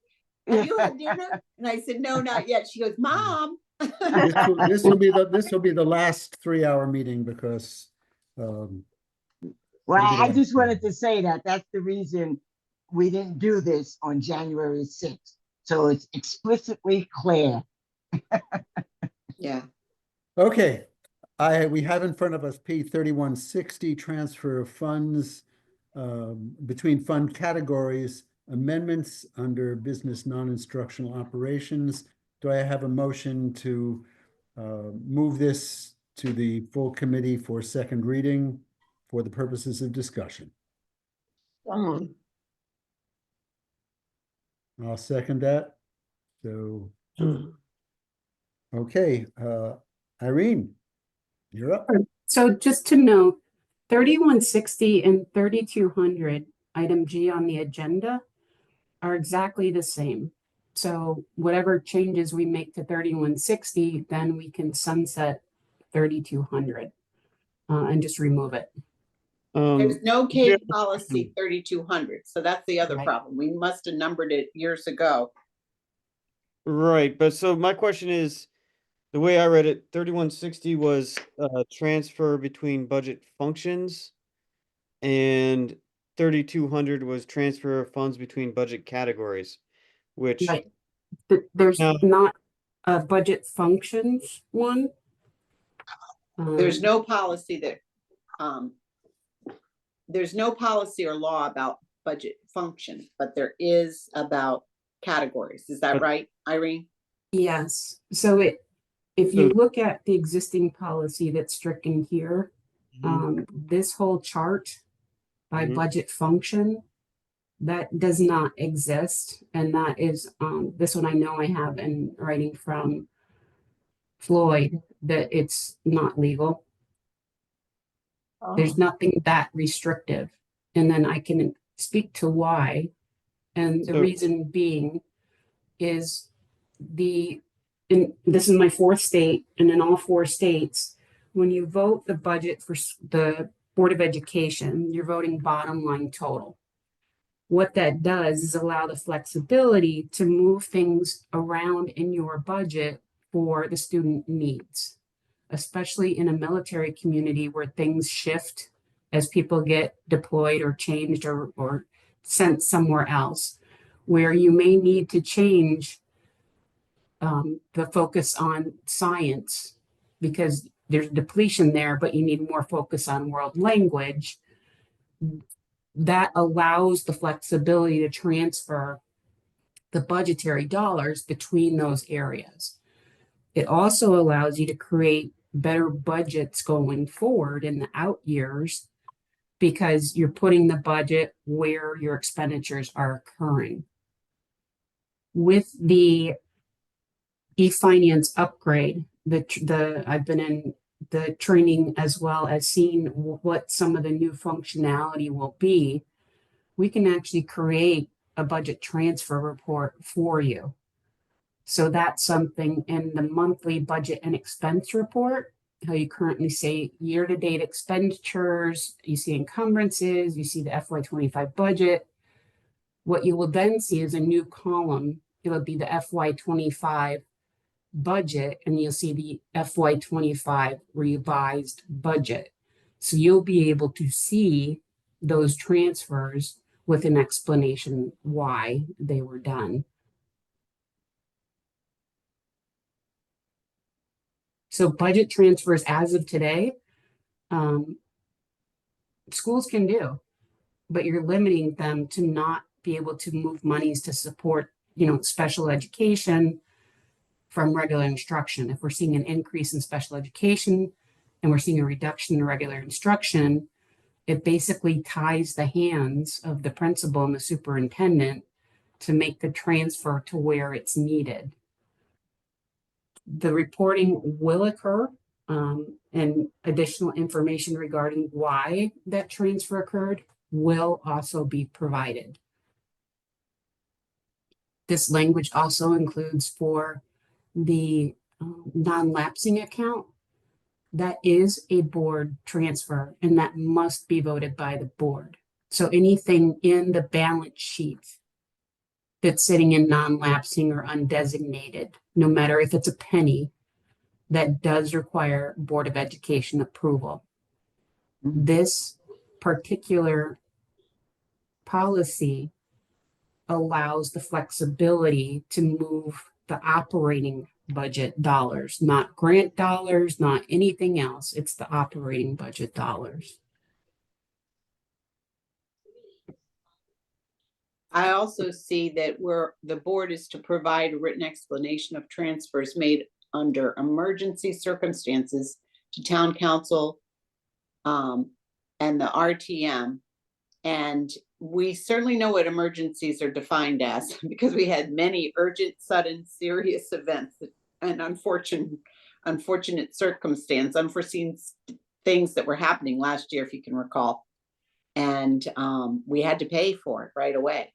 have you had dinner? And I said, no, not yet. She goes, Mom. This will be the last 3-hour meeting because, Well, It'll be I like- just wanted to say that that's the reason we didn't do this on January 6th. So it's explicitly clear. Yeah. okay. We have in front of us P 3160, transfer of funds between fund categories, amendments under business non-instructional operations. Do I have a motion to move this to the full committee for second reading for the purposes of discussion? I'll second that. So, okay, Irene, you're up. So just to note, 3160 and 3200, item G on the agenda, are exactly the same. So whatever changes we make to 3160, then we can sunset 3200 and just remove it. There's no yeah. Cape policy 3200. So that's the other Right. problem. We must have numbered it years ago. Right, but so my question is, the way I read it, 3160 was transfer between budget functions, and 3200 was transfer of funds between budget categories, which Right. There's No. not a budget functions one. There's Um, no policy that, there's no policy or law about budget function, but there is about categories. Is that But- right, Irene? Yes, so if you look at the existing policy that's stricken here, this whole chart by Mhm. budget function, that does not exist. And that is, this one I know I have in writing from Floyd, that it's not legal. There's nothing that restrictive. And then I can speak to why. And the So- reason being is this is my fourth state, and in all 4 states, when you vote the budget for the Board of Education, you're voting bottom line total. What that does is allow the flexibility to move things around in your budget for the student needs, especially in a military community where things shift as people get deployed or changed or sent somewhere else, where you may need to change the focus on science because there's depletion there, but you need more focus on world language. That allows the flexibility to transfer the budgetary dollars between those areas. It also allows you to create better budgets going forward in the out years because you're putting the budget where your expenditures are occurring. With the e-finance upgrade, I've been in the training as well as seeing what some of the new functionality will be. We can actually create a budget transfer report for you. So that's something in the monthly budget and expense report, how you currently say year-to-date expenditures, you see encumbrances, you see the FY25 budget. What you will then see is a new column. It'll be the FY25 budget, and you'll see the FY25 revised budget. So you'll be able to see those transfers with an explanation why they were done. So budget transfers as of today, schools can do, but you're limiting them to not be able to move monies to support, special education from regular instruction. If we're seeing an increase in special education and we're seeing a reduction in regular instruction, it basically ties the hands of the principal and the superintendent to make the transfer to where it's needed. The reporting will occur, and additional information regarding why that transfer occurred will also be provided. This language also includes for the non-lapsing account. That is a board transfer, and that must be voted by the board. So anything in the balance sheet that's sitting in non-lapsing or undesignated, no matter if it's a penny, that does require Board of Education approval. This particular policy allows the flexibility to move the operating budget dollars, not grant dollars, not anything else. It's the operating budget dollars. I also see that the board is to provide a written explanation of transfers made under emergency circumstances to town council and the RTM. And we certainly know what emergencies are defined as because we had many urgent, sudden, serious events and unfortunate circumstance, unforeseen things that were happening last year, if you can recall. And we had to pay for it right away.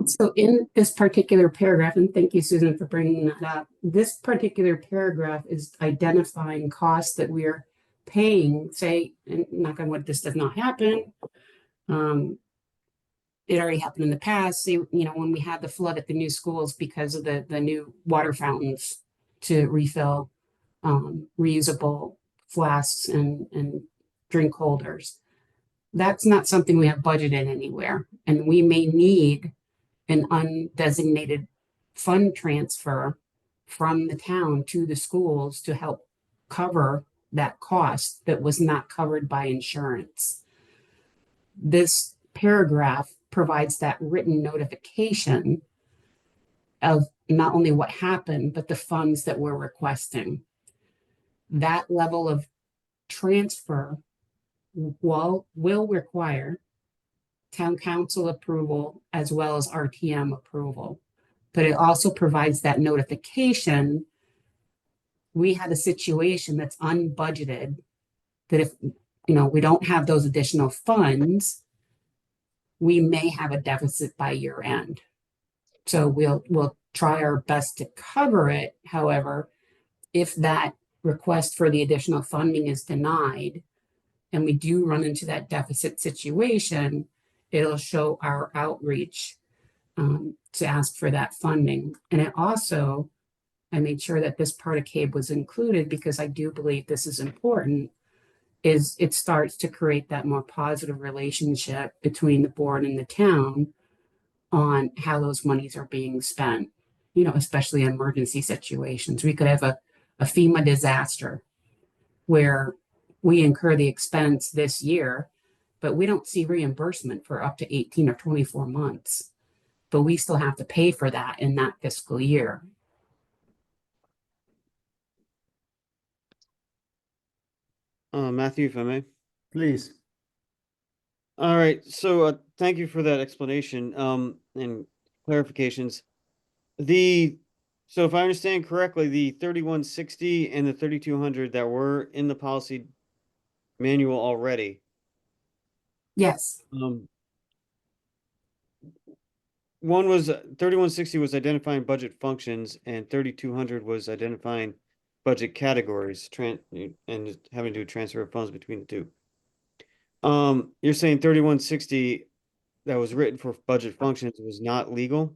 So in this particular paragraph, and thank you, Susan, for bringing that up, this particular paragraph is identifying costs that we're paying, say, and knock on wood, this does not happen. It already happened in the past. So, when we had the flood at the new schools because of the new water fountains to refill reusable flasks and drink holders. That's not something we have budgeted anywhere. And we may need an undesignated fund transfer from the town to the schools to help cover that cost that was not covered by insurance. This paragraph provides that written notification of not only what happened, but the funds that we're requesting. That level of transfer will require town council approval as well as RTM approval. But it also provides that notification. We had a situation that's unbudgeted, that if we don't have those additional funds, we may have a deficit by year end. So we'll try our best to cover it. However, if that request for the additional funding is denied and we do run into that deficit situation, it'll show our outreach to ask for that funding. And it also, I made sure that this part of CABE was included because I do believe this is important, is it starts to create that more positive relationship between the board and the town on how those monies are being spent, especially in emergency situations. We could have a FEMA disaster where we incur the expense this year, but we don't see reimbursement for up to 18 or 24 months. But we still have to pay for that in that fiscal year. Matthew, if I may. Please. All right, so thank you for that explanation and clarifications. So if I understand correctly, the 3160 and the 3200 that were in the policy manual already. Yes. One was 3160 was identifying budget functions and 3200 was identifying budget categories and having to transfer funds between the two. You're saying 3160 that was written for budget functions was not legal,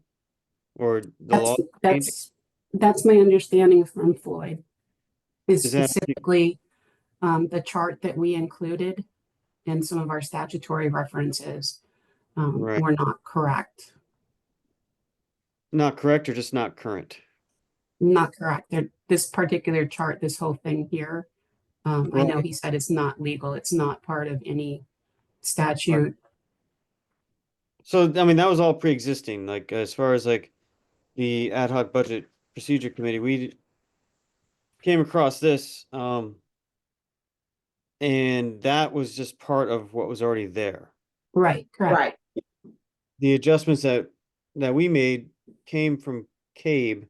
or the law? That's my understanding from Floyd. Is Is that- specifically the chart that we included in some of our statutory references Right. were not correct. Not correct or just not current? Not correct. This particular chart, this whole thing here, I know Right. he said it's not legal. It's not part of any statute. So, I mean, that was all pre-existing, like as far as like the ad hoc budget procedure committee, we came across this, and that was just part of what was already there. Right, correct. Right. The adjustments that we made came from CABE,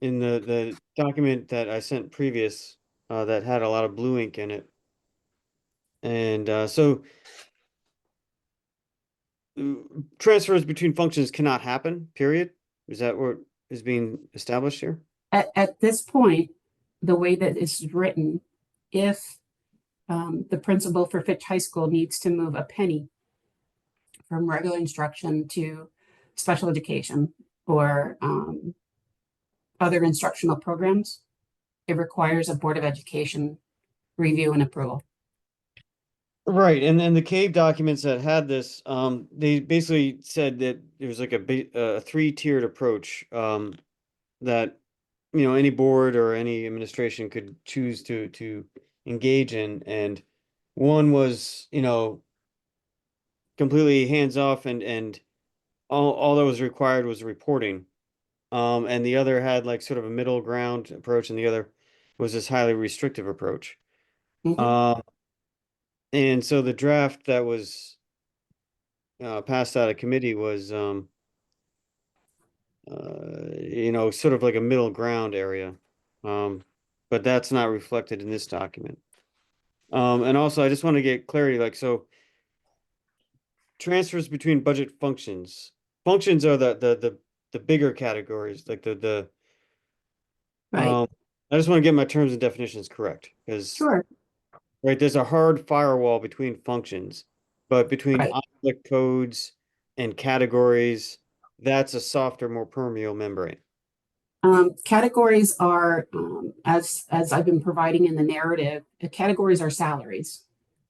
in the document that I sent previous, that had a lot of blue ink in it. And so transfers between functions cannot happen, period. Is that what is being established here? At this point, the way that it's written, if the principal for Fitch High School needs to move a penny from regular instruction to special education or other instructional programs, it requires a Board of Education review and approval. Right, and then the CAVE documents that had this, they basically said that there's like a three-tiered approach, that, you know, any board or any administration could choose to engage in, and one was, you know, completely hands-off and all that was required was reporting. And the other had like sort of a middle ground approach, and the other was this highly restrictive approach. Mhm. And so the draft that was passed out of committee was, you know, sort of like a middle ground area. But that's not reflected in this document. And also, I just want to get clarity, like, so transfers between budget functions. Functions are the bigger categories, like the Right, I just want to get my terms and definitions correct, because sure, right, there's a hard firewall between functions, but between Right. object codes and categories, that's a softer, more permeable membrane. Categories are, as I've been providing in the narrative, the categories are salaries.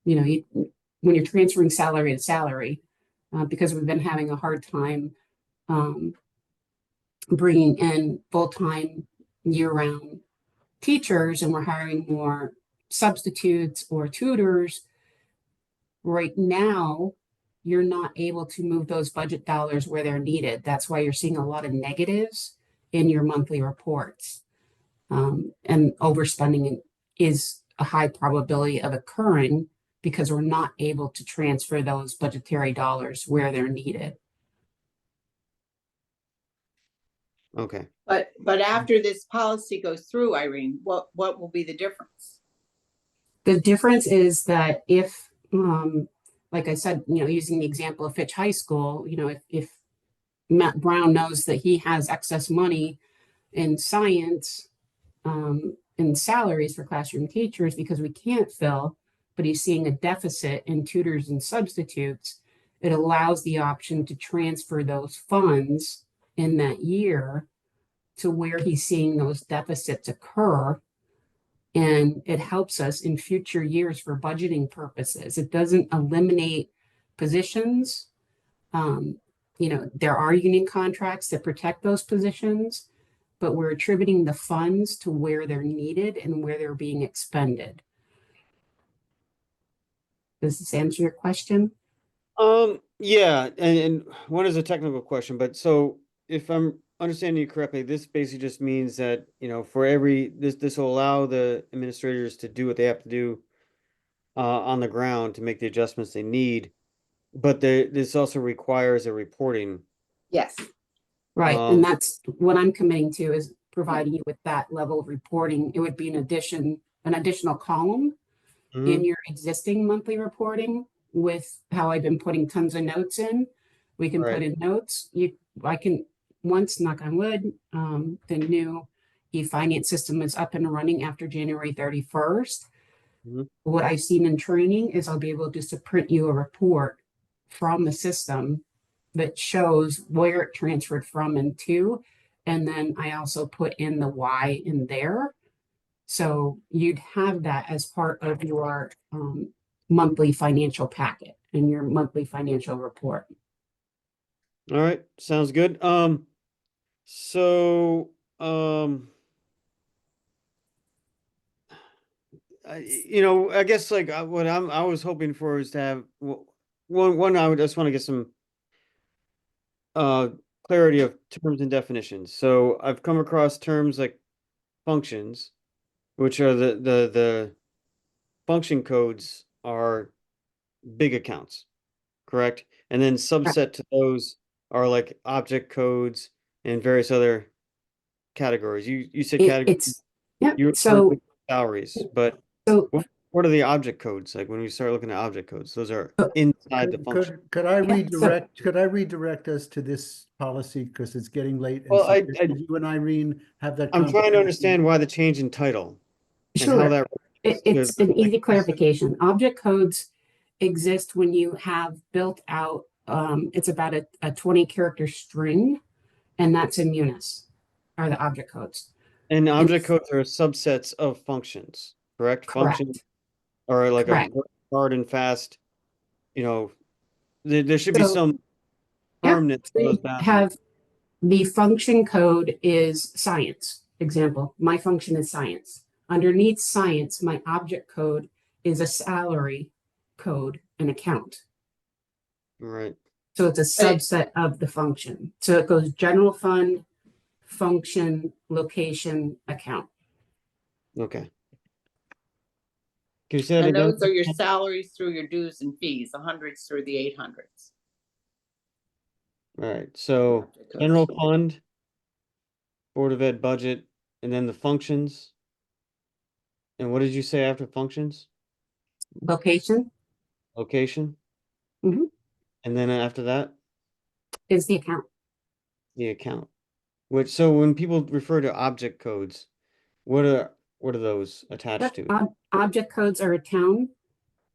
You know, when you're transferring salary to salary, because we've been having a hard time bringing in full-time year-round teachers, and we're hiring more substitutes or tutors. Right now, you're not able to move those budget dollars where they're needed. That's why you're seeing a lot of negatives in your monthly reports. And overspending is a high probability of occurring because we're not able to transfer those budgetary dollars where they're needed. Okay. But after this policy goes through, Irene, what will be the difference? The difference is that if, like I said, you know, using the example of Fitch High School, you know, if Matt Brown knows that he has excess money in science, in salaries for classroom teachers because we can't fill, but he's seeing a deficit in tutors and substitutes, it allows the option to transfer those funds in that year to where he's seeing those deficits occur. And it helps us in future years for budgeting purposes. It doesn't eliminate positions. You know, there are union contracts that protect those positions, but we're attributing the funds to where they're needed and where they're being expended. Does this answer your question? Yeah, and one is a technical question, but so if I'm understanding you correctly, this basically just means that, you know, for every, this will allow the administrators to do what they have to do on the ground to make the adjustments they need, but this also requires a reporting. Yes. Right, Um, and that's what I'm committing to, is providing you with that level of reporting. It would be an additional column in mhm, your existing monthly reporting with how I've been putting tons of notes in. We can put Right. in notes. I can, once, knock on wood, the new e-finance system is up and running after January 31st. Mhm. What I've seen in training is I'll be able just to print you a report from the system that shows where it transferred from and to. And then I also put in the why in there. So you'd have that as part of your monthly financial packet and your monthly financial report. All right, sounds good. So, you know, I guess like what I was hoping for is to have one. I would just want to get some clarity of terms and definitions. So I've come across terms like functions, which are the function codes are big accounts, correct? And then subset to those are like object codes and various other categories. You said categories. Yeah. You So referred to salaries, but so what are the object codes? Like when we start looking at object codes, those are inside the function. Could I Yeah, so- redirect us to this policy because it's getting late? And Well, so you and Irene have that. I'm trying to conversation. understand why the change in title and how Sure. that. It's an easy clarification. Object codes exist when you have built out it's about a 20-character string, and that's in Munis, are the object codes. And object codes are subsets of functions, correct? Function Correct. or like Correct. a hard and fast, you know, there should be So, some yeah, firmness to so those you boundaries. have the function code is science. Example, my function is science. Underneath science, my object code is a salary code, an account. Right. So it's a subset of the function. So it goes general fund, function, location, account. Okay. Can you say that And again? those are your salaries through your dues and fees, the hundreds through the 800s. All right, so general fund, Board of Ed budget, and then the functions. And what did you say after functions? Location Location? Mhm. And then after that, is the account. the account. Which, so when people refer to object codes, what are those attached to? Object codes are a town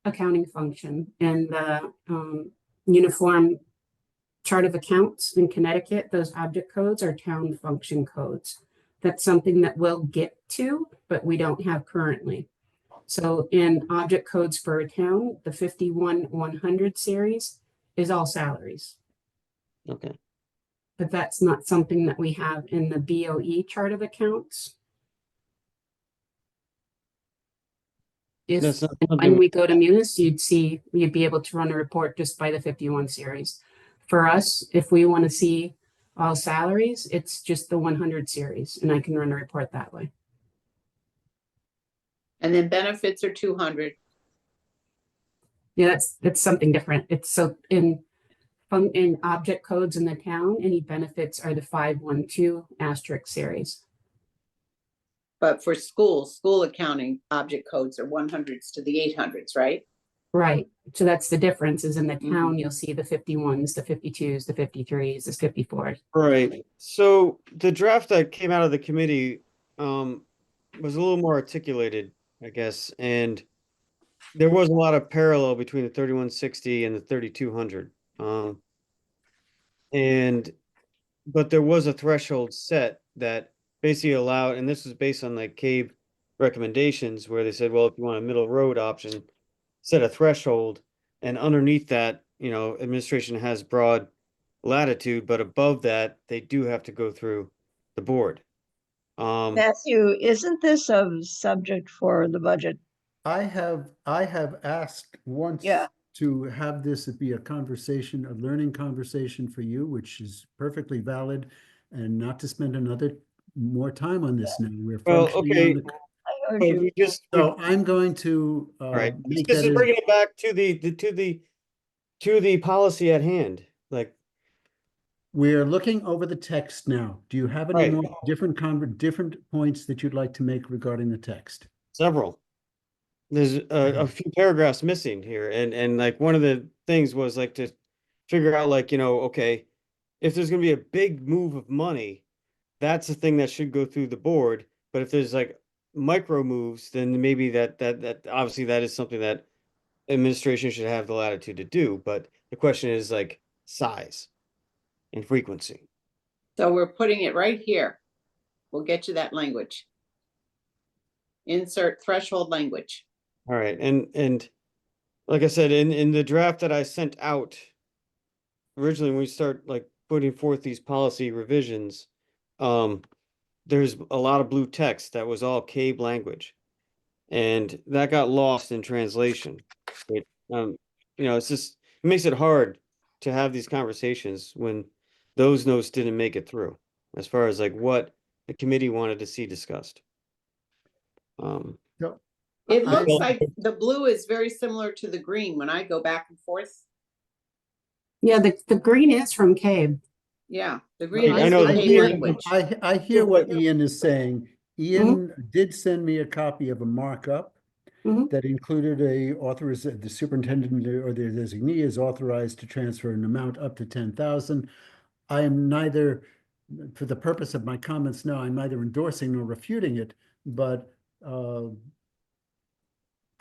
accounting function, and the uniform chart of accounts in Connecticut, those object codes are town function codes. That's something that we'll get to, but we don't have currently. So in object codes for a town, the 51-100 series is all salaries, Okay. but that's not something that we have in the BOE chart of accounts. If That's not and something when we go to Munis, you'd be able to run a report just by the 51 series. For us, if we want to see all salaries, it's just the 100 series, and I can run a report that way. And then benefits are 200. Yeah, that's something different. It's so in object codes in the town, any benefits are the 512 asterisk series. But for school accounting, object codes are 100s to the 800s, right? Right. So that's the difference is in the Mhm. town, you'll see the 51s, the 52s, the 53s, the 54s. Right. So the draft that came out of the committee was a little more articulated, I guess, and there was a lot of parallel between the 3160 and the 3200. But there was a threshold set that basically allowed, and this was based on like CABE recommendations where they said, well, if you want a middle road option, set a threshold, and underneath that, administration has broad latitude, but above that, they do have to go through the board. Matthew, isn't this a subject for the budget? I have asked once Yeah. to have this be a conversation, a learning conversation for you, which is perfectly valid, and not to spend more time on this now. We're Well, functioning okay. on the, I heard But you. so I'm going to right. make This that is as, bringing it back to the policy at hand. Like, we're looking over the text now. Do you have any Right. more different points that you'd like to make regarding the text? several. There's a few paragraphs missing here, and like one of the things was like to figure out like, okay, if there's gonna be a big move of money, that's the thing that should go through the board. But if there's like micro moves, then maybe that obviously that is something that administration should have the latitude to do. But the question is like size and frequency. So we're putting it right here. We'll get you that language. Insert threshold language. All right, and like I said, in the draft that I sent out originally, when we start like putting forth these policy revisions, there's a lot of blue text that was all CABE language, and that got lost in translation. It, it makes it hard to have these conversations when those notes didn't make it through, as far as like what the committee wanted to see discussed. So It I- looks like the blue is very similar to the green when I go back and forth. Yeah, the green is from CABE. Yeah, the green I is know the the CABE clear- language. I hear what Ian is saying. Ian did send me a copy of a markup Mhm. that included the superintendent or the designee is authorized to transfer an amount up to 10,000. I am neither, for the purpose of my comments now, I'm neither endorsing nor refuting it, but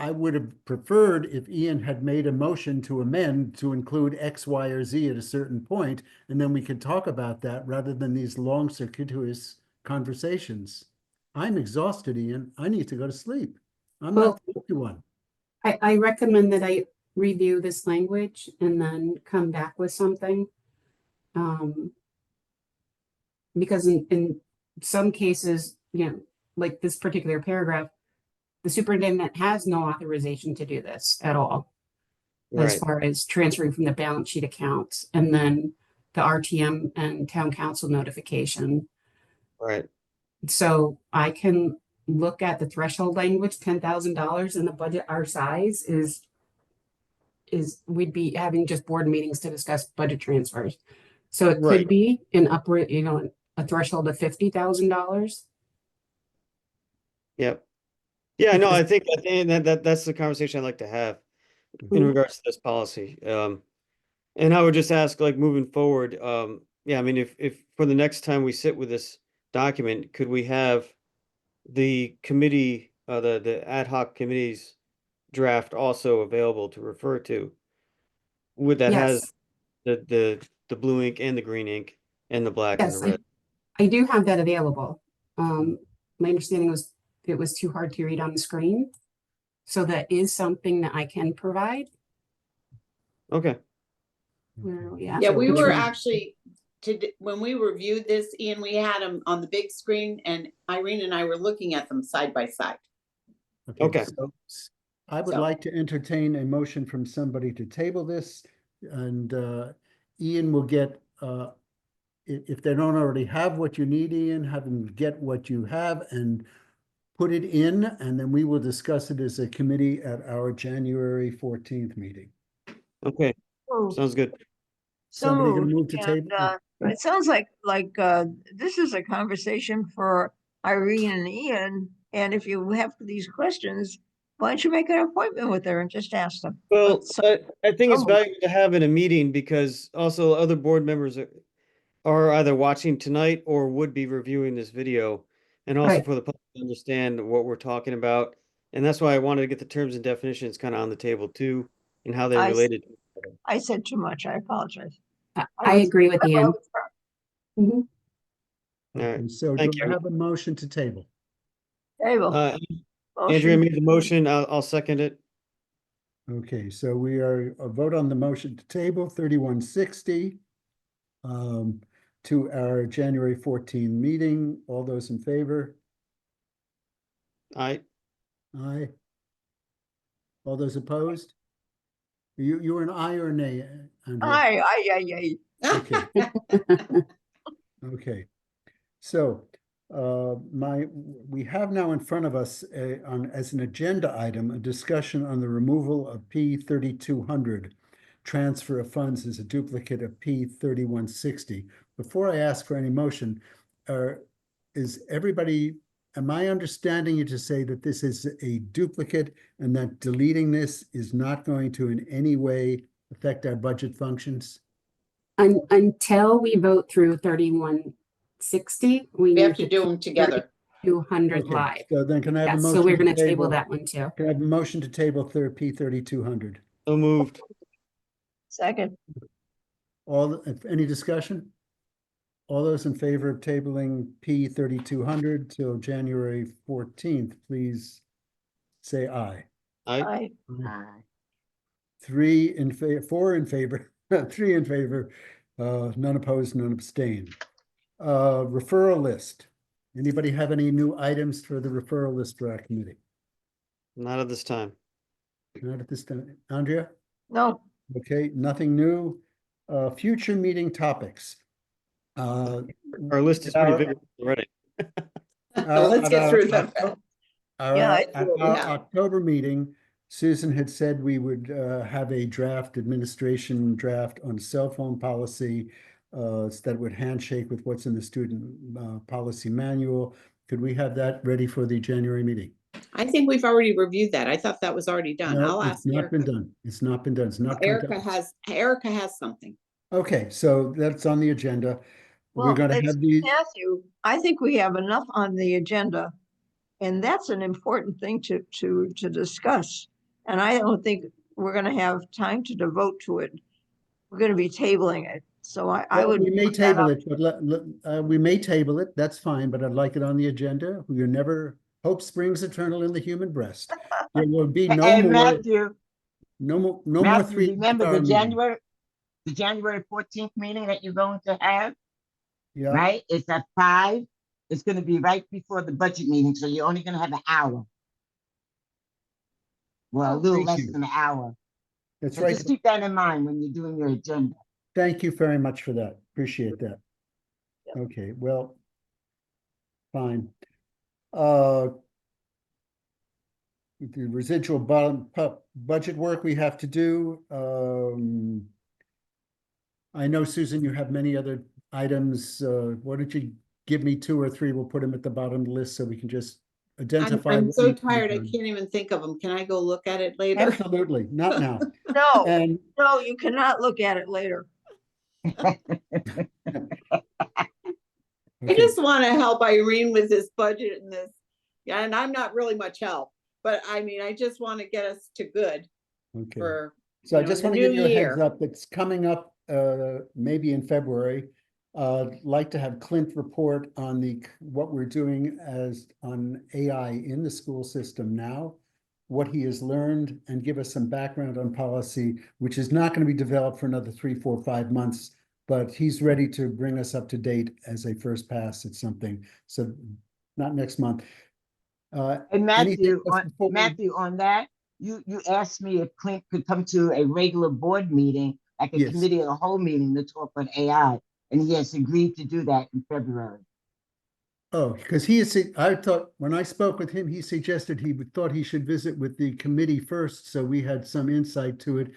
I would have preferred if Ian had made a motion to amend to include X, Y, or Z at a certain point, and then we could talk about that rather than these long circuitous conversations. I'm exhausted, Ian. I need to go to sleep. I'm not the only one. I recommend that I review this language and then come back with something. Because in some cases, like this particular paragraph, the superintendent has no authorization to do this at all. As Right. far as transferring from the balance sheet accounts and then the RTM and town council notification. Right. So I can look at the threshold language, $10,000 in the budget our size is we'd be having just board meetings to discuss budget transfers. So it Right. could be an upward, a threshold of $50,000. Yep. Yeah, no, I Because- think that's the conversation I'd like to have in Mhm. regards to this policy. And I would just ask, like, moving forward, yeah, I mean, if for the next time we sit with this document, could we have the committee, the ad hoc committees draft also available to refer to? With that has Yes, the blue ink and the green ink and the black and the yes, red. I do have that available. My understanding was it was too hard to read on the screen. So that is something that I can provide. Okay. Where are we at? Yeah, we Which were one? actually, when we reviewed this, Ian, we had them on the big screen and Irene and I were looking at them side by side. Okay. So I would So- like to entertain a motion from somebody to table this, and Ian will get, if they don't already have what you need, Ian, have them get what you have and put it in, and then we will discuss it as a committee at our January 14th meeting. Okay. Oh, Sounds good. so Somebody gonna moved. move to And, table? it sounds like this is a conversation for Irene and Ian. And if you have these questions, why don't you make an appointment with her and just ask them? Well, So- I think it's so- valuable to have in a meeting because also other board members are either watching tonight or would be reviewing this video. And also Right. for the public to understand what we're talking about. And that's why I wanted to get the terms and definitions kind of on the table too, and how they're I s- related. I said too much. I apologize. I agree with Ian. Mhm. All right. Okay, so do Thank I you. have a motion to table? Table. Andrea Motion. made the motion. I'll second it. Okay, so we are, a vote on the motion to table 3160 to our January 14 meeting. All those in favor? Aye. Aye. All those opposed? You were an aye or a nay, Andrea? Aye. Okay. Okay, so we have now in front of us as an agenda item, a discussion on the removal of P 3200. Transfer of funds as a duplicate of P 3160. Before I ask for any motion, is everybody, am I understanding you to say that this is a duplicate and that deleting this is not going to in any way affect our budget functions? Until we vote through 3160, we We have need to do them together. 200 Okay, live. so then can I have a Yes, motion? so we're to going to table that one too. Can I have a motion to table P 3200? So moved. Second. Any discussion? All those in favor of tabling P 3200 till January 14th, please say aye. Aye. Aye. 3 in favor, 4 in favor, 3 in favor, none opposed, none abstained. Referral list. Anybody have any new items for the referral list for our committee? Not at this time. Not at this time. Andrea? No. Okay, nothing new. Future meeting topics. Our list is pretty big already. Let's get through them. Yeah, At what we our have. October meeting, Susan had said we would have a administration draft on cell phone policy that would handshake with what's in the student policy manual. Could we have that ready for the January meeting? I think we've already reviewed that. I thought that was already done. No, I'll it's ask not been Erica. done. It's not been done. It's not. come to- Erica has something. Okay, so that's on the agenda. We're Well, gonna have these. Matthew, I think we have enough on the agenda And that's an important thing to discuss. And I don't think we're gonna have time to devote to it. We're gonna be tabling it. So I Well, would. we may put that table up. it, but we may table it, that's fine, but I'd like it on the agenda. You're never, hope springs eternal in the human breast. There will be no And more, Matthew, no more Matthew, 3 remember hour meetings. the January 14th meeting that you're going to have, Yeah, right? It's at 5. It's gonna be right before the budget meeting, so you're only gonna have an hour. Well, a little Thank less you. than an hour. that's So right. just keep that in mind when you're doing your agenda. Thank you very much for that. Appreciate that. Yep. Okay, well, fine. The residual budget work we have to do. I know, Susan, you have many other items. Why don't you give me 2 or 3? We'll put them at the bottom of the list so we can just identify. I'm what so needs to be tired, I done. can't even think of them. Can I go look at it later? Absolutely, not now. No, And no, you cannot look at it later. I okay, just want to help Irene with this budget and this. Yeah, and I'm not really much help, but I mean, I just want to get us to good okay. for, So I you know, just the want to give new you a heads year. up, it's coming up maybe in February. Like to have Clint report on what we're doing as on AI in the school system now, what he has learned, and give us some background on policy, which is not going to be developed for another 3, 4, 5 months, but he's ready to bring us up to date as a first pass at something. So not next month. And Anything Matthew, else before we- Matthew, on that, you asked me if Clint could come to a regular board meeting, like a Yes. committee of the whole meeting to talk about AI, and he has agreed to do that in February. Oh, because I thought, when I spoke with him, he suggested thought he should visit with the committee first, so we had some insight to it.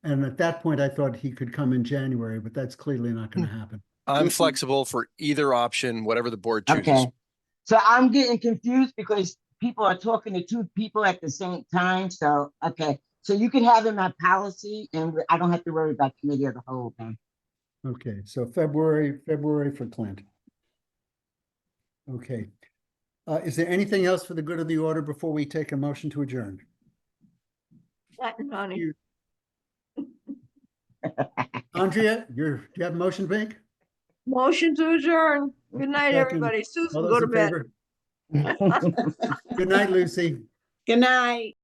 And at that point, I thought he could come in January, but that's clearly not going to happen. I'm Mhm. flexible for either option, whatever the board chooses. Okay. So I'm getting confused because people are talking to 2 people at the same time. So, okay. So you can have him at policy and I don't have to worry about committee of the whole then. Okay, so February for Clint. Okay. Is there anything else for the good of the order before we take a motion to adjourn? Latin, honey. Andrea, do you have a motion to make? Motion to adjourn. Good night, Second. everybody. All Susan, those go to in bed. favor? Good night, Lucy. Good night.